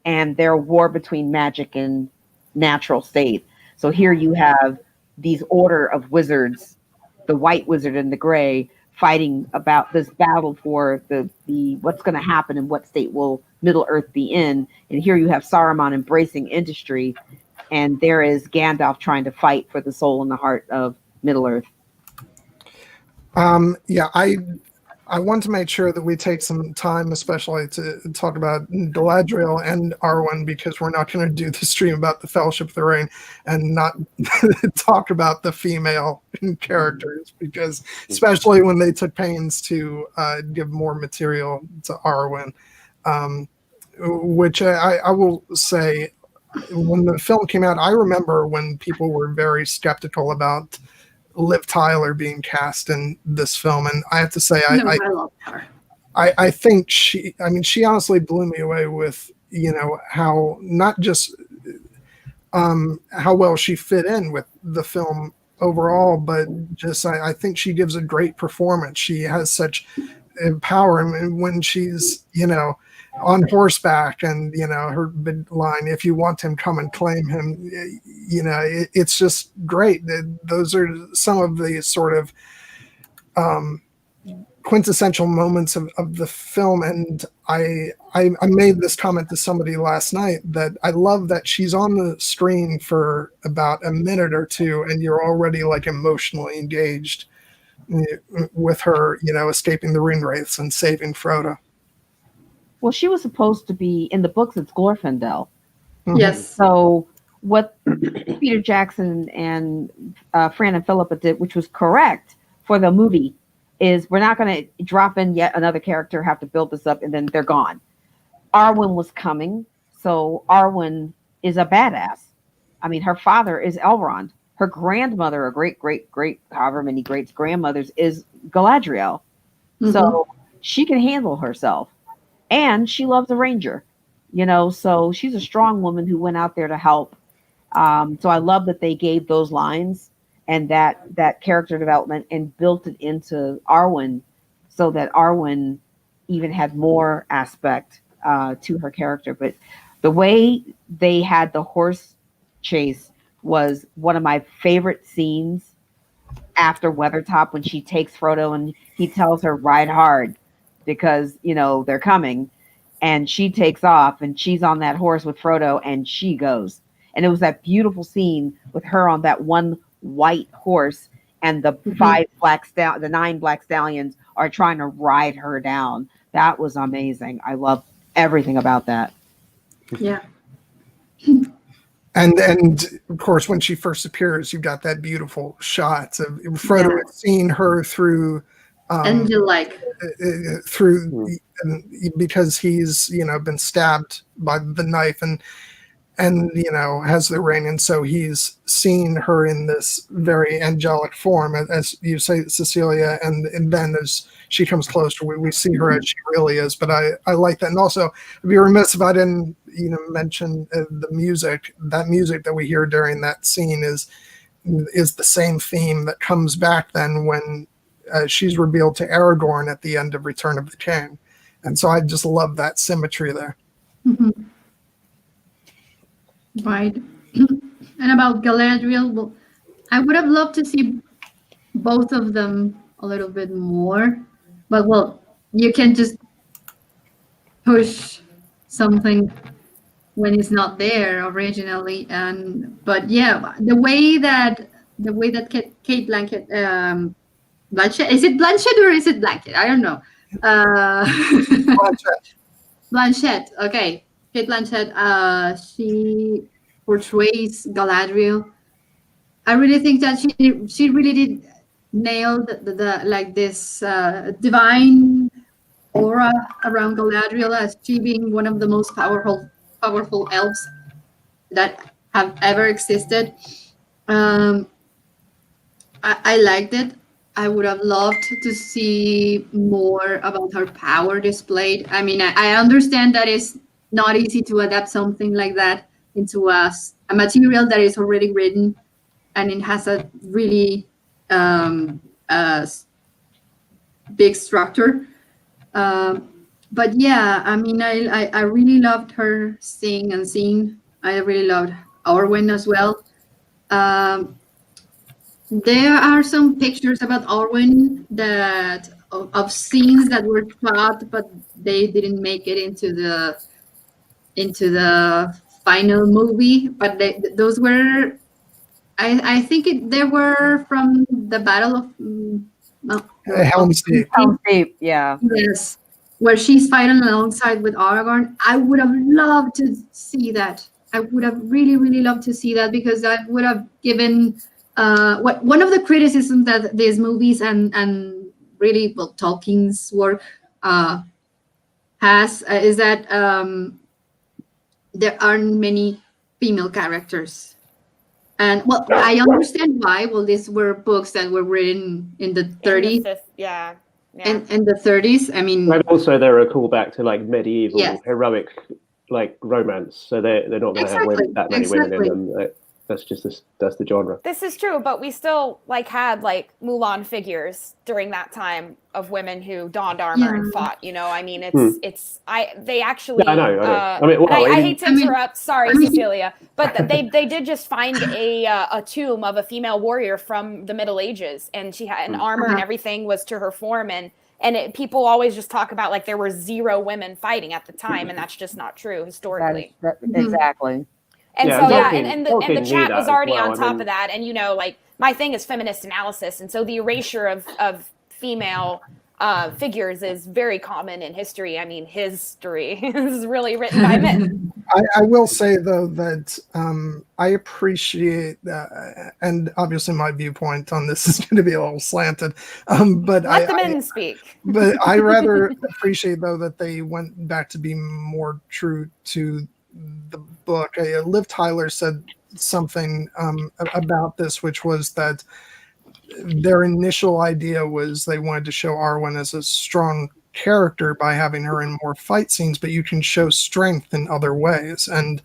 and their war between magic and natural state. So here you have these order of wizards, the white wizard and the gray, fighting about this battle for the what's going to happen and what state will Middle Earth be in. And here you have Saruman embracing industry, and there is Gandalf trying to fight for the soul and the heart of Middle Earth. Yeah, I want to make sure that we take some time, especially to talk about Galadriel and Arwen, because we're not going to do the stream about the Fellowship of the Ring and not talk about the female characters, because especially when they took pains to give more material to Arwen, which I will say, when the film came out, I remember when people were very skeptical about Liv Tyler being cast in this film, and I have to say, I love her. I think she honestly blew me away with, how not just how well she fit in with the film overall, but just I think she gives a great performance. She has such power, and when she's on horseback, and her big line, "If you want him, come and claim him," it's just great. Those are some of the sort of quintessential moments of the film. And I made this comment to somebody last night, that I love that she's on the screen for about a minute or two and you're already like emotionally engaged with her, escaping the Ring Wraiths and saving Frodo. Well, she was supposed to be in the books. It's Glorfindel. Mm-hmm. Yes. So what Peter Jackson and Fran and Philippa did, which was correct for the movie, is we're not going to drop in yet another character, have to build this up, and then they're gone. Arwen was coming, so Arwen is a badass. I mean, her father is Elrond. Her grandmother, or great, however many greats grandmothers, is Galadriel. Mm-hmm. So she can handle herself. And she loves a ranger, so she's a strong woman who went out there to help. So I love that they gave those lines and that character development and built it into Arwen, so that Arwen even had more aspect to her character. But the way they had the horse chase was one of my favorite scenes after Weathertop, when she takes Frodo and he tells her, "Ride hard," because they're coming, and she takes off and she's on that horse with Frodo and she goes. And it was that beautiful scene with her on that one white horse, and the 9 black stallions are trying to ride her down. That was amazing. I love everything about that. Yeah. And of course, when she first appears, you've got that beautiful shot of Frodo seeing her through because he's been stabbed by the knife and has the ring, and so he's seen her in this very angelic form, as you say, Cecilia, and then as she comes closer, we see her as she really is. But I like that. And also, I'd be remiss if I didn't mention the music. That music that we hear during that scene is the same theme that comes back then when she's revealed to Aragorn at the end of Return of the King. And so I just love that symmetry there. Mm-hmm. Right. And about Galadriel, well, I would have loved to see both of them a little bit more, but you can just push something when it's not there originally. But yeah, the way that Kate Blanchett, Blanchett, is it Blanchett or is it Blanchett? I don't know. Blanchett. Okay. Kate Blanchett, she portrays Galadriel. I really think that she really did nail the this divine aura around Galadriel, as she being one of the most powerful elves that have ever existed. I liked it. I would have loved to see more about her power displayed. I mean, I understand that it's not easy to adapt something like that into a material that is already written, and it has a really big structure. but yeah, I mean, I really loved her sing and sing. I really loved Arwen as well. Um, there are some pictures about Arwen that of scenes that were shot, but they didn't make it into the final movie. But those were, I think they were from the Battle of Helm's Deep. Helm's Deep, yeah. Yes, where she's fighting alongside with Aragorn. I would have loved to see that. I would have really, really loved to see that, because that would have given what one of the criticisms that these movies and really, well, Tolkien's work has is that there aren't many female characters. And well, I understand why. Well, these were books that were written in the 30s. Yeah. In the 30s. I mean, and also they're a callback to like medieval Yes. heroic like romance, so they're not going to have that many women in them. That's the genre. This is true, but we still like had like Mulan figures during that time of women who donned armor and fought. You know, I mean, they actually. Yeah, I know. I mean, well, I hate to interrupt. Sorry, Cecilia, but they did just find a tomb of a female warrior from the Middle Ages, and she had an armor and everything was to her form, and people always just talk about like there were 0 women fighting at the time, and that's just not true historically. Exactly. And yeah, so Tolkien, and Tolkien the chat was already well. on top of that, and you know, like my thing is feminist analysis, and so the erasure of female figures is very common in history. I mean, history is really written by men. I will say though that I appreciate and obviously my viewpoint on this is going to be a little slanted, but Let the men speak. But I rather appreciate though that they went back to be more true to the book. Liv Tyler said something about this, which was that their initial idea was they wanted to show Arwen as a strong character by having her in more fight scenes, but you can show strength in other ways. And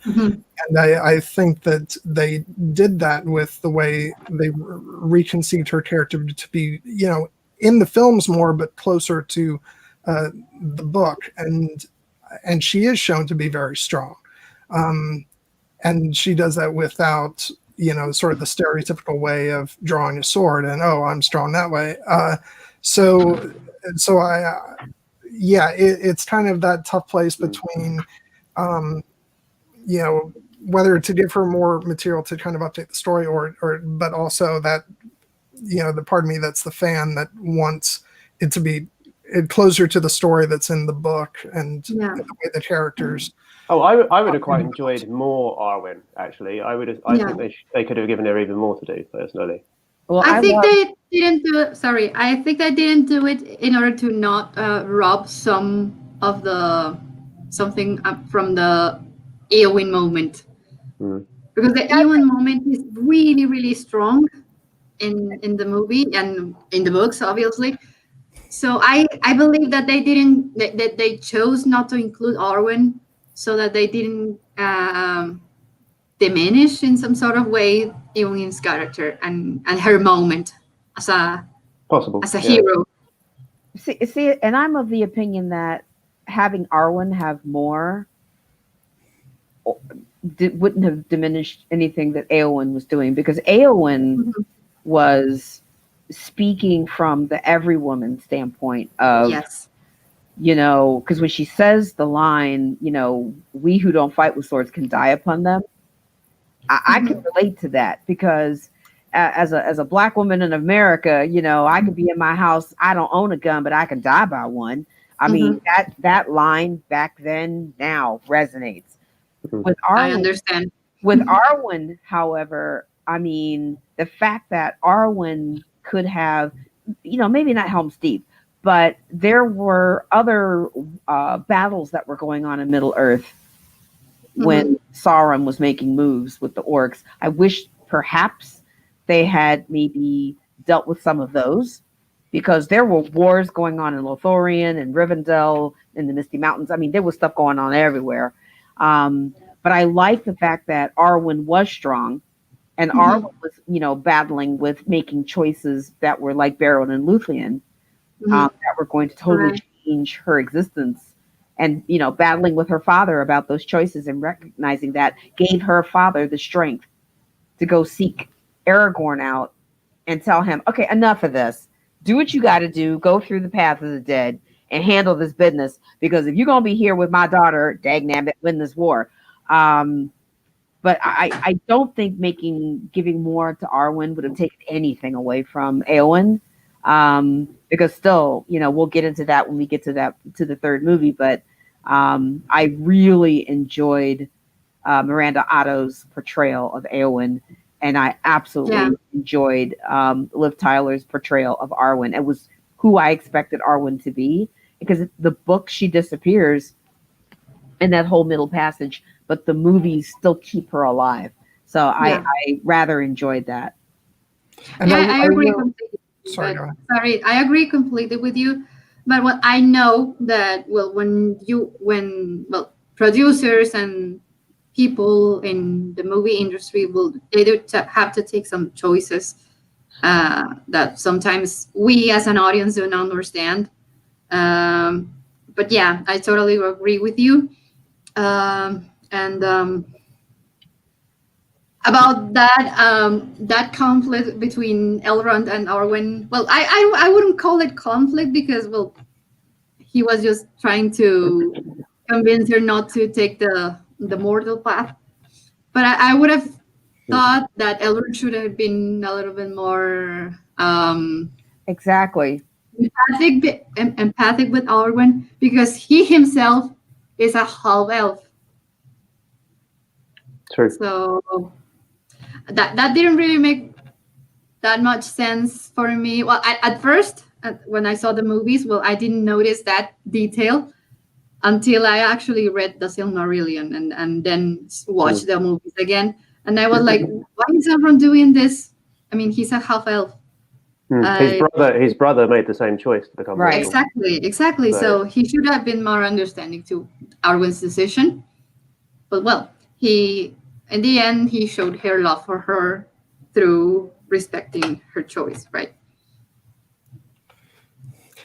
I think that they did that with the way they reconceived her character to be, you know, in the films more, but closer to the book. And she is shown to be very strong. And she does that without, you know, sort of the stereotypical way of drawing a sword and, oh, I'm strong that way. So it's kind of that tough place between, you know, whether to give her more material to kind of update the story but also that, you know, the part of me that's the fan that wants it to be closer to the story that's in the book and the way the characters. Oh, I would have quite enjoyed more Arwen. Actually, I think they could have given her even more to do personally. Well, I think they didn't do it. Sorry, I think they didn't do it in order to not rob some of something from the Eowyn moment, because the Eowyn moment is really, really strong in the movie and in the books, obviously. So I believe that they chose not to include Arwen, so that they didn't diminish in some sort of way Eowyn's character and her moment as a hero. See, and I'm of the opinion that having Arwen have more wouldn't have diminished anything that Eowyn was doing, because Eowyn was speaking from the every woman standpoint of, you know, because when she says the line, you know, we who don't fight with swords can die upon them, I can relate to that, because as a Black woman in America, you know, I could be in my house, I don't own a gun, but I can die by one. I mean, that line back then now resonates. With Arwen, I understand. With Arwen, however, I mean, the fact that Arwen could have, you know, maybe not Helm's Deep, but there were other battles that were going on in Middle Earth when Sauron was making moves with the orcs. I wish perhaps they had maybe dealt with some of those, because there were wars going on in Lothlorien and Rivendell in the Misty Mountains. I mean, there was stuff going on everywhere. But I like the fact that Arwen was strong, and Arwen was, you know, battling with making choices that were like Beron and Luthien, that were going to totally change her existence and battling with her father about those choices and recognizing that gave her father the strength to go seek Aragorn out and tell him, okay, enough of this. Do what you got to do. Go through the path of the dead and handle this business. Because if you're going to be here with my daughter, dagnabbit, win this war. But I don't think giving more to Arwen would have taken anything away from Eowyn. Because still, we'll get into that when we get to the third movie. But I really enjoyed Miranda Otto's portrayal of Eowyn. And I absolutely enjoyed Liv Tyler's portrayal of Arwen. It was who I expected Arwen to be, because the book, she disappears in that whole middle passage, but the movies still keep her alive. So I rather enjoyed that. And I agree completely. Sorry, I agree completely with you. But what I know that, when producers and people in the movie industry they do have to take some choices that sometimes we as an audience don't understand. But yeah, I totally agree with you. And about that conflict between Elrond and Arwen. Well, I wouldn't call it conflict, because he was just trying to convince her not to take the mortal path. But I would have thought that Elrond should have been a little bit more exactly empathic with Arwen, because he himself is a half elf. True. So that didn't really make that much sense for me. Well, at first, when I saw the movies, I didn't notice that detail until I actually read the Silmarillion and then watched the movies again. And I was like, why is everyone doing this? I mean, he's a half elf. His brother made the same choice to become right. Exactly. So he should have been more understanding to Arwen's decision. But in the end, he showed her love for her through respecting her choice, right?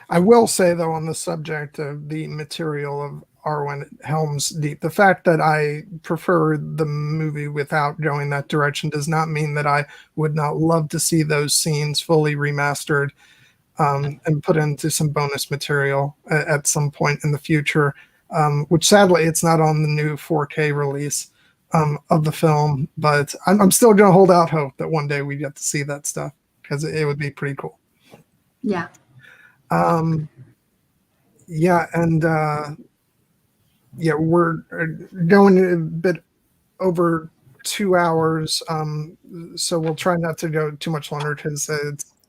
I will say, though, on the subject of the material of Arwen Helm's Deep, the fact that I prefer the movie without going that direction does not mean that I would not love to see those scenes fully remastered and put into some bonus material at some point in the future, which sadly it's not on the new 4K release of the film, but I'm still going to hold out hope that one day we get to see that stuff, because it would be pretty cool. Yeah. We're going a bit over 2 hours, so we'll try not to go too much longer, because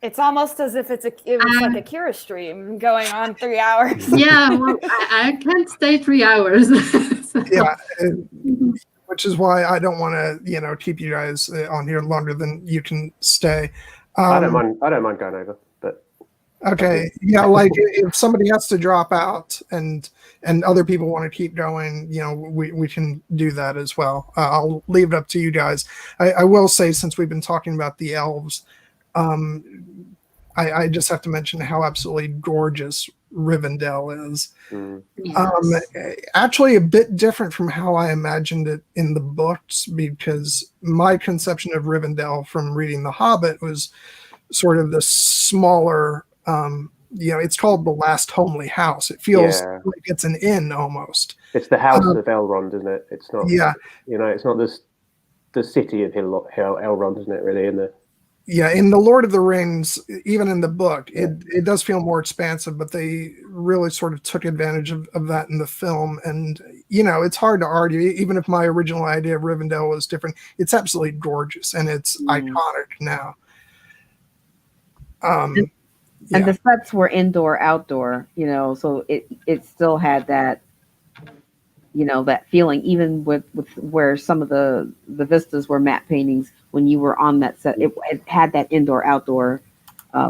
it's almost as if it was like a Kira stream going on 3 hours. Yeah, I can't stay 3 hours. So. Yeah, which is why I don't want to, keep you guys on here longer than you can stay. I don't mind going over, but okay, yeah, like if somebody has to drop out and other people want to keep going, we can do that as well. I'll leave it up to you guys. I will say, since we've been talking about the elves, I just have to mention how absolutely gorgeous Rivendell is. Yes. Actually a bit different from how I imagined it in the books, because my conception of Rivendell from reading The Hobbit was sort of the smaller, it's called the last homely house. It feels like it's an inn almost. It's the house of Elrond, isn't it? It's not. Yeah. It's not the city of Elrond, isn't it? Really, in the. Yeah, in the Lord of the Rings, even in the book, it does feel more expansive, but they really sort of took advantage of that in the film. And, it's hard to argue, even if my original idea of Rivendell was different. It's absolutely gorgeous, and it's iconic now. And the sets were indoor, outdoor, so it still had that, that feeling, even with where some of the vistas were matte paintings. When you were on that set, it had that indoor, outdoor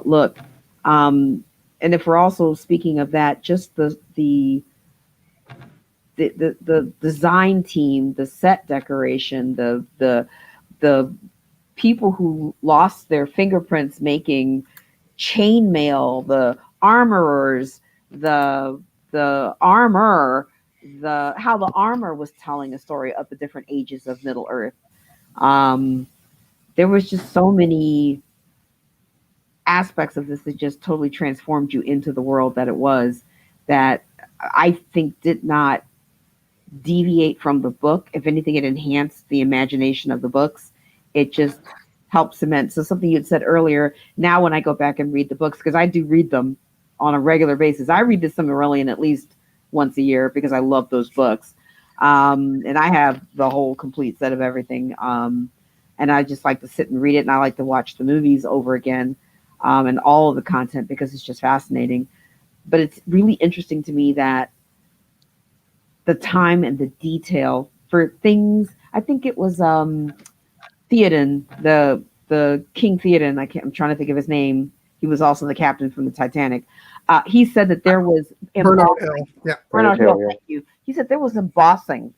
look. And if we're also speaking of that, just the design team, the set decoration, the people who lost their fingerprints making chainmail, the armorers, the armor, how the armor was telling a story of the different ages of Middle Earth. There was just so many aspects of this that just totally transformed you into the world that it was, that I think did not deviate from the book. If anything, it enhanced the imagination of the books. It just helped cement. So something you'd said earlier, now when I go back and read the books, because I do read them on a regular basis. I read the Silmarillion at least once a year because I love those books. And I have the whole complete set of everything. And I just like to sit and read it. And I like to watch the movies over again, and all of the content, because it's just fascinating. But it's really interesting to me that the time and the detail for things, I think it was Theoden, the King Theoden, I'm trying to think of his name. He was also the captain from the Titanic. He said that there was Bernard Hill. Yeah. Bernard Hill, thank you. He said there was embossing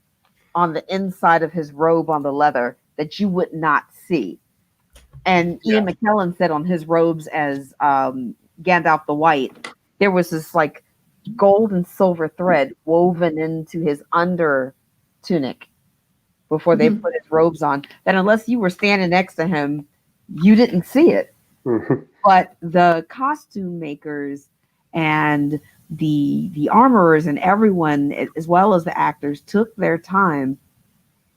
on the inside of his robe on the leather that you would not see. And Ian McKellen said on his robes as Gandalf the White, there was this like gold and silver thread woven into his under tunic before they put his robes on, that unless you were standing next to him, you didn't see it. But the costume makers and the armorers and everyone, as well as the actors, took their time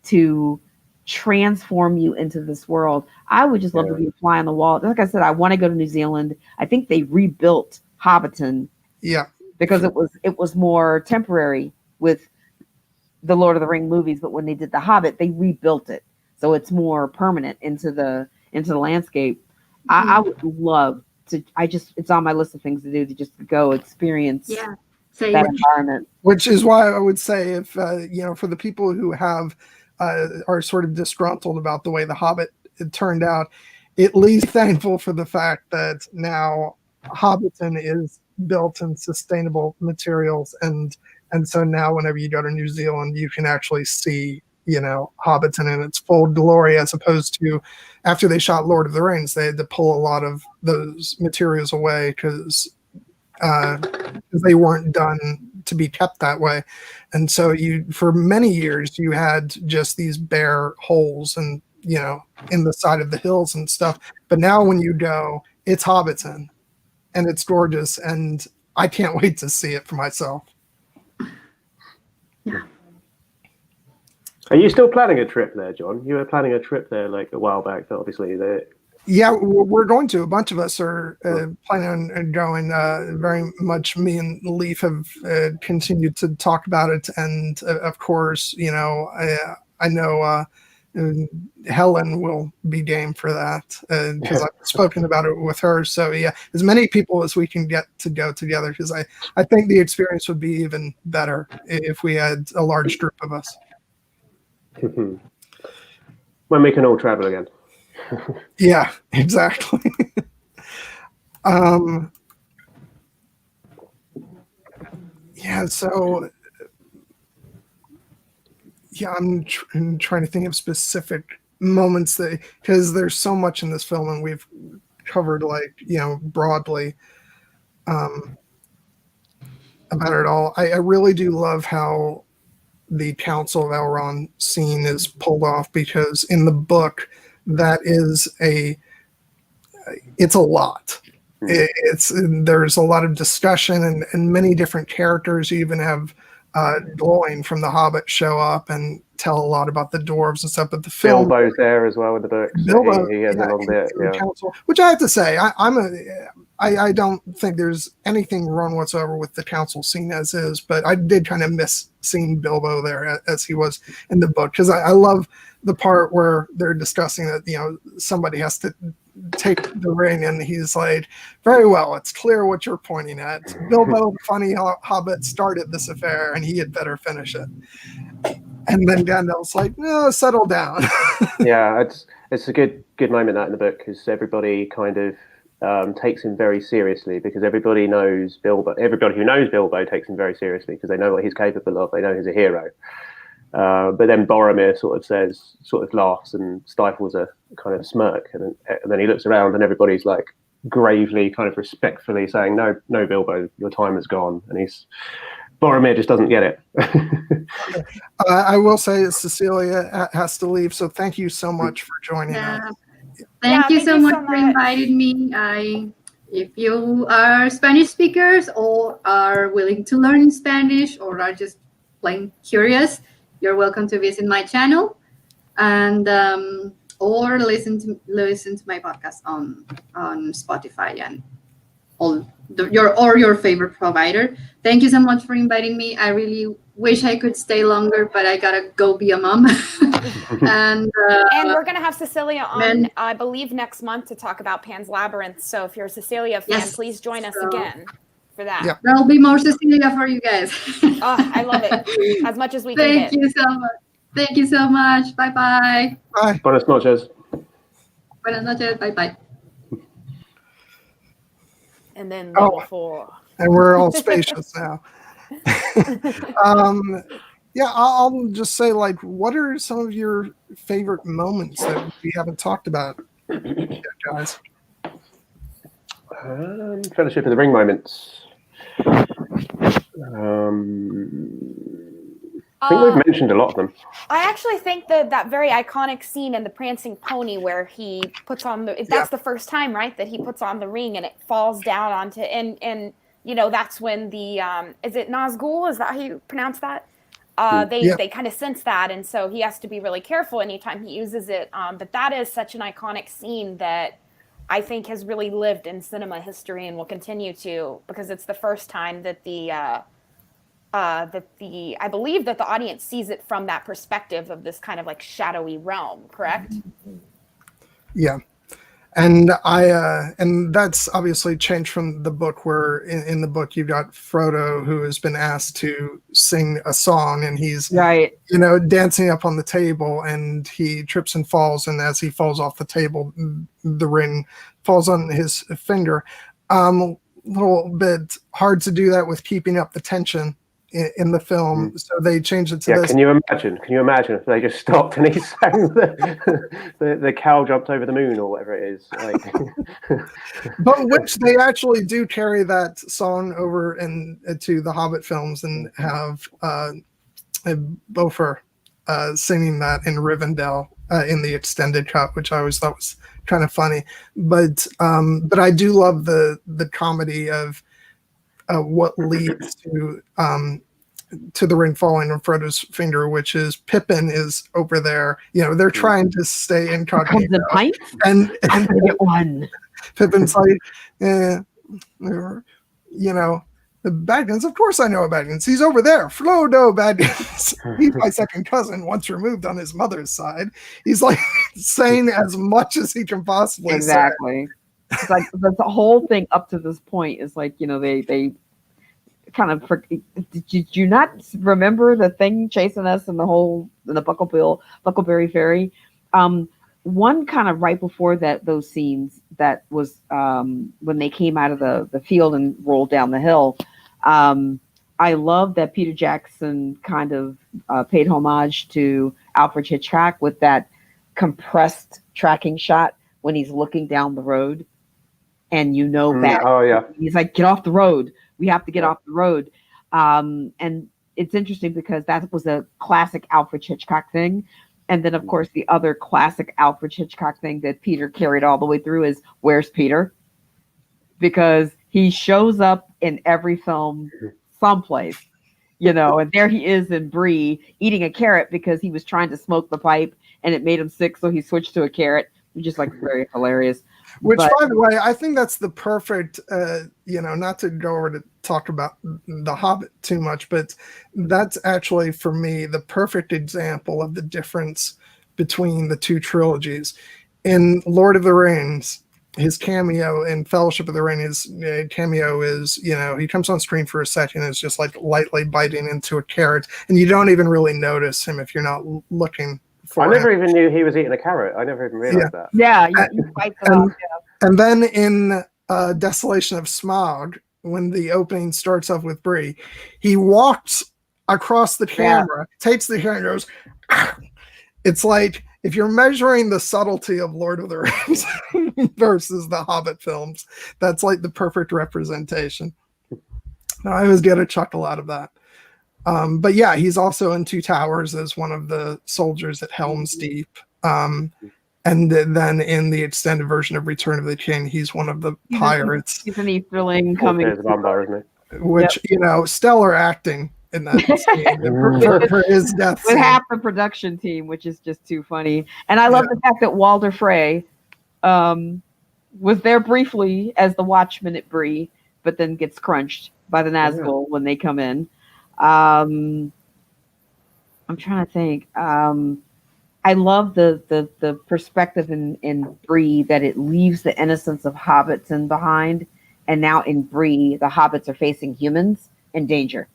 to transform you into this world. I would just love to be a fly on the wall. Like I said, I want to go to New Zealand. I think they rebuilt Hobbiton. Yeah. Because it was more temporary with the Lord of the Ring movies, but when they did The Hobbit, they rebuilt it. So it's more permanent into the landscape. I would love to, it's on my list of things to do, to just go experience that environment. Which is why I would say, if, for the people who are sort of disgruntled about the way The Hobbit turned out, at least thankful for the fact that now Hobbiton is built in sustainable materials, and so now whenever you go to New Zealand, you can actually see Hobbiton in its full glory, as opposed to after they shot Lord of the Rings, they had to pull a lot of those materials away because they weren't done to be kept that way. And so for many years you had just these bare holes and in the side of the hills and stuff, but now when you go, it's Hobbiton and it's gorgeous, and I can't wait to see it for myself. Yeah. Are you still planning a trip there, John? You were planning a trip there like a while back, but obviously Yeah, we're going to. A bunch of us are planning on going. Very much me and Leaf have continued to talk about it. And of course, I know Helen will be game for that because I've spoken about it with her. So yeah, as many people as we can get to go together, because I think the experience would be even better if we had a large group of us. When we can all travel again. Yeah, exactly. So I'm trying to think of specific moments because there's so much in this film and we've covered broadly about it all. I really do love how the Council of Elrond scene is pulled off, because in the book that is it's a lot. There's a lot of discussion and many different characters. You even have Gloin from The Hobbit show up and tell a lot about the dwarves and stuff. But the film, Bilbo's there as well in the book. Bilbo, he has a long bit. Council, which I have to say, I don't think there's anything wrong whatsoever with the council scene as is, but I did kind of miss seeing Bilbo there as he was in the book, because I love the part where they're discussing that somebody has to take the ring, and he's like, very well, it's clear what you're pointing at. Bilbo, the funny hobbit, started this affair and he had better finish it. And then Gandalf's like, no, settle down. Yeah, it's a good moment that in the book, because everybody kind of takes him very seriously, because everybody knows Bilbo. Everybody who knows Bilbo takes him very seriously because they know what he's capable of. They know he's a hero. But then Boromir sort of laughs and stifles a kind of smirk, and then he looks around and everybody's like gravely, kind of respectfully saying, "No, Bilbo, your time is gone." And Boromir just doesn't get it. I will say Cecilia has to leave, so thank you so much for joining us. Thank you so much for inviting me. If you are Spanish speakers or are willing to learn Spanish or are just plain curious, you're welcome to visit my channel and or listen to my podcast on Spotify and your favorite provider. Thank you so much for inviting me. I really wish I could stay longer, but I gotta go be a mom. and we're gonna have Cecilia on, I believe, next month to talk about Pan's Labyrinth. So if you're a Cecilia fan, please join us again for that. Yeah. There'll be more Cecilia for you guys. Oh, I love it as much as we can. Thank you so much. Thank you so much. Bye-bye. Bye. Buenas noches. Buenas noches. Bye-bye. And then level 4. And we're all spacious now. Yeah, I'll just say, like, what are some of your favorite moments that we haven't talked about yet, guys? Fellowship of the Ring moments. I think we've mentioned a lot of them. I actually think that very iconic scene in the Prancing Pony where he puts on that's the first time, right, that he puts on the ring and it falls down onto and you know, that's when the is it Nazgul? Is that how you pronounce that? They kind of sense that, and so he has to be really careful anytime he uses it. But that is such an iconic scene that I think has really lived in cinema history and will continue to, because it's the first time that I believe that the audience sees it from that perspective of this kind of like shadowy realm, correct? Yeah. And and that's obviously changed from the book, where in the book you've got Frodo, who has been asked to sing a song, and he's dancing up on the table, and he trips and falls, and as he falls off the table, the ring falls on his finger. A little bit hard to do that with keeping up the tension in the film, so they changed it to this. Can you imagine if they just stopped and he sang the cow jumped over the moon or whatever it is, like. But which they actually do carry that song over to the Hobbit films and have Beaufort singing that in Rivendell in the extended cut, which I always thought was kind of funny. But I do love the comedy of what leads to the ring falling on Frodo's finger, which is Pippin is over there. You know, they're trying to stay incognito. And they get one. Pippin's like, Baggins, of course I know Baggins. He's over there. Frodo Baggins. He's my second cousin, once removed on his mother's side. He's like saying as much as he can possibly say. It's like the whole thing up to this point is like, they kind of did you not remember the thing chasing us in the Buckleberry Ferry? One kind of right before those scenes that was when they came out of the field and rolled down the hill. I love that Peter Jackson kind of paid homage to Alfred Hitchcock with that compressed tracking shot when he's looking down the road. And back. Oh yeah. He's like, get off the road. We have to get off the road. And it's interesting because that was a classic Alfred Hitchcock thing. And then, of course, the other classic Alfred Hitchcock thing that Peter carried all the way through is, where's Peter? Because he shows up in every film someplace, and there he is in Bree eating a carrot because he was trying to smoke the pipe and it made him sick. So he switched to a carrot, which is like very hilarious. Which, by the way, I think that's the perfect, not to go over to talk about The Hobbit too much, but that's actually, for me, the perfect example of the difference between the two trilogies. In Lord of the Rings, his cameo in Fellowship of the Ring, he comes on screen for a second and is just like lightly biting into a carrot, and you don't even really notice him if you're not looking. I never even knew he was eating a carrot. I never even realized that. Yeah, you fight them off. And then in Desolation of Smaug, when the opening starts off with Bree, he walks across the camera, takes the camera, and goes. It's like if you're measuring the subtlety of Lord of the Rings versus the Hobbit films, that's like the perfect representation. I always get a chuckle out of that. But yeah, he's also in Two Towers as one of the soldiers at Helm's Deep. And then in the extended version of Return of the King, he's one of the pirates. He's an Easterling coming. Which, stellar acting in that scene for his death with scene. half the production team, which is just too funny. And I love the fact that Walder Frey was there briefly as the watchman at Bree, but then gets crunched by the Nazgul when they come in. I'm trying to think. I love the perspective in Bree that it leaves the innocence of hobbits in behind, and now in Bree, the hobbits are facing humans in danger.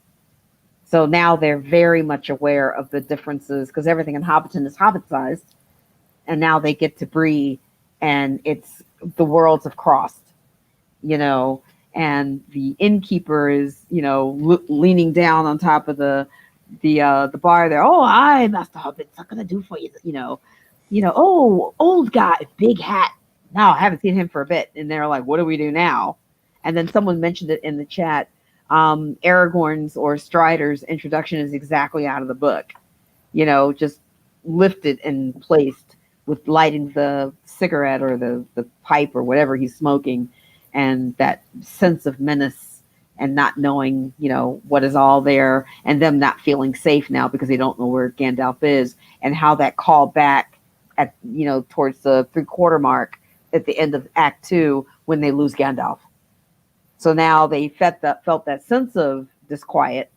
So now they're very much aware of the differences because everything in Hobbiton is hobbit-sized, and now they get to Bree, and it's the worlds have crossed, and the innkeeper is leaning down on top of the bar there. Oh, I, Master Hobbit, what's gonna do for you? Oh, old guy, big hat. No, I haven't seen him for a bit. And they're like, what do we do now? And then someone mentioned it in the chat. Aragorn's or Strider's introduction is exactly out of the book. Just lifted and placed with lighting the cigarette or the pipe or whatever he's smoking, and that sense of menace and not knowing, what is all there, and them not feeling safe now because they don't know where Gandalf is, and how that call back at, towards the 3/4 mark at the end of Act 2 when they lose Gandalf. So now they felt that sense of disquiet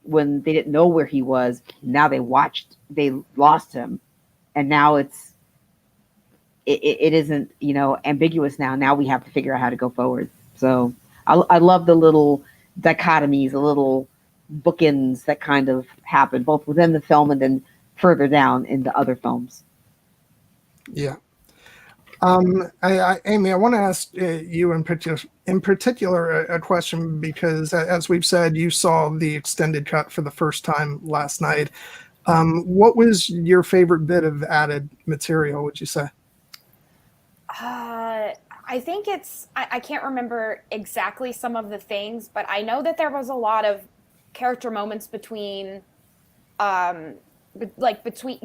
when they didn't know where he was. Now they lost him, and now it isn't, ambiguous now. Now we have to figure out how to go forward. So I love the little dichotomies, the little bookends that kind of happen both within the film and then further down in the other films. Yeah. Amy, I want to ask you in particular a question, because as we've said, you saw the extended cut for the first time last night. What was your favorite bit of added material, would you say? I think I can't remember exactly some of the things, but I know that there was a lot of character moments between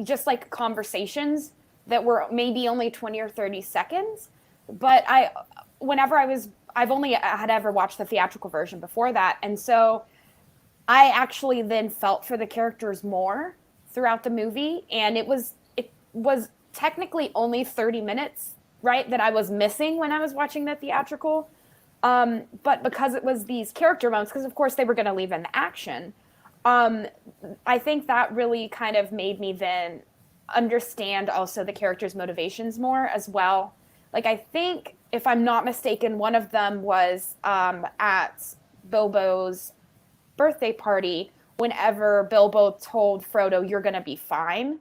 just like conversations that were maybe only 20 or 30 seconds. But I've only had ever watched the theatrical version before that. And so I actually then felt for the characters more throughout the movie. And it was technically only 30 minutes, right, that I was missing when I was watching the theatrical. But because it was these character moments, because of course they were going to leave in the action, I think that really kind of made me then understand also the characters' motivations more as well. Like, I think, if I'm not mistaken, one of them was at Bilbo's birthday party, whenever Bilbo told Frodo, "You're going to be fine."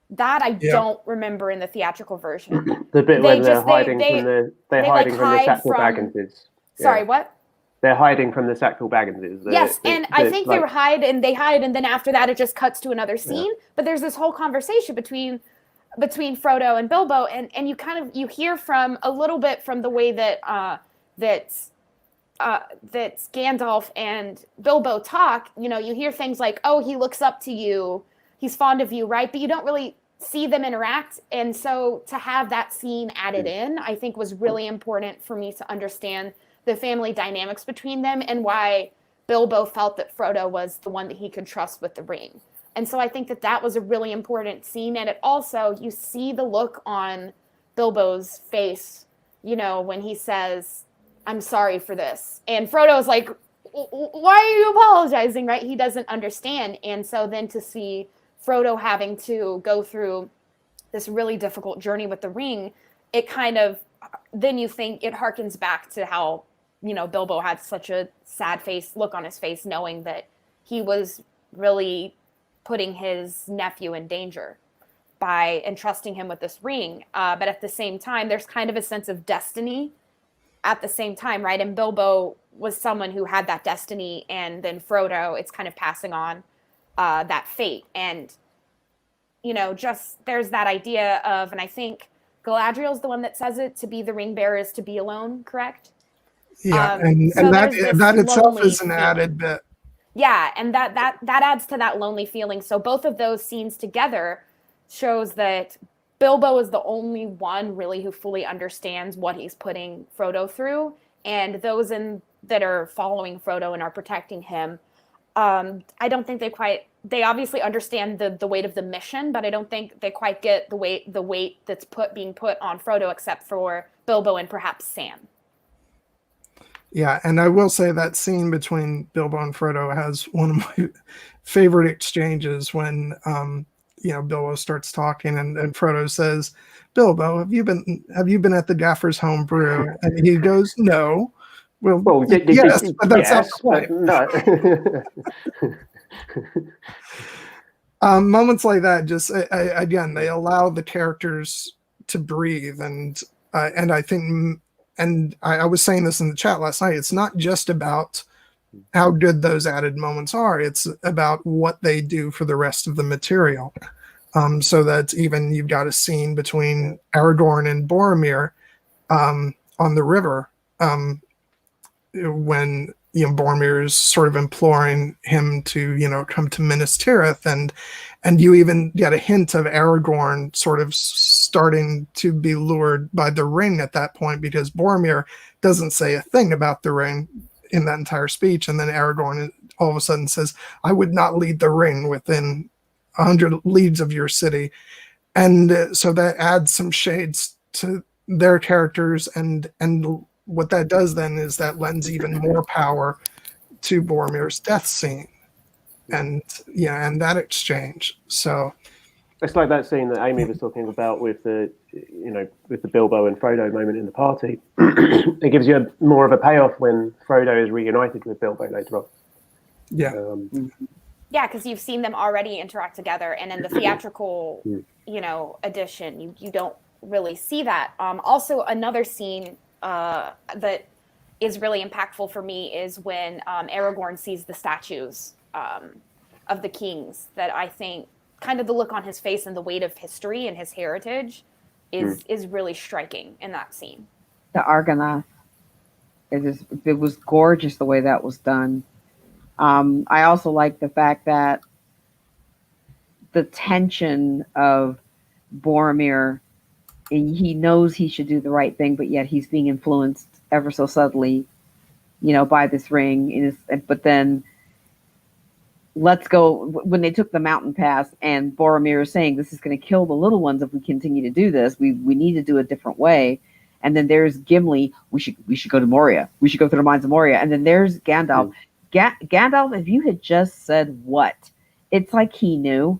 That I don't remember in the theatrical version. The bit when they're hiding from the Sackville Bagginses. Sorry, what? They're hiding from the Sackville Bagginses. Yes, and I think they hide, and then after that it just cuts to another scene. Yeah. But there's this whole conversation between Frodo and Bilbo, and you hear from a little bit from the way that Gandalf and Bilbo talk. You hear things like, "Oh, he looks up to you. He's fond of you," right? But you don't really see them interact. And so to have that scene added in, I think was really important for me to understand the family dynamics between them and why Bilbo felt that Frodo was the one that he could trust with the ring. And so I think that was a really important scene. And it also, you see the look on Bilbo's face, when he says, "I'm sorry for this." And Frodo's like, "Why are you apologizing?" Right? He doesn't understand. And so then to see Frodo having to go through this really difficult journey with the ring, it kind of, then you think it harkens back to how, Bilbo had such a sad look on his face, knowing that he was really putting his nephew in danger by entrusting him with this ring. But at the same time, there's kind of a sense of destiny at the same time, right? And Bilbo was someone who had that destiny, and then Frodo, it's kind of passing on that fate. And, just there's that idea of, and I think Galadriel's the one that says it, to be the ring bearer is to be alone, correct? Yeah, and that itself is an added bit. Yeah, and that adds to that lonely feeling. So both of those scenes together shows that Bilbo is the only one really who fully understands what he's putting Frodo through, and those that are following Frodo and are protecting him, I don't think they obviously understand the weight of the mission, but I don't think they quite get the weight that's being put on Frodo, except for Bilbo and perhaps Sam. Yeah, and I will say that scene between Bilbo and Frodo has one of my favorite exchanges when Bilbo starts talking and Frodo says, "Bilbo, have you been at the Gaffer's home brew?" And he goes, "No." Well, yes, but that's not the point. No. Moments like that just again, they allow the characters to breathe, and I think. And I was saying this in the chat last night, it's not just about how good those added moments are. It's about what they do for the rest of the material. So that even you've got a scene between Aragorn and Boromir on the river when Boromir is sort of imploring him to come to Minas Tirith, and you even get a hint of Aragorn sort of starting to be lured by the ring at that point, because Boromir doesn't say a thing about the ring in that entire speech, and then Aragorn all of a sudden says, "I would not lead the ring within 100 leagues of your city," and so that adds some shades to their characters, and what that does then is that lends even more power to Boromir's death scene, and that exchange. So it's like that scene that Amy was talking about with the Bilbo and Frodo moment in the party. It gives you more of a payoff when Frodo is reunited with Bilbo later on. Yeah. Yeah, because you've seen them already interact together, and in the theatrical, edition, you don't really see that. Also, another scene that is really impactful for me is when Aragorn sees the statues of the kings. That I think kind of the look on his face and the weight of history and his heritage is really striking in that scene. The Argonath, it was gorgeous the way that was done. I also like the fact that the tension of Boromir, and he knows he should do the right thing, but yet he's being influenced ever so subtly, by this ring. But then let's go, when they took the mountain pass and Boromir is saying, this is going to kill the little ones if we continue to do this. We need to do a different way. And then there's Gimli. We should go to Moria. We should go through the mines of Moria. And then there's Gandalf. Gandalf, if you had just said what, it's like he knew.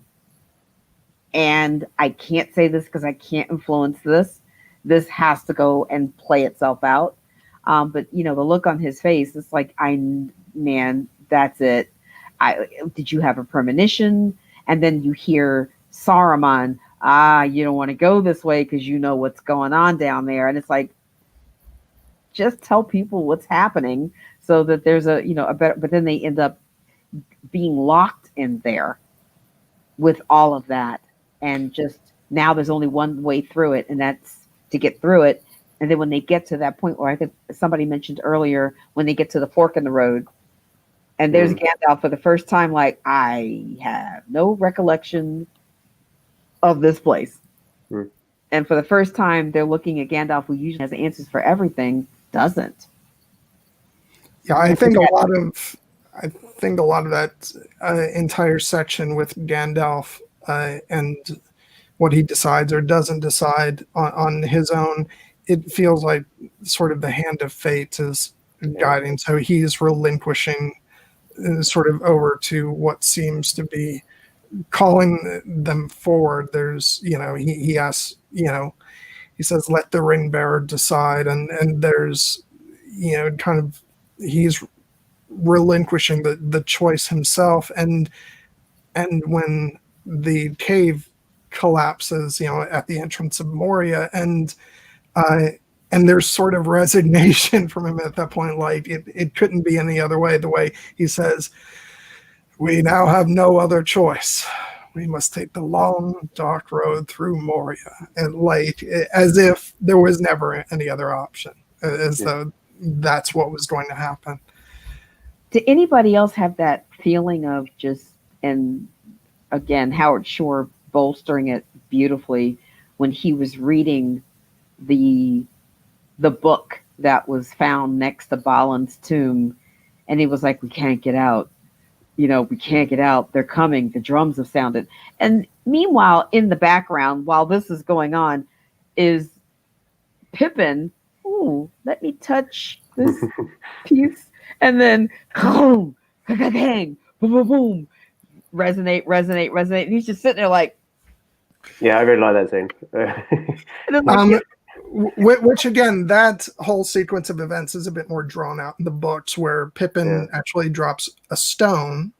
And I can't say this because I can't influence this. This has to go and play itself out. But the look on his face, it's like, that's it. Did you have a premonition? And then you hear Saruman, you don't want to go this way because you know what's going on down there. And it's like, just tell people what's happening so that there's a better, but then they end up being locked in there with all of that. And just now there's only one way through it, and that's to get through it. And then when they get to that point where I think somebody mentioned earlier, when they get to the fork in the road, and there's Gandalf for the first time, like, I have no recollection of this place. And for the first time, they're looking at Gandalf, who usually has answers for everything, doesn't. Yeah, I think a lot of that entire section with Gandalf and what he decides or doesn't decide on his own, it feels like sort of the hand of fate is guiding. So he's relinquishing sort of over to what seems to be calling them forward. There's, he asks, he says, let the ring bearer decide. And there's, kind of, he's relinquishing the choice himself. And when the cave collapses, at the entrance of Moria, and there's sort of resignation from him at that point, like it couldn't be any other way. The way he says, we now have no other choice. We must take the long, dark road through Moria, and like as if there was never any other option, as though that's what was going to happen. Did anybody else have that feeling of just, and again, Howard Shore bolstering it beautifully when he was reading the book that was found next to Balin's tomb, and he was like, "We can't get out. We can't get out. They're coming. The drums have sounded." And meanwhile, in the background, while this is going on, is Pippin. Ooh, let me touch this piece. And then, boom, bang, boom, boom, boom, resonate. And he's just sitting there like, yeah, I really like that scene. Which again, that whole sequence of events is a bit more drawn out in the books, where Pippin actually drops a stone,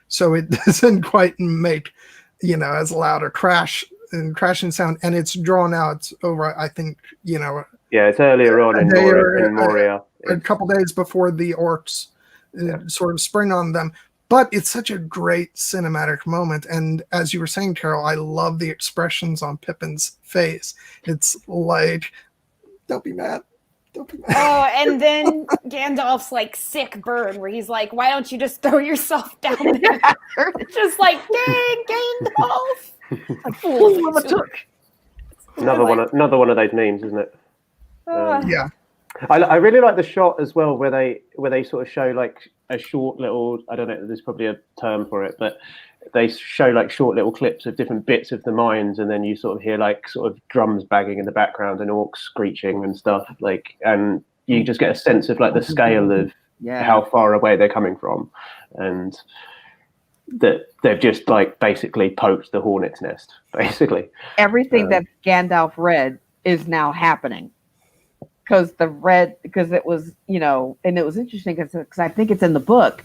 so it doesn't quite make as loud a crashing sound, and it's drawn out over, I think, yeah, it's earlier on in Moria. A couple days before the orcs sort of spring on them. But it's such a great cinematic moment. And as you were saying, Carole, I love the expressions on Pippin's face. It's like, don't be mad. Don't be mad. Oh, and then Gandalf's like sick burn where he's like, why don't you just throw yourself down there? Just like, dang, Gandalf. Like, fool, Another one of those memes, isn't it? Yeah. I really like the shot as well where they sort of show like a short little, I don't know, there's probably a term for it, but they show like short little clips of different bits of the mines, and then you sort of hear like sort of drums banging in the background and orcs screeching and stuff, like, and you just get a sense of like the scale of how far away they're coming from, and that they've just like basically poked the hornet's nest, basically. Everything that Gandalf read is now happening. Because it was, and it was interesting because I think it's in the book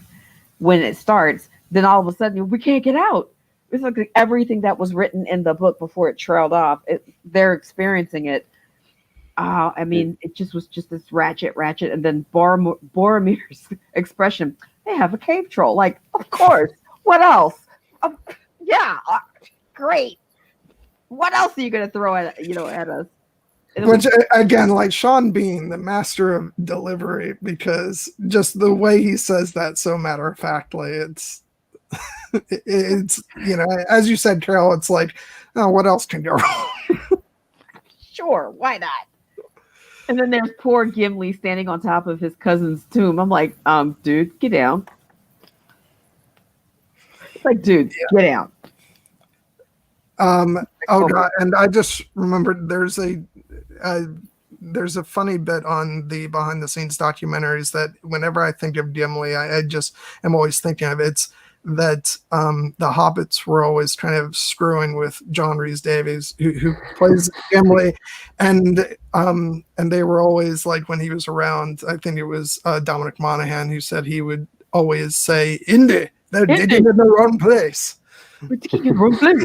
when it starts, then all of a sudden we can't get out. It's like everything that was written in the book before it trailed off, they're experiencing it. I mean, it just was just this ratchet. And then Boromir's expression, they have a cave troll. Like, of course. What else? Great. What else are you going to throw at us? Which, again, like Sean Bean, the master of delivery, because just the way he says that so matter-of-factly, it's as you said, Carole, it's like, oh, what else can go wrong? Sure, why not? And then there's poor Gimli standing on top of his cousin's tomb. I'm like, dude, get down. It's like, dude, get down. Oh God! And I just remembered there's a funny bit on the behind the scenes documentaries that whenever I think of Gimli, I just am always thinking of it's that the hobbits were always kind of screwing with John Rhys Davies, who plays Gimli, and they were always like, when he was around, I think it was Dominic Monaghan who said he would always say, "Indy, they're digging in the wrong place." We're digging in the wrong place.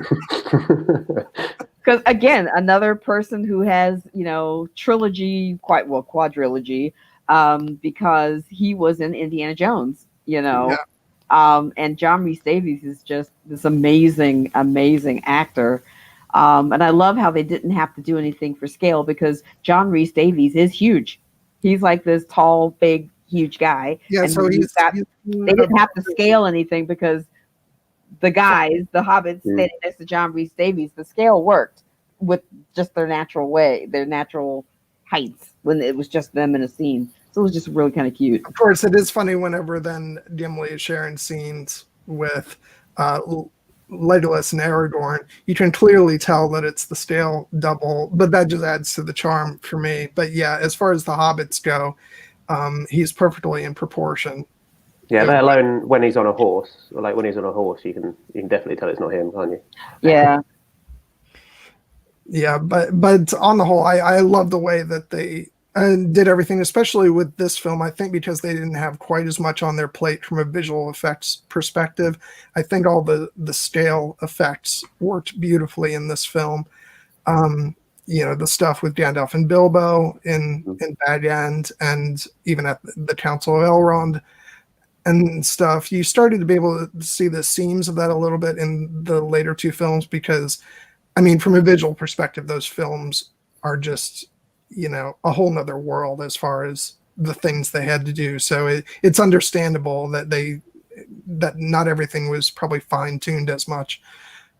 Because again, another person who has, quadrilogy, because he was in Indiana Jones, and John Rhys Davies is just this amazing, amazing actor. And I love how they didn't have to do anything for scale because John Rhys Davies is huge. He's like this tall, big, huge guy. Yeah, and so they didn't have to scale anything because the guys, the hobbits standing next to John Rhys Davies, the scale worked with just their natural heights when it was just them in a scene. So it was just really kind of cute. Of course, it is funny whenever then Gimli is sharing scenes with Legolas and Aragorn. You can clearly tell that it's the scale double, but that just adds to the charm for me. But yeah, as far as the hobbits go, he's perfectly in proportion. Yeah, let alone when he's on a horse. Like when he's on a horse, you can definitely tell it's not him, can't you? Yeah. Yeah, but on the whole, I love the way that they did everything, especially with this film. I think because they didn't have quite as much on their plate from a visual effects perspective. I think all the scale effects worked beautifully in this film. The stuff with Gandalf and Bilbo in Bag End, and even at the Council of Elrond and stuff. You started to be able to see the seams of that a little bit in the later two films because, I mean, from a visual perspective, those films are just, a whole nother world as far as the things they had to do. So it's understandable that not everything was probably fine-tuned as much.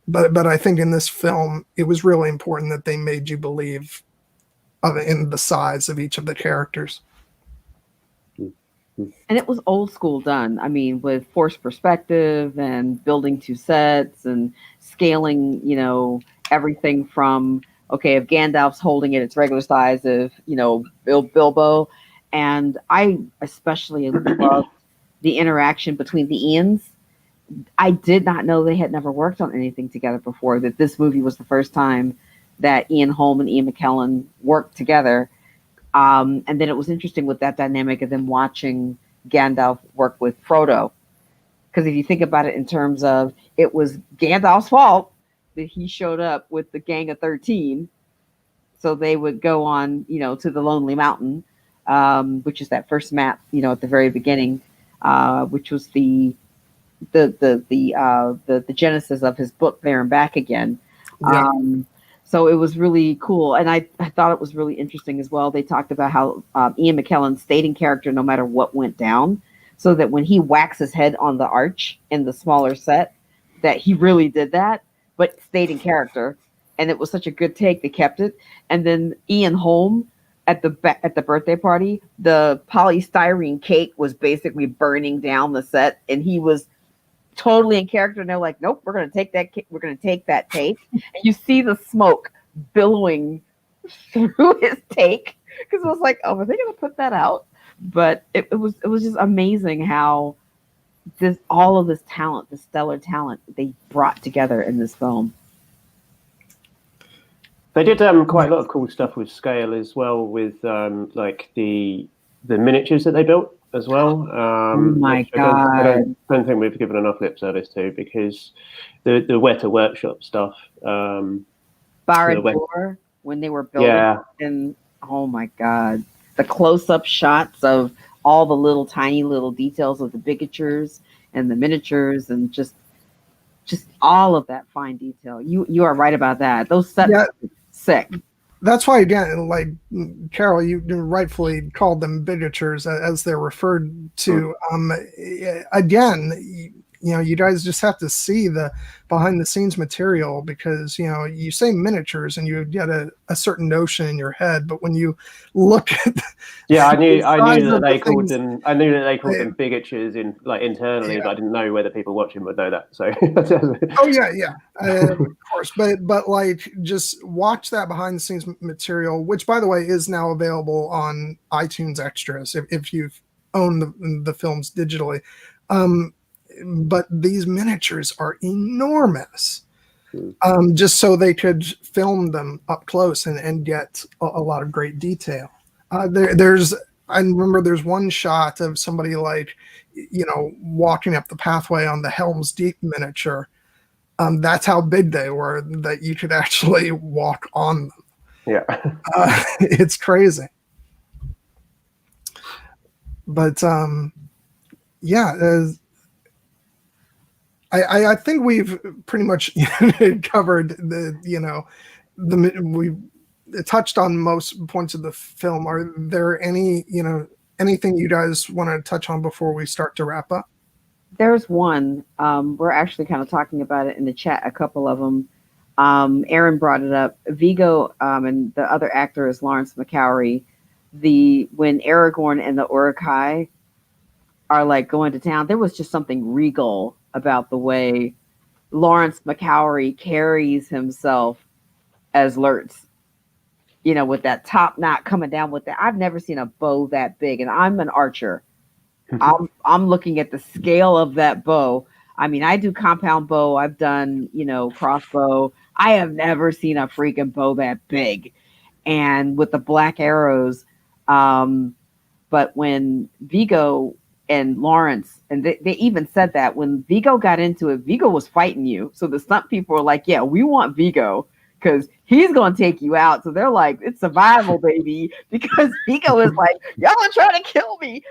But I think in this film, it was really important that they made you believe in the size of each of the characters. And it was old school done. I mean, with forced perspective and building two sets and scaling, everything from, okay, if Gandalf's holding it, it's regular size of, Bilbo. And I especially loved the interaction between the Ians. I did not know they had never worked on anything together before, that this movie was the first time that Ian Holm and Ian McKellen worked together. And then it was interesting with that dynamic of them watching Gandalf work with Frodo. Because if you think about it in terms of, it was Gandalf's fault that he showed up with the gang of 13. So they would go on, to the Lonely Mountain, which is that first map, at the very beginning, which was the genesis of his book There and Back Again. Yeah. So it was really cool. And I thought it was really interesting as well. They talked about how Ian McKellen stayed in character no matter what went down, so that when he whacks his head on the arch in the smaller set, that he really did that, but stayed in character. And it was such a good take, they kept it. And then Ian Holm at the birthday party, the polystyrene cake was basically burning down the set, and he was totally in character, and they're like, nope, we're gonna take that take, and you see the smoke billowing through his take, because it was like, oh, are they gonna put that out? But it was just amazing how all of this talent, this stellar talent, they brought together in this film. They did quite a lot of cool stuff with scale as well, with like the miniatures that they built as well. Oh my God. I don't think we've given enough lip service to, because the Weta Workshop stuff. Barad-dûr, when they were building, and oh my God, the close-up shots of all the tiny little details of the bigatures and the miniatures, and just all of that fine detail. You are right about that. Those sets are sick. That's why, again, like Carole, you rightfully called them bigatures as they're referred to. Again, you guys just have to see the behind the scenes material, because you say miniatures and you get a certain notion in your head, but when you look at I knew that they called them bigatures internally, but I didn't know whether people watching would know that. So of course, but like, just watch that behind the scenes material, which, by the way, is now available on iTunes Extras if you've owned the films digitally. But these miniatures are enormous, just so they could film them up close and get a lot of great detail. I remember there's one shot of somebody walking up the pathway on the Helm's Deep miniature. That's how big they were, that you could actually walk on them. Yeah. It's crazy. But I think we've pretty much covered we touched on most points of the film. Are there anything you guys want to touch on before we start to wrap up? There's one. We're actually kind of talking about it in the chat, a couple of them. Erin brought it up. Viggo, and the other actor is Lawrence McCowry. When Aragorn and the Uruk-hai are going to town, there was just something regal about the way Lawrence McCowry carries himself as Lurtz, with that top knot coming down with that. I've never seen a bow that big, and I'm an archer. I'm looking at the scale of that bow. I mean, I do compound bow. I've done, crossbow. I have never seen a freaking bow that big, and with the black arrows. But when Viggo and Lawrence, and they even said that when Viggo got into it, Viggo was fighting you. So the stunt people were like, yeah, we want Viggo because he's going to take you out. So they're like, it's survival, baby, because Viggo is like, y'all are trying to kill me,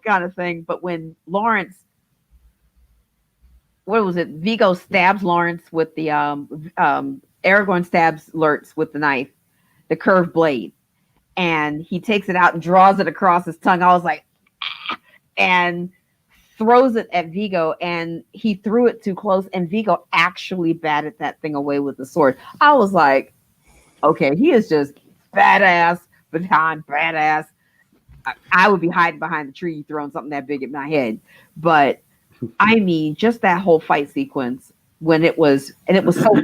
kind of thing. But when Lawrence, what was it? Viggo stabs Lawrence with the, Aragorn stabs Lurtz with the knife, the curved blade. and he takes it out and draws it across his tongue. I was like, ah, and throws it at Viggo, and he threw it too close, and Viggo actually batted that thing away with the sword. I was like, okay, he is just badass behind badass. I would be hiding behind the tree throwing something that big at my head. But I mean, just that whole fight sequence when it was so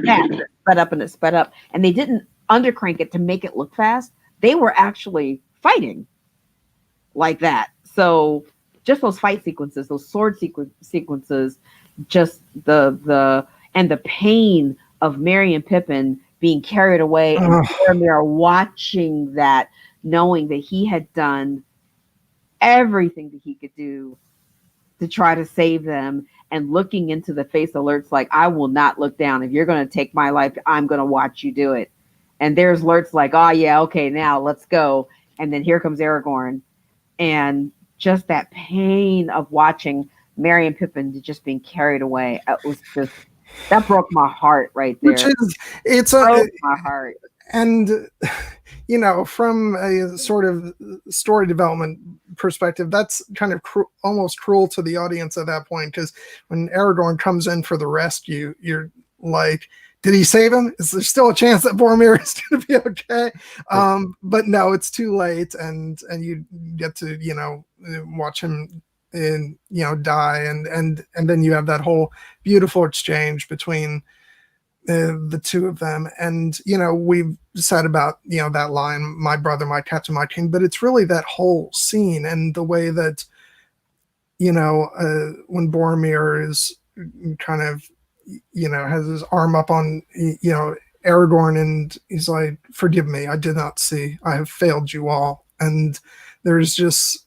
fast, it sped up and it sped up, and they didn't undercrank it to make it look fast. They were actually fighting like that. So just those fight sequences, those sword sequences, just the pain of Merry and Pippin being carried away, and Boromir watching that, knowing that he had done everything that he could do to try to save them, and looking into the face of Lurtz like, I will not look down. If you're going to take my life, I'm going to watch you do it. And there's Lurtz like, oh yeah, okay, now let's go. And then here comes Aragorn. And just that pain of watching Merry and Pippin just being carried away. It was just, that broke my heart right there. Broke my heart. And, you know, from a sort of story development perspective, that's kind of almost cruel to the audience at that point, because when Aragorn comes in for the rescue, you're like, did he save him? Is there still a chance that Boromir is going to be okay? But no, it's too late, and you get to, you know, watch him die, and then you have that whole beautiful exchange between the two of them. And, you know, we've said about, you know, that line, my brother, my captain, my king, but it's really that whole scene and the way that, you know, when Boromir is kind of, you know, has his arm up on, you know, Aragorn, and he's like, forgive me, I did not see, I have failed you all. And there's just,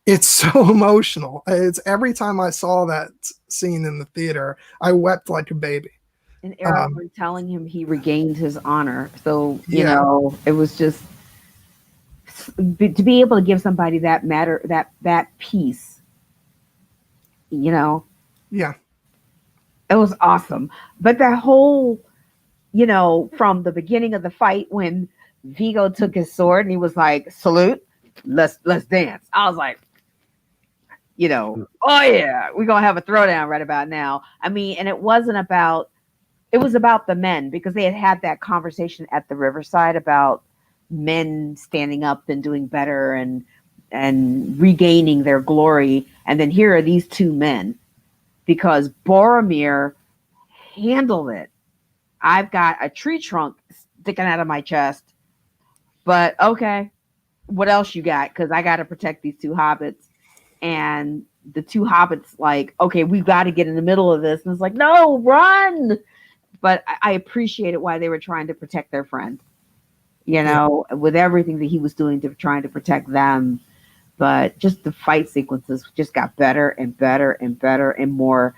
it's so emotional. It's every time I saw that scene in the theater, I wept like a baby. And Aragorn telling him he regained his honor. So, you know, it was just to be able to give somebody that that peace, you know. Yeah. It was awesome. But that whole, you know, from the beginning of the fight when Viggo took his sword and he was like, salute, let's dance. I was like, you know, oh yeah, we're going to have a throwdown right about now. I mean, and it was about the men, because they had that conversation at the riverside about men standing up and doing better and regaining their glory. And then here are these two men, because Boromir handled it. I've got a tree trunk sticking out of my chest, but okay, what else you got? Because I got to protect these two hobbits. And the two hobbits like, okay, we've got to get in the middle of this. And it's like, no, run. But I appreciated why they were trying to protect their friend, you know, with everything that he was doing to trying to protect them. But just the fight sequences just got better and better and better and more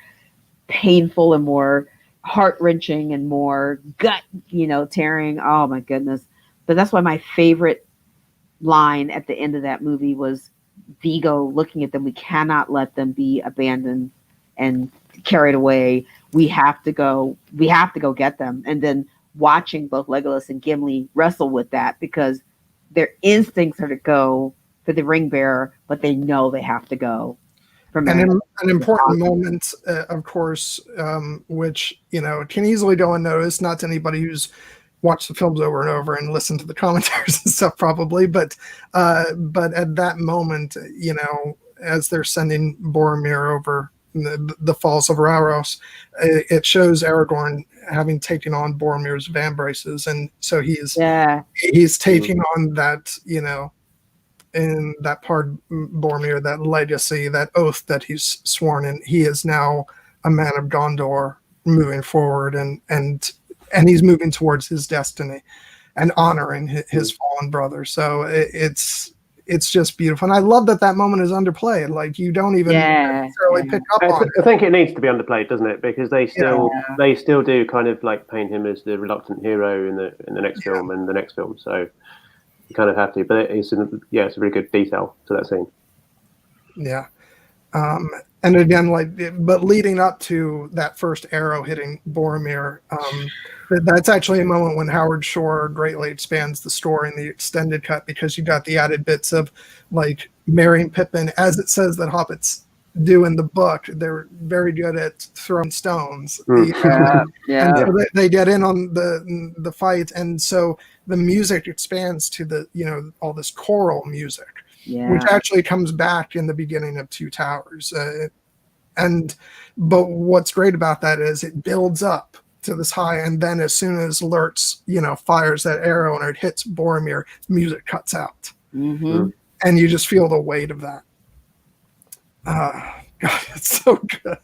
painful and more heart-wrenching and more gut, you know, tearing. Oh my goodness. But that's why my favorite line at the end of that movie was Viggo looking at them. We cannot let them be abandoned and carried away. We have to go get them. And then watching both Legolas and Gimli wrestle with that, because their instincts are to go for the ring bearer, but they know they have to go. And an important moment, of course, which, you know, can easily go unnoticed, not to anybody who's watched the films over and over and listened to the commentaries and stuff probably, but at that moment, you know, as they're sending Boromir over the falls of Rauros, it shows Aragorn having taken on Boromir's vambraces, and so he's taking on that, you know, in that part of Boromir, that legacy, that oath that he's sworn in. He is now a man of Gondor moving forward, and he's moving towards his destiny and honoring his fallen brother. So it's just beautiful. And I love that moment is underplayed. Like, you don't even necessarily pick up on it. I think it needs to be underplayed, doesn't it? Because they still do kind of like paint him as the reluctant hero in the next film and the next film. So you kind of have to. But it's a really good detail to that scene. Yeah. And again, but leading up to that first arrow hitting Boromir, That's actually a moment when Howard Shore greatly expands the story in the extended cut, because you got the added bits of like marrying Pippin, as it says that hobbits do in the book. They're very good at throwing stones. Yeah. And so they get in on the fight, and so the music expands to the, you know, all this choral music, which actually comes back in the beginning of Two Towers. But what's great about that is it builds up to this high, and then as soon as Lurtz, you know, fires that arrow and it hits Boromir, music cuts out, and you just feel the weight of that. God, it's so good.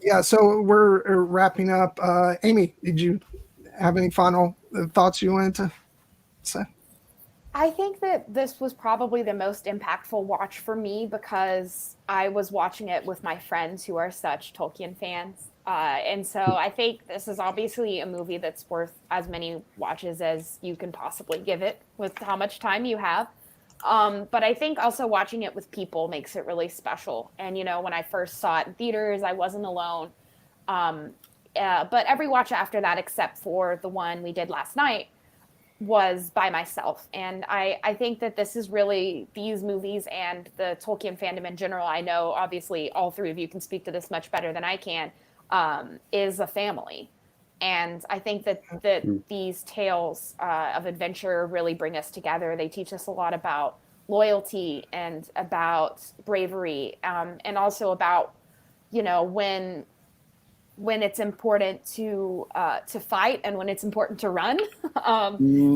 Yeah, so we're wrapping up. Amy, did you have any final thoughts you wanted to say? I think that this was probably the most impactful watch for me because I was watching it with my friends who are such Tolkien fans. And so I think this is obviously a movie that's worth as many watches as you can possibly give it with how much time you have. But I think also watching it with people makes it really special. And, you know, when I first saw it in theaters, I wasn't alone. But every watch after that, except for the one we did last night, was by myself. And I think that this is really, these movies and the Tolkien fandom in general, I know obviously all three of you can speak to this much better than I can, is a family. And I think that these tales of adventure really bring us together. They teach us a lot about loyalty and about bravery, and also about, you know, when it's important to fight and when it's important to run.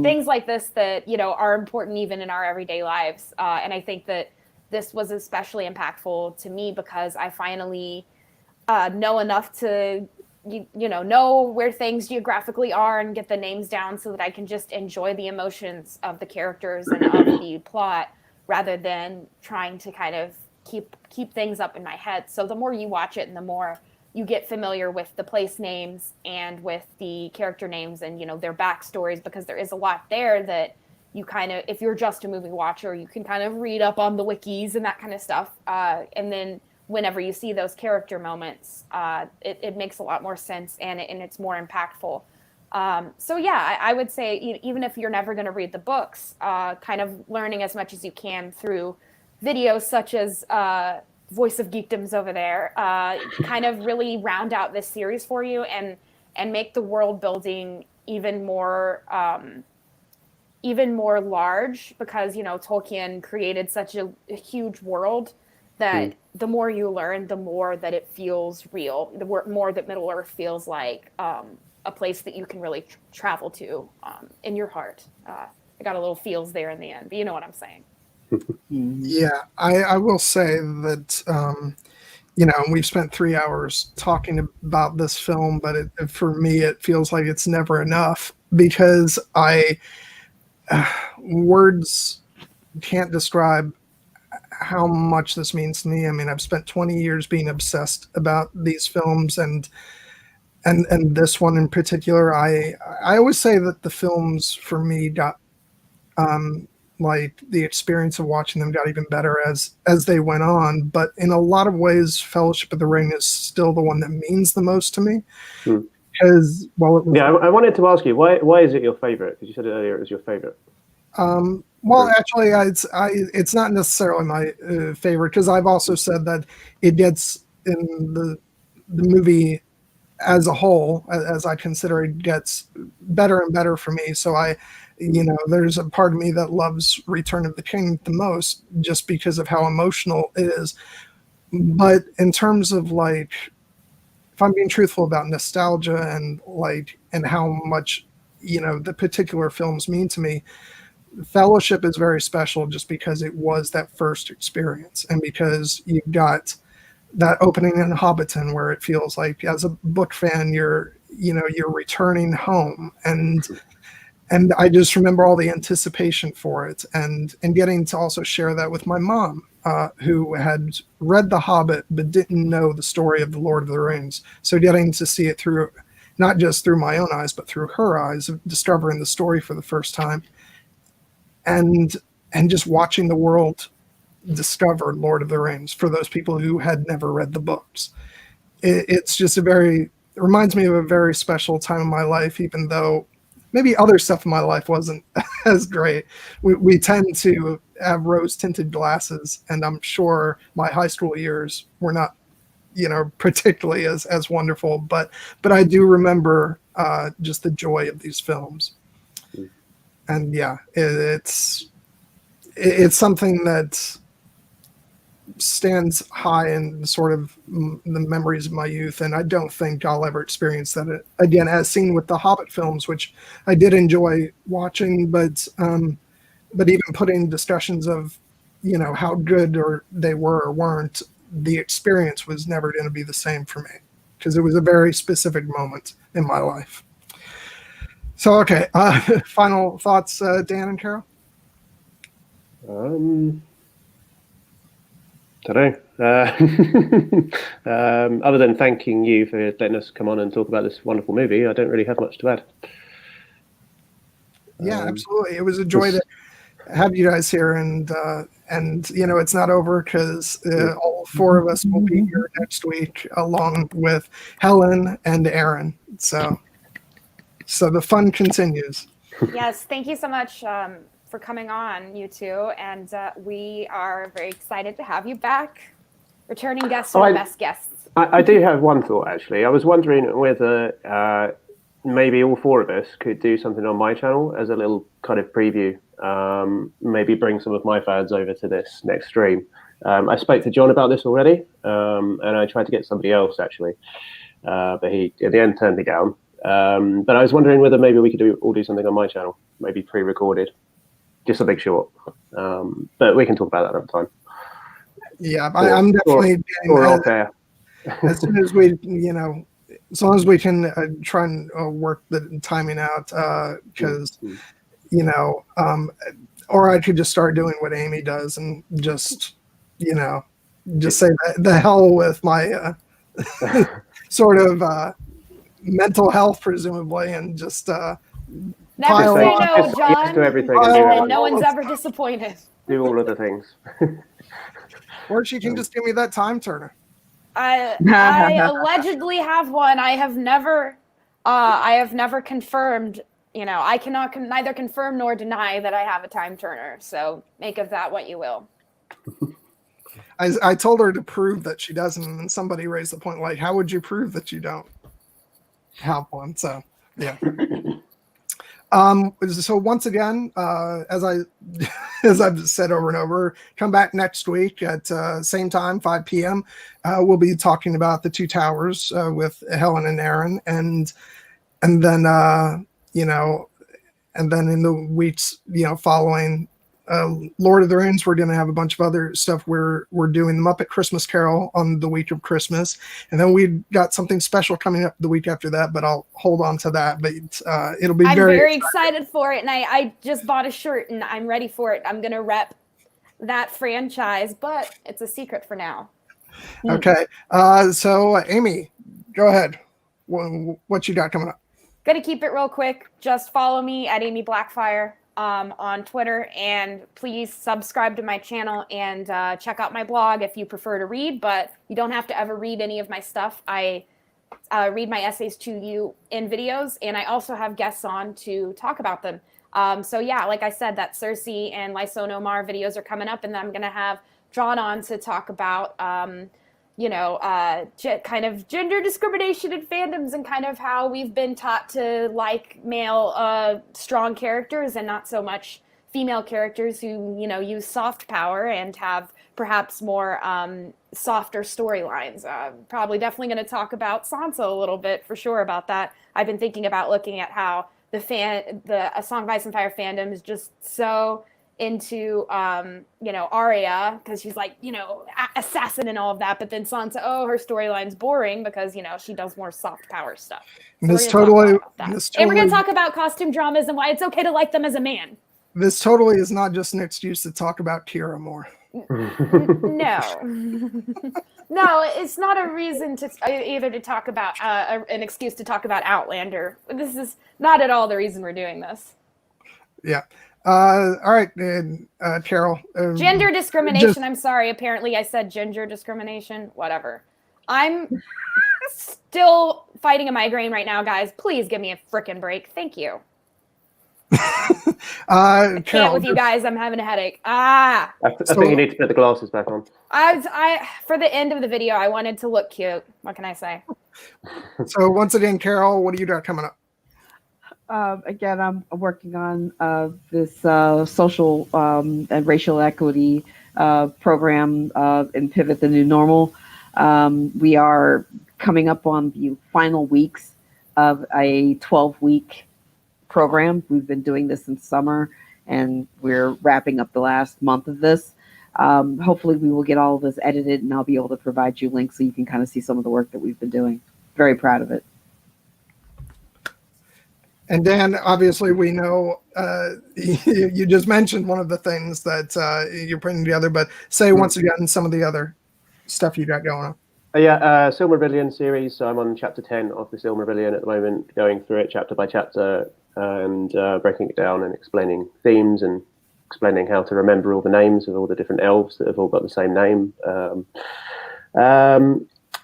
Things like this that, you know, are important even in our everyday lives. And I think that this was especially impactful to me because I finally know enough to, you know where things geographically are and get the names down so that I can just enjoy the emotions of the characters and of the plot rather than trying to kind of keep things up in my head. So the more you watch it and the more you get familiar with the place names and with the character names and, you know, their backstories, because there is a lot there that you kind of, if you're just a movie watcher, you can kind of read up on the wikis and that kind of stuff. And then whenever you see those character moments, it makes a lot more sense and it's more impactful. So yeah, I would say even if you're never going to read the books, kind of learning as much as you can through videos such as Voice of Geekdom's over there, kind of really round out this series for you and make the world building even more large, because, you know, Tolkien created such a huge world that the more you learn, the more that it feels real, the more that Middle Earth feels like a place that you can really travel to in your heart. I got a little feels there in the end, but you know what I'm saying. Yeah, I will say that, you know, we've spent 3 hours talking about this film, but for me, it feels like it's never enough because words can't describe how much this means to me. I mean, I've spent 20 years being obsessed about these films and this one in particular. I always say that the films for me got, like the experience of watching them got even better as they went on. But in a lot of ways, Fellowship of the Ring is still the one that means the most to me. Because, well, it was, I wanted to ask you, why is it your favorite? Because you said earlier it was your favorite. Well, actually, it's not necessarily my favorite, because I've also said that it gets in the movie as a whole, as I consider it, gets better and better for me. So you know, there's a part of me that loves Return of the King the most just because of how emotional it is. But in terms of, like, if I'm being truthful about nostalgia and how much, you know, the particular films mean to me, Fellowship is very special just because it was that first experience, and because you got that opening in Hobbiton where it feels like, as a book fan, you're returning home, and I just remember all the anticipation for it, and getting to also share that with my mom, who had read The Hobbit but didn't know the story of The Lord of the Rings. So getting to see it through, not just through my own eyes, but through her eyes, of discovering the story for the first time, and just watching the world discover Lord of the Rings for those people who had never read the books. it's just it reminds me of a very special time in my life, even though maybe other stuff in my life wasn't as great. We tend to have rose-tinted glasses, and I'm sure my high school years were not, particularly as wonderful. But I do remember just the joy of these films, and yeah, it's something that stands high in sort of the memories of my youth, and I don't think I'll ever experience that again, as seen with the Hobbit films, which I did enjoy watching, but even putting discussions of how good they were or weren't, the experience was never going to be the same for me because it was a very specific moment in my life. So okay, final thoughts, Dan and Carole? Don't know. Other than thanking you for letting us come on and talk about this wonderful movie, I don't really have much to add. Yeah, absolutely. It was a joy to have you guys here, and it's not over because all four of us will be here next week along with Helen and Erin. So the fun continues. Yes, thank you so much for coming on, you two, and we are very excited to have you back. Returning guests are the best guests. I do have one thought, actually. I was wondering whether maybe all four of us could do something on my channel as a little kind of preview. Maybe bring some of my fans over to this next stream. I spoke to John about this already, and I tried to get somebody else, actually, but he at the end turned me down. But I was wondering whether maybe we could all do something on my channel, maybe pre-recorded. Just something short, but we can talk about that another time. Yeah, I'm definitely as soon as we, as long as we can try and work the timing out, because or I could just start doing what Amy does and just say the hell with my sort of mental health, presumably, and just. Never say no, John. Yes to everything, and no one's ever disappointed. Do all of the things. Or she can just give me that time turner. I allegedly have one. I have never confirmed. I cannot neither confirm nor deny that I have a time turner. So make of that what you will. I told her to prove that she doesn't, and somebody raised the point, like, how would you prove that you don't have one? So yeah. So once again, as I've said over and over, come back next week at same time, 5 p.m. We'll be talking about The Two Towers with Helen and Erin, and then and then in the weeks following Lord of the Rings, we're going to have a bunch of other stuff. We're doing the Muppet Christmas Carol on the week of Christmas, and then we've got something special coming up the week after that, but I'll hold on to that. But it'll be I'm very excited for it, and I just bought a shirt, and I'm ready for it. I'm going to rep that franchise, but it's a secret for now. Okay. So Amy, go ahead. What you got coming up? Going to keep it real quick. Just follow me at Amy Blackfire on Twitter, and please subscribe to my channel and check out my blog if you prefer to read, but you don't have to ever read any of my stuff. I read my essays to you in videos, and I also have guests on to talk about them. So yeah, like I said, that Cersei and Lyson Omar videos are coming up, and then I'm going to have John on to talk about kind of gender discrimination in fandoms and kind of how we've been taught to like male strong characters and not so much female characters who, use soft power and have perhaps more softer storylines. Probably definitely going to talk about Sansa a little bit for sure about that. I've been thinking about looking at how the A Song of Ice and Fire fandom is just so into Arya, because she's like assassin and all of that, but then Sansa, her storyline's boring because she does more soft power stuff. So and we're gonna talk about costume dramas and why it's okay to like them as a man. This totally is not just an excuse to talk about Kira more. No, it's not a reason to either to talk about an excuse to talk about Outlander. This is not at all the reason we're doing this. Yeah. All right, Carole. Gender discrimination. I'm sorry. Apparently, I said gender discrimination. Whatever. I'm still fighting a migraine right now, guys. Please give me a frickin' break. Thank you. I can't with you guys. I'm having a headache. I think you need to put the glasses back on. For the end of the video, I wanted to look cute. What can I say? So once again, Carole, what do you got coming up? Again, I'm working on this social and racial equity program in Pivot the New Normal. We are coming up on the final weeks of a 12-week program. We've been doing this in summer, and we're wrapping up the last month of this. Hopefully, we will get all of this edited, and I'll be able to provide you links so you can kind of see some of the work that we've been doing. Very proud of it. And Dan, obviously, we know you just mentioned one of the things that you're putting together, but say once again some of the other stuff you got going on. Silmarillion series. So I'm on chapter 10 of the Silmarillion at the moment, going through it chapter by chapter and breaking it down and explaining themes and explaining how to remember all the names of all the different elves that have all got the same name.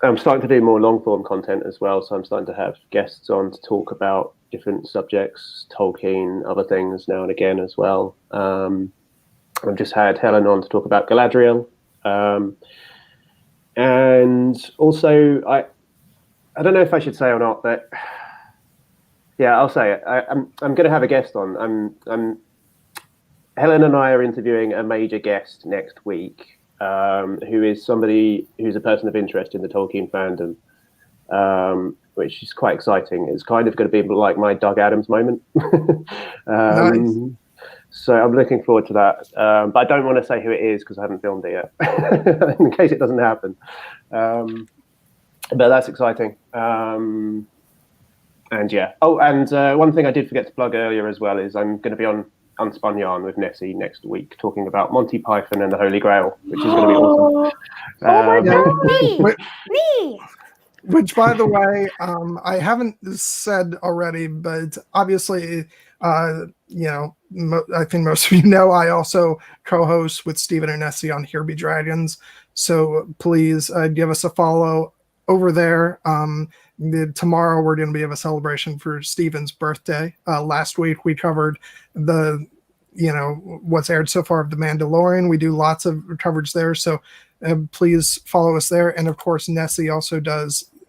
I'm starting to do more long-form content as well, so I'm starting to have guests on to talk about different subjects, Tolkien, other things now and again as well. I've just had Helen on to talk about Galadriel. And also, I don't know if I should say or not, but yeah, I'll say it. I'm going to have a guest on. Helen and I are interviewing a major guest next week, who is somebody who's a person of interest in the Tolkien fandom, which is quite exciting. It's kind of going to be like my Doug Adams moment. Nice. So I'm looking forward to that. But I don't want to say who it is because I haven't filmed it yet, in case it doesn't happen. But that's exciting. And yeah. Oh, and one thing I did forget to plug earlier as well is I'm going to be on Unspun Yarn with Nessie next week, talking about Monty Python and the Holy Grail, which is going to be awesome. Oh my God, me! Which, by the way, I haven't said already, but obviously, I think most of you know, I also co-host with Stephen and Nessie on Here Be Dragons. So please give us a follow over there. Tomorrow we're going to have a celebration for Stephen's birthday. Last week we covered what's aired so far of The Mandalorian. We do lots of coverage there. So please follow us there. And of course, Nessie also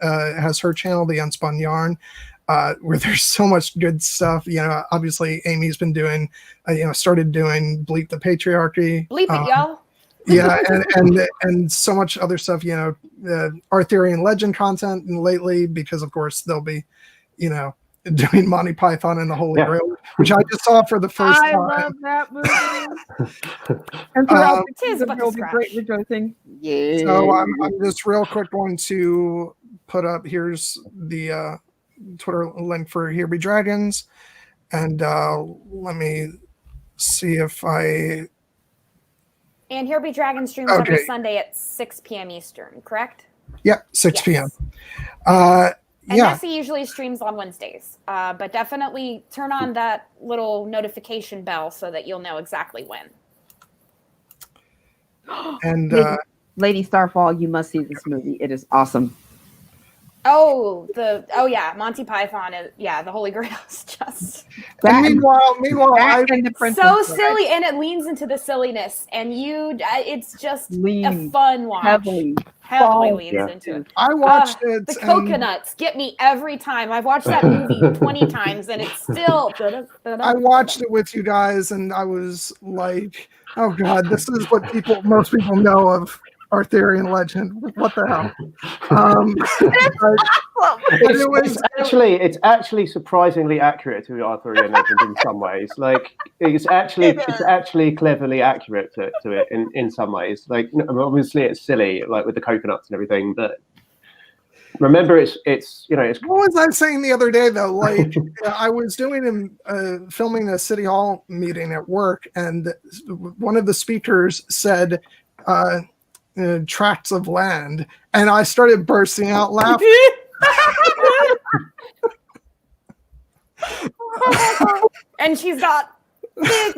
has her channel, The Unspun Yarn, where there's so much good stuff. Obviously Amy's been doing, started doing Bleep the Patriarchy. Bleep it, y'all. Yeah, and so much other stuff, Arthurian legend content, and lately, because of course they'll be, doing Monty Python and the Holy Grail, which I just saw for the first time. I love that movie. And throughout the season, there'll be great rejoicing. Yeah. So I'm just real quick going to put up, here's the Twitter link for Here Be Dragons, and let me see if I... And Here Be Dragon streams every Sunday at 6 p.m. Eastern, correct? Yep, 6 p.m. And Nessie usually streams on Wednesdays, but definitely turn on that little notification bell so that you'll know exactly when. And Lady Starfall, you must see this movie. It is awesome. Monty Python is the Holy Grail is just meanwhile so silly, and it leans into the silliness, and it's just a fun watch. Heavily leans into it. I watched it. The coconuts get me every time. I've watched that movie 20 times, and it's still. I watched it with you guys, and I was like, "Oh God, this is what most people know of Arthurian legend. What the hell?" It's actually surprisingly accurate to Arthurian legend in some ways. Like it's actually cleverly accurate to it in some ways. Like obviously it's silly, like with the coconuts and everything, but remember it's What was I saying the other day though? Like I was filming a city hall meeting at work, and one of the speakers said tracts of land, and I started bursting out laughing. And she's got big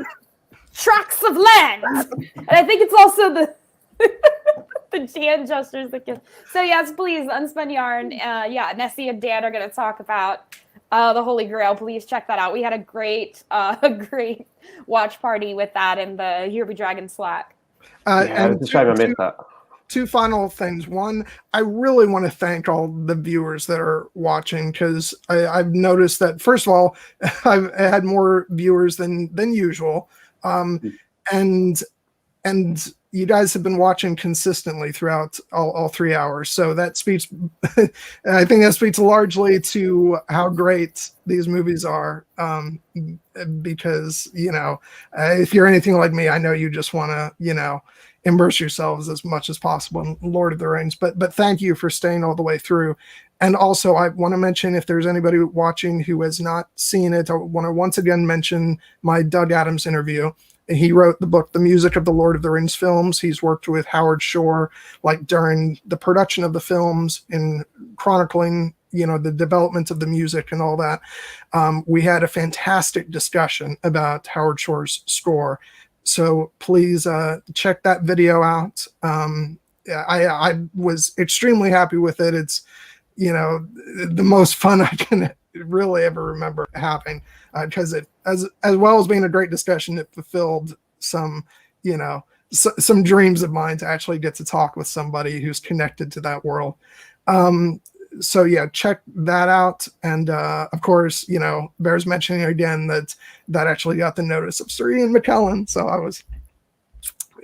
tracts of land, and I think it's also the She hand gestures the kiss. So yes, please, Unspun Yarn. Nessie and Dan are going to talk about the Holy Grail. Please check that out. We had a great watch party with that in the Here Be Dragon Slack. It's a shame I missed that. Two final things. One, I really want to thank all the viewers that are watching, because I've noticed that, first of all, I've had more viewers than usual. And you guys have been watching consistently throughout all 3 hours. So that speaks, I think that speaks largely to how great these movies are. Because, if you're anything like me, I know you just want to, immerse yourselves as much as possible in Lord of the Rings. But thank you for staying all the way through. And also, I want to mention, if there's anybody watching who has not seen it, I want to once again mention my Doug Adams interview. He wrote the book, The Music of the Lord of the Rings films. He's worked with Howard Shore, like during the production of the films, in chronicling, the development of the music and all that. We had a fantastic discussion about Howard Shore's score. So please check that video out. I was extremely happy with it. It's, the most fun I can really ever remember having, because it, as well as being a great discussion, it fulfilled some, some dreams of mine to actually get to talk with somebody who's connected to that world. So yeah, check that out. And of course, bears mentioning again that actually got the notice of Sir Ian McKellen. So I was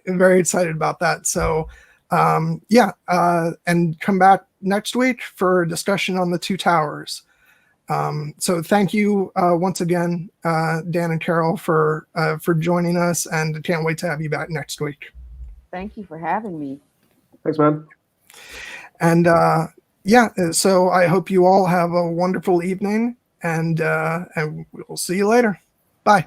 very excited about that. So and come back next week for a discussion on the Two Towers. So thank you once again, Dan and Carole, for joining us, and can't wait to have you back next week. Thank you for having me. Thanks, man. And so I hope you all have a wonderful evening, and we'll see you later. Bye.